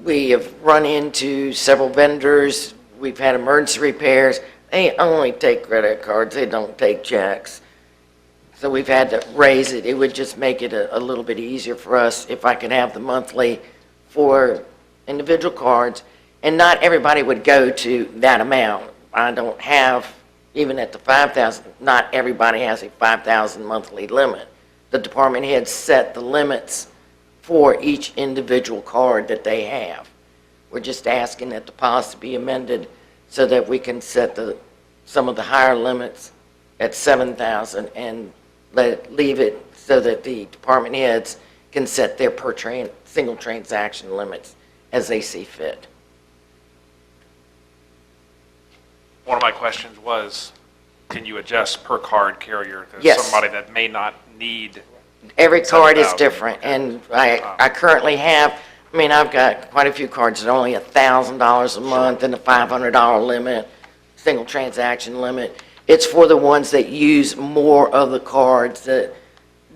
We have run into several vendors. We've had emergency repairs. They only take credit cards. They don't take checks. So we've had to raise it. It would just make it a little bit easier for us if I could have the monthly for individual cards, and not everybody would go to that amount. I don't have, even at the 5,000, not everybody has a 5,000 monthly limit. The department heads set the limits for each individual card that they have. We're just asking that the policy be amended so that we can set some of the higher limits at 7,000 and leave it so that the department heads can set their single transaction limits as they see fit. One of my questions was, can you adjust per card carrier? There's Yes. somebody that may not need. Every card is 7,000. different, and I currently have, I've got quite a few cards that are only $1,000 a month and a $500 limit, single transaction limit. It's for the ones that use more of the cards, that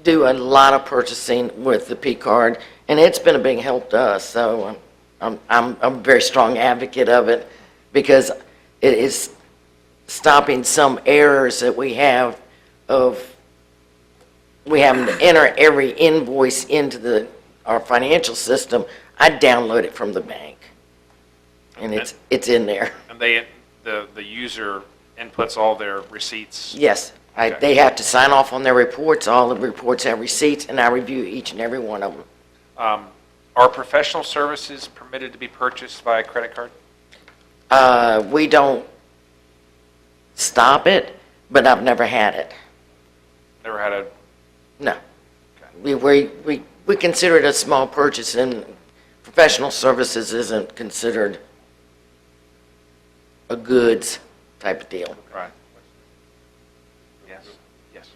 do a lot of purchasing with the P card, and it's been a big help to us, so I'm a very strong advocate of it, because it is stopping some errors that we have of, we have to enter every invoice into our financial system. I download it from the bank, and it's in there. And the user inputs all their receipts? Yes, Okay. they have to sign off on their reports. All the reports have receipts, and I review each and every one of them. Are professional services permitted to be purchased via credit card? We don't stop it, but I've never had it. Never had a, No. We consider it a small purchase, and professional services isn't considered a goods type of deal. right. Yes, yes.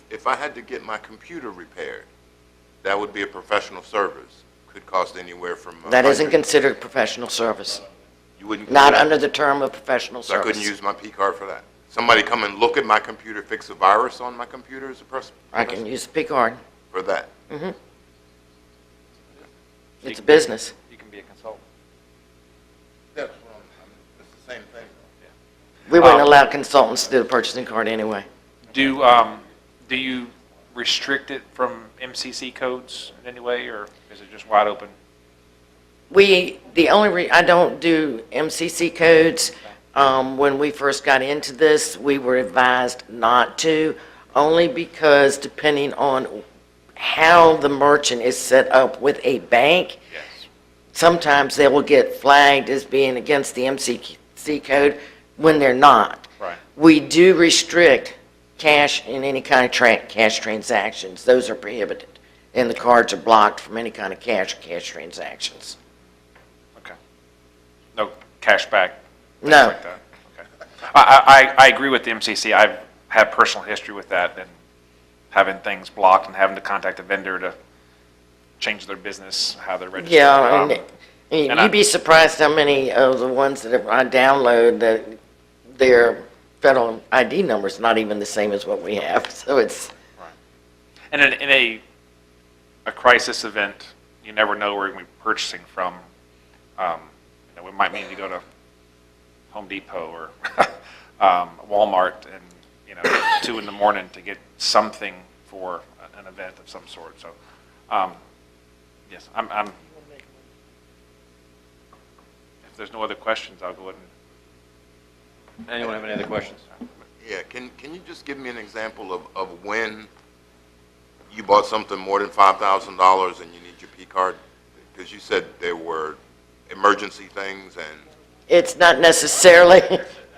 If I had to get my computer repaired, that would be a professional service. Could cost anywhere from. That isn't considered professional service. You wouldn't. Not under the term of professional So I service. couldn't use my P card for that. Somebody come and look at my computer, fix a virus on my computer as a person. I can use the P card. For that. Mm-hmm. It's a business. You can be a consultant. It's the same thing. We wouldn't allow consultants to do the purchasing card anyway. Do you restrict it from MCC codes in any way, or is it just wide open? I don't do MCC codes. When we first got into this, we were advised not to, only because depending on how the merchant is set up with a bank, sometimes they will get flagged as being against the MCC code when they're not. Right. We do restrict cash in any kind of cash transactions. Those are prohibited, and the cards are blocked from any kind of cash transactions. Okay. No cash back? things No. like that? Okay. I agree with the MCC. I've had personal history with that, and having things blocked and having to contact a vendor to change their business, how they're registered. Yeah, and and you'd be surprised how many of the ones that I download that their federal ID number's not even the same as what we have, so it's, And in a crisis event, you never know where you're going to be purchasing from. It might mean you go to Home Depot or Walmart and 2 in the morning to get something for an event of some sort. So, yes, I'm. If there's no other questions, I'll go ahead and. Anyone have any other questions? Yeah, can you just give me an example of when you bought something more than $5,000 and you need your P card? Because you said there were emergency things and... it's not necessarily,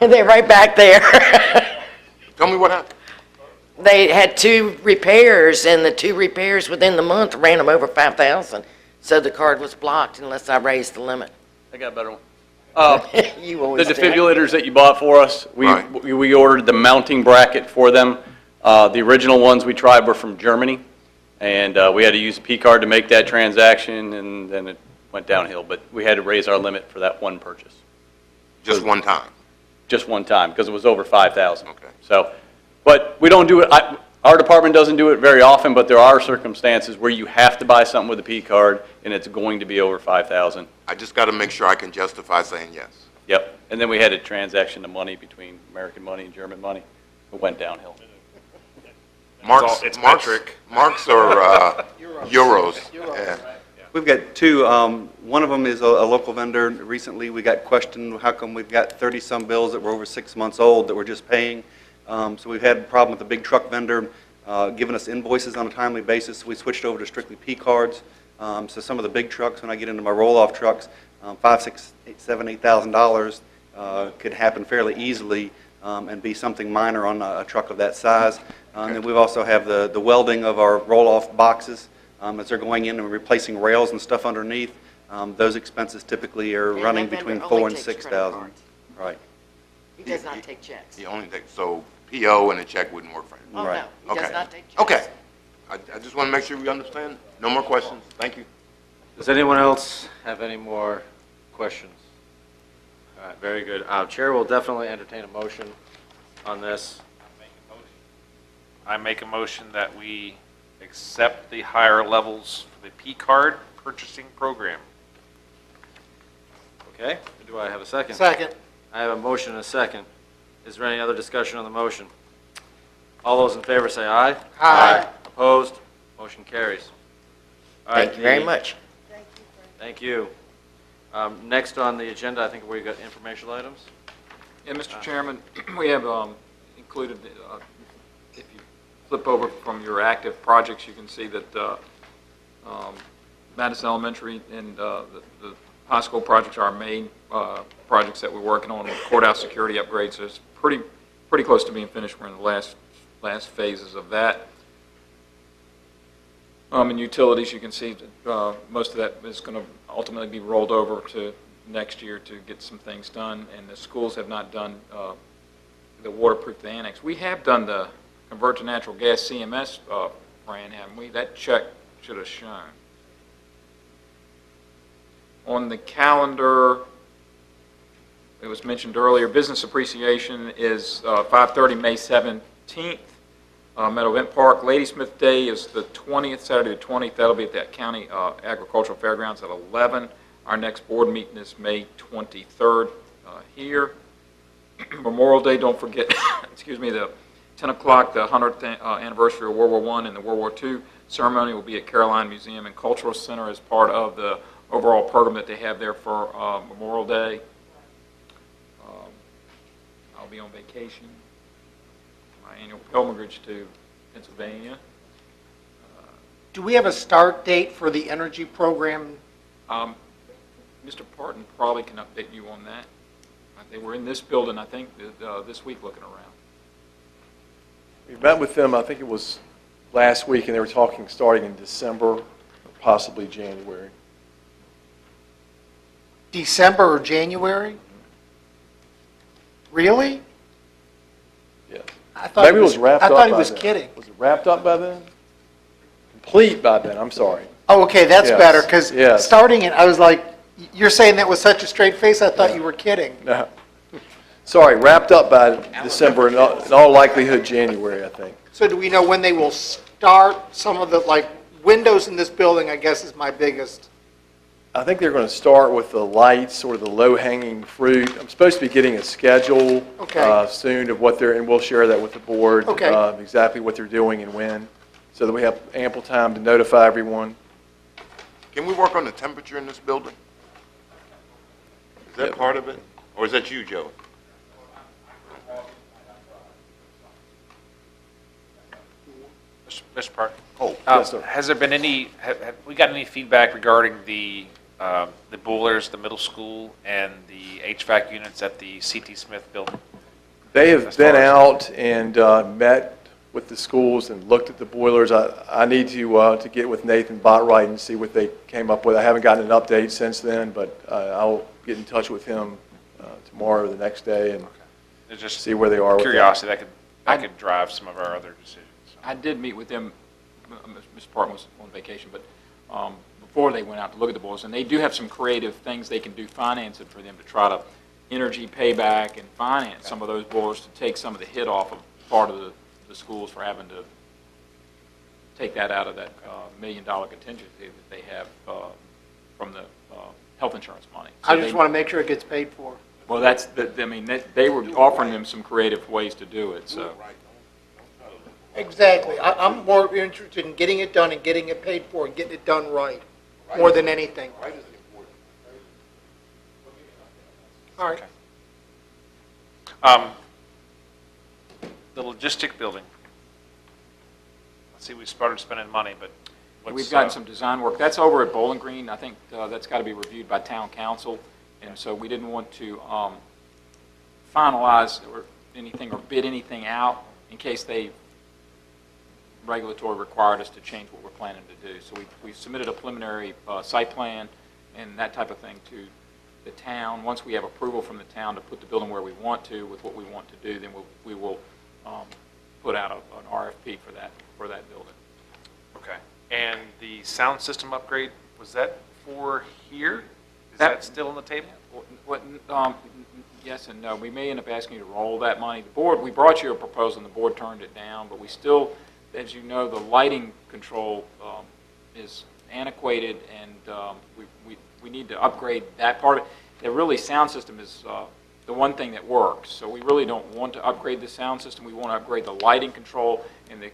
they're right back there. Tell me what happened. They had 2 repairs, and the 2 repairs within the month ran them over 5,000, so the card was blocked unless I raised the limit. I got a better one. You The always do. defibrillators that you bought for us, we ordered the mounting bracket for them. The original ones we tried were from Germany, and we had to use a P card to make that transaction, and then it went downhill. But we had to raise our limit for that one purchase. Just one time? Just one time, because it was over 5,000. Okay. So, but we don't do it, our department doesn't do it very often, but there are circumstances where you have to buy something with a P card, and it's going to be over 5,000. I just got to make sure I can justify saying yes. Yep, and then we had a transaction of money between American money and German money. It went downhill. Marks, it's marks, metric. marks are euros. Yeah. We've got two. One of them is a local vendor. Recently, we got questioned, how come we've got 30-some bills that were over 6 months old that we're just paying? So we've had a problem with the big truck vendor giving us invoices on a timely basis. We switched over to strictly P cards. So some of the big trucks, when I get into my roll-off trucks, $5,000, $6,000, $7,000, $8,000 could happen fairly easily and be something minor on a truck of that size. And then we also have the welding of our roll-off boxes as they're going in and replacing rails and stuff underneath. Those expenses typically are And running that between vendor only $4,000 and takes credit $6,000. cards. Right. He does not take checks. He only takes, so PO and a check wouldn't work for him? Oh, Right. no, he does Okay. not take checks. Okay. I just want to make sure we understand. No more questions. Thank you. Does anyone else have any more questions? All right, very good. Chair will definitely entertain a motion on this. I make a motion that we accept the higher levels for the P-card purchasing program. Okay, do I have a second? Second. I have a motion and a second. Is there any other discussion on the motion? All those in favor say aye. Aye. Opposed? Motion carries. All right, Thank you very the- much. Thank you. Next on the agenda, I think we've got informational items. Yeah, Mr. Chairman, we have included, if you flip over from your active projects, you can see that Madison Elementary and the high school projects are our main projects that we're working on with courthouse security upgrades. So it's pretty close to being finished. We're in the last phases of that. In utilities, you can see that most of that is going to ultimately be rolled over to next year to get some things done, and the schools have not done the waterproof the annex. We have done the convert to natural gas CMS brand, haven't we? That check should have shown. On the calendar, it was mentioned earlier, business appreciation is 5:30, May 17th. Meadow Event Park. Ladysmith Day is the 20th, Saturday the 20th. That'll be at that county agricultural fairgrounds at 11. Our next board meeting is May 23rd here. Memorial Day, don't forget, excuse me, the 10 o'clock, the 100th anniversary of World War I and the World War II ceremony will be at Caroline Museum and Cultural Center as part of the overall program that they have there for Memorial Day. I'll be on vacation. My annual pilgrimage to Pennsylvania. Do we have a start date for the energy program? Mr. Parton probably can update you on that. They were in this building, I think, this week looking around. We met with them, I think it was last week, and they were talking starting in December, or possibly January. December or January? Really? Yes. I thought Maybe it was wrapped up I thought he by was then. kidding. Was it wrapped up by then? Complete by then, I'm sorry. Oh, okay, that's Yes, better, because yes. starting it, I was like, you're saying that with such a straight face, I thought you were kidding. No. Sorry, wrapped up by December, in all likelihood January, I think. So do we know when they will start some of the, like, windows in this building, I guess, is my biggest. I think they're going to start with the lights or the low-hanging fruit. I'm supposed to be getting a schedule Okay. soon of what they're, and we'll share that with the board. Okay. Exactly what they're doing and when, so that we have ample time to notify everyone. Can we work on the temperature in this building? Is that Yep. part of it? Or is that you, Joe? Mr. Parton? Oh, yes, sir. Has there been any, have we got any feedback regarding the boilers, the middle school, and the HVAC units at the C.T. Smith building? They have As been far as- out and met with the schools and looked at the boilers. I need to get with Nathan Botwright and see what they came up with. I haven't gotten an update since then, but I'll get in touch with him tomorrow or the next day and It's just see where they are with that. curiosity, that could drive some of our other decisions. I did meet with them, Mr. Parton was on vacation, but before they went out to look at the boilers, and they do have some creative things they can do financing for them to try to energy payback and finance some of those boilers to take some of the hit off of part of the schools for having to take that out of that $1 million contingency that they have from the health insurance money. So I just want to make sure it gets paid for. Well, that's, I mean, they were offering them some creative ways to do it, so. Exactly. I'm more interested in getting it done and getting it paid for and getting it done right. more than anything. All right. The logistic building. Let's see, we started spending money, but what's... We've gotten some design work. That's over at Bowling Green. I think that's got to be reviewed by town council, and so we didn't want to finalize or bid anything out in case they regulatory required us to change what we're planning to do. So we submitted a preliminary site plan and that type of thing to the town. Once we have approval from the town to put the building where we want to with what we want to do, then we will put out an RFP for that building. Okay. And the sound system upgrade, was that for here? Is that still on the table? Yes and no. We may end up asking you to roll that money. The board, we brought you a proposal and the board turned it down, but we still, as you know, the lighting control is antiquated, and we need to upgrade that part of it. The really sound system is the one thing that works, so we really don't want to upgrade the sound system. We want to upgrade the lighting control and the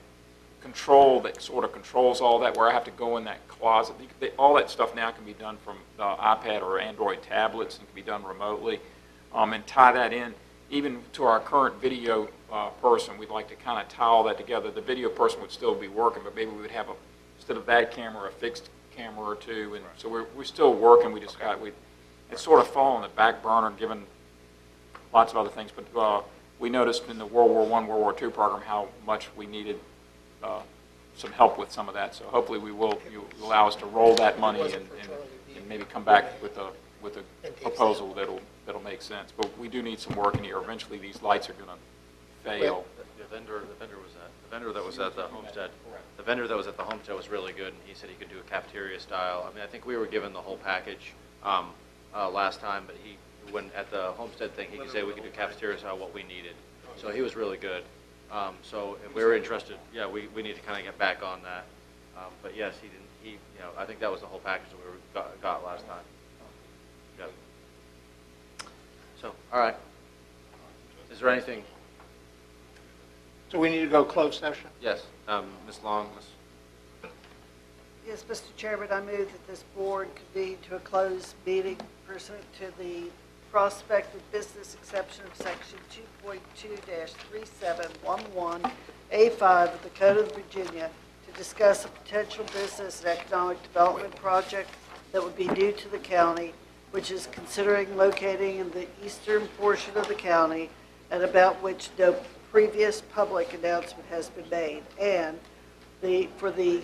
control that sort of controls all that, where I have to go in that closet. All that stuff now can be done from iPad or Android tablets and can be done remotely, and tie that in even to our current video person. We'd like to kind of tie all that together. The video person would still be working, but maybe we would have, instead of that camera, a fixed camera or two. And so we're still working. We just it's sort of fallen on the back burner given lots of other things. But we noticed in the World War I, World War II program how much we needed some help with some of that. So hopefully you allow us to roll that money and maybe come back with a proposal that'll make sense. But we do need some work in here. Eventually these lights are going to fail. The vendor that was at the homestead. The vendor that was at the homestead was really good, and he said he could do a cafeteria style. I mean, I think we were given the whole package last time, but when at the homestead thing, he could say we could do cafeteria style what we needed. So he was really good. So if we were interested, yeah, we need to kind of get back on that. But yes, I think that was the whole package that we got last time. Yeah. So, all right. Is there anything? So we need to go closed session? Yes, Ms. Long. Yes, Mr. Chairman, I move that this board convene to a closed meeting pursuant to the prospective business exception of section 2.2-3711A5 of the Code of Virginia to discuss a potential business and economic development project that would be new to the county, which is considering locating in the eastern portion of the county and about which no previous public announcement has been made, and for the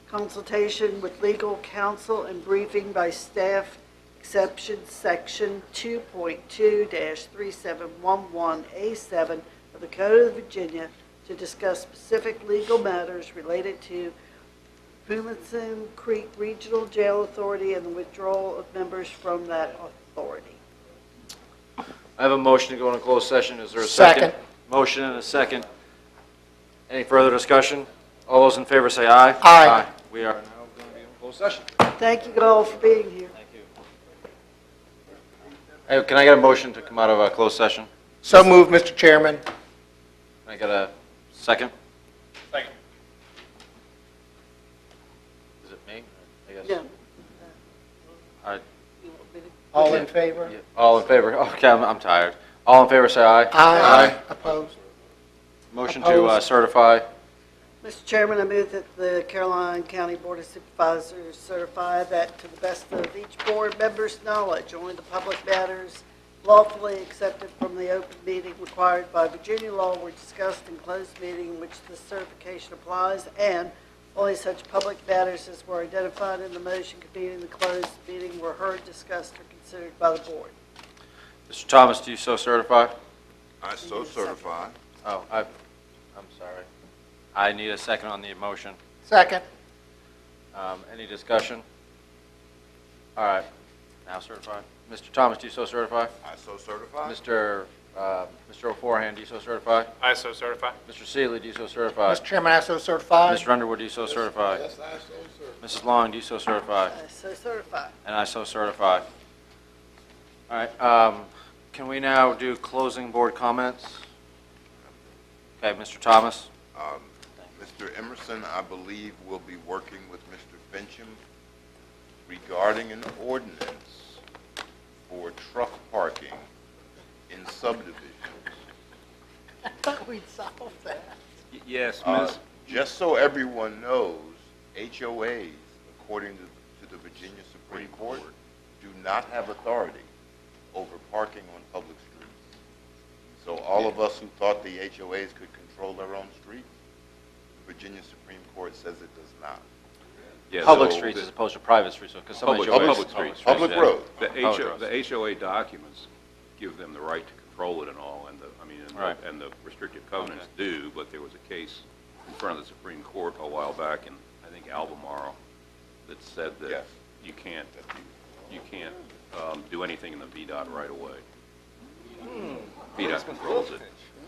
consultation with legal counsel and briefing by staff, exception section 2.2-3711A7 of the Code of Virginia to discuss specific legal matters related to Pumason Creek Regional Jail Authority and the withdrawal of members from that authority. I have a motion to go into closed session. Is there a second? Motion and a second. Any further discussion? All those in favor say aye. Aye. We are now going to be in closed session. Thank you all for being here. Thank you. Hey, can I get a motion to come out of a closed session? So moved, Mr. Chairman. Can I get a second? Second. Is it me? I guess. Yeah. All right. All in favor? Yeah. All in favor? Okay, I'm tired. All in favor say aye. Aye. Opposed? Motion to certify. Mr. Chairman, I move that the Caroline County Board of Supervisors certify that to the best of each board member's knowledge, only the public matters lawfully accepted from the open meeting required by Virginia law were discussed in closed meeting in which this certification applies, and only such public matters as were identified in the motion convening the closed meeting were heard, discussed, or considered by the board. Mr. Thomas, do you so certify? I so certify. Oh, I'm sorry. I need a second on the motion. Second. Any discussion? All right. Now certified. Mr. Thomas, do you so certify? I so certify. Mr. O'Forehand, do you so certify? I so certify. Mr. Seeley, do you so certify? Mr. Chairman, I so certify. Mr. Underwood, do you so certify? Yes, I so certify. Mrs. Long, do you so certify? I so certify. And I so certify. All right. Can we now do closing board comments? Okay, Mr. Thomas. Mr. Emerson, I believe, will be working with Mr. Fincham regarding an ordinance for truck parking in subdivisions. I thought we'd solve that. Yes, Just so everyone knows, HOAs, according to the Virginia Supreme Court, do not have authority over parking on public streets. So all of us who thought the HOAs could control their own streets, the Virginia Supreme Court says it does not. Yeah, Public so streets the- as opposed to private streets, because some Public- HOAs public streets, Public yeah. road. The Public roads. the HOA documents give them the right to control it and all, and Right. and the restrictive covenants do, but there was a case in front of the Supreme Court a while back in, I think, Albemarle, that said Yes. that you can't do anything in the VDOT right away. VDOT controls it.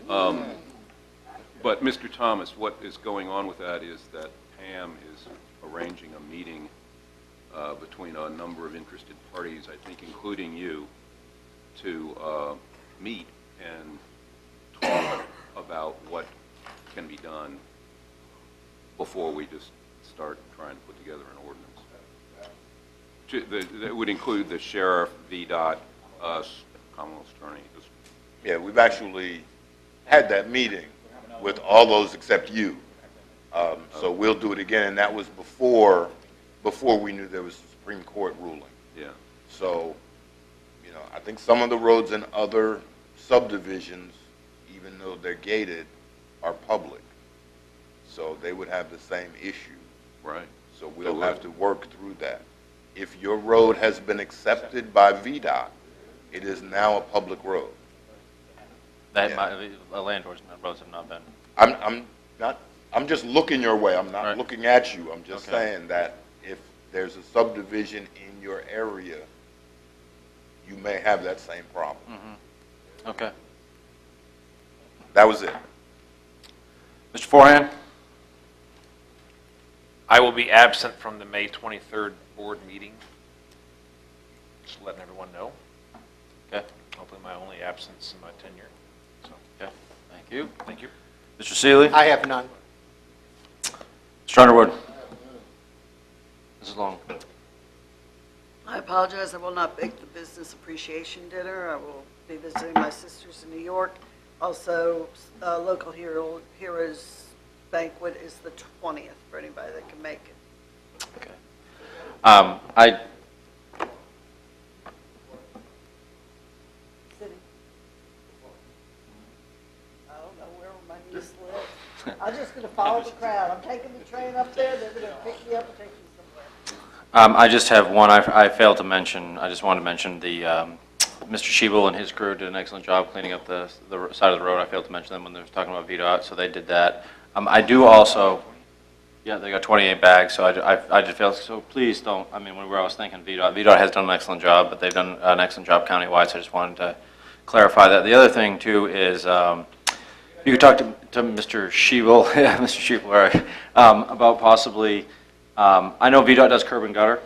But, Mr. Thomas, what is going on with that is that Pam is arranging a meeting between a number of interested parties, I think including you, to meet and talk about what can be done before we just start trying to put together an ordinance. That would include the sheriff, VDOT, us, Commonwealth Attorney. Yeah, we've actually had that meeting with all those except you. So we'll do it again, and that was before we knew there was a Supreme Court ruling. Yeah. So, I think some of the roads in other subdivisions, even though they're gated, are public. So they would have the same issue. Right. So we'll have to work through that. If your road has been accepted by VDOT, it is now a public road. That Yeah. roads have not been. I'm just looking your way. I'm not Right. looking at you. I'm just Okay. saying that if there's a subdivision in your area, you may have that same problem. Okay. That was it. Mr. Forehand? I will be absent from the May 23rd board meeting. Just letting everyone know. Okay. Hopefully my only absence in my tenure. So, Okay, thank you. thank you. Mr. Seeley? I have none. Mr. Underwood? Mrs. Long? I apologize, I will not make the business appreciation dinner. I will be visiting my sisters in New York. Also, local heroes banquet is the 20th for anybody that can make it. Okay. City. I don't know where my niece lives. I'm just going to follow the crowd. I'm taking the train up there, they're going to pick me up and take me somewhere. I just have one I failed to mention. I just wanted to mention the, Mr. Schiebel and his crew did an excellent job cleaning up the side of the road. I failed to mention them when they were talking about VDOT, so they did that. I do also, yeah, they got 28 bags, so I just failed, so please don't, when I was thinking VDOT has done an excellent job, but they've done an excellent job countywide, so I just wanted to clarify that. The other thing too is, you could talk to Mr. Schiebel, yeah, Mr. Schiebel, all right, about possibly, I know VDOT does curb and gutter,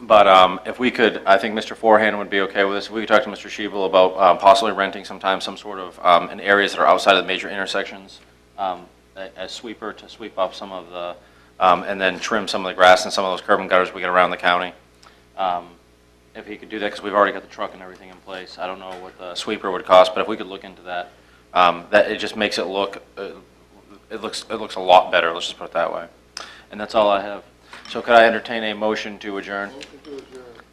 but if we could, I think Mr. Forehand would be okay with this, if we could talk to Mr. Schiebel about possibly renting sometimes some sort of, in areas that are outside of the major intersections, a sweeper to sweep up some of the, and then trim some of the grass and some of those curb and gutters we get around the county. If he could do that, because we've already got the truck and everything in place. I don't know what the sweeper would cost, but if we could look into that, that it just makes it look, it looks a lot better, let's just put it that way. And that's all I have. So could I entertain a motion to adjourn?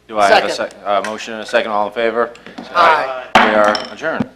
Do I have a motion and a second, all in favor? Aye. We are adjourned.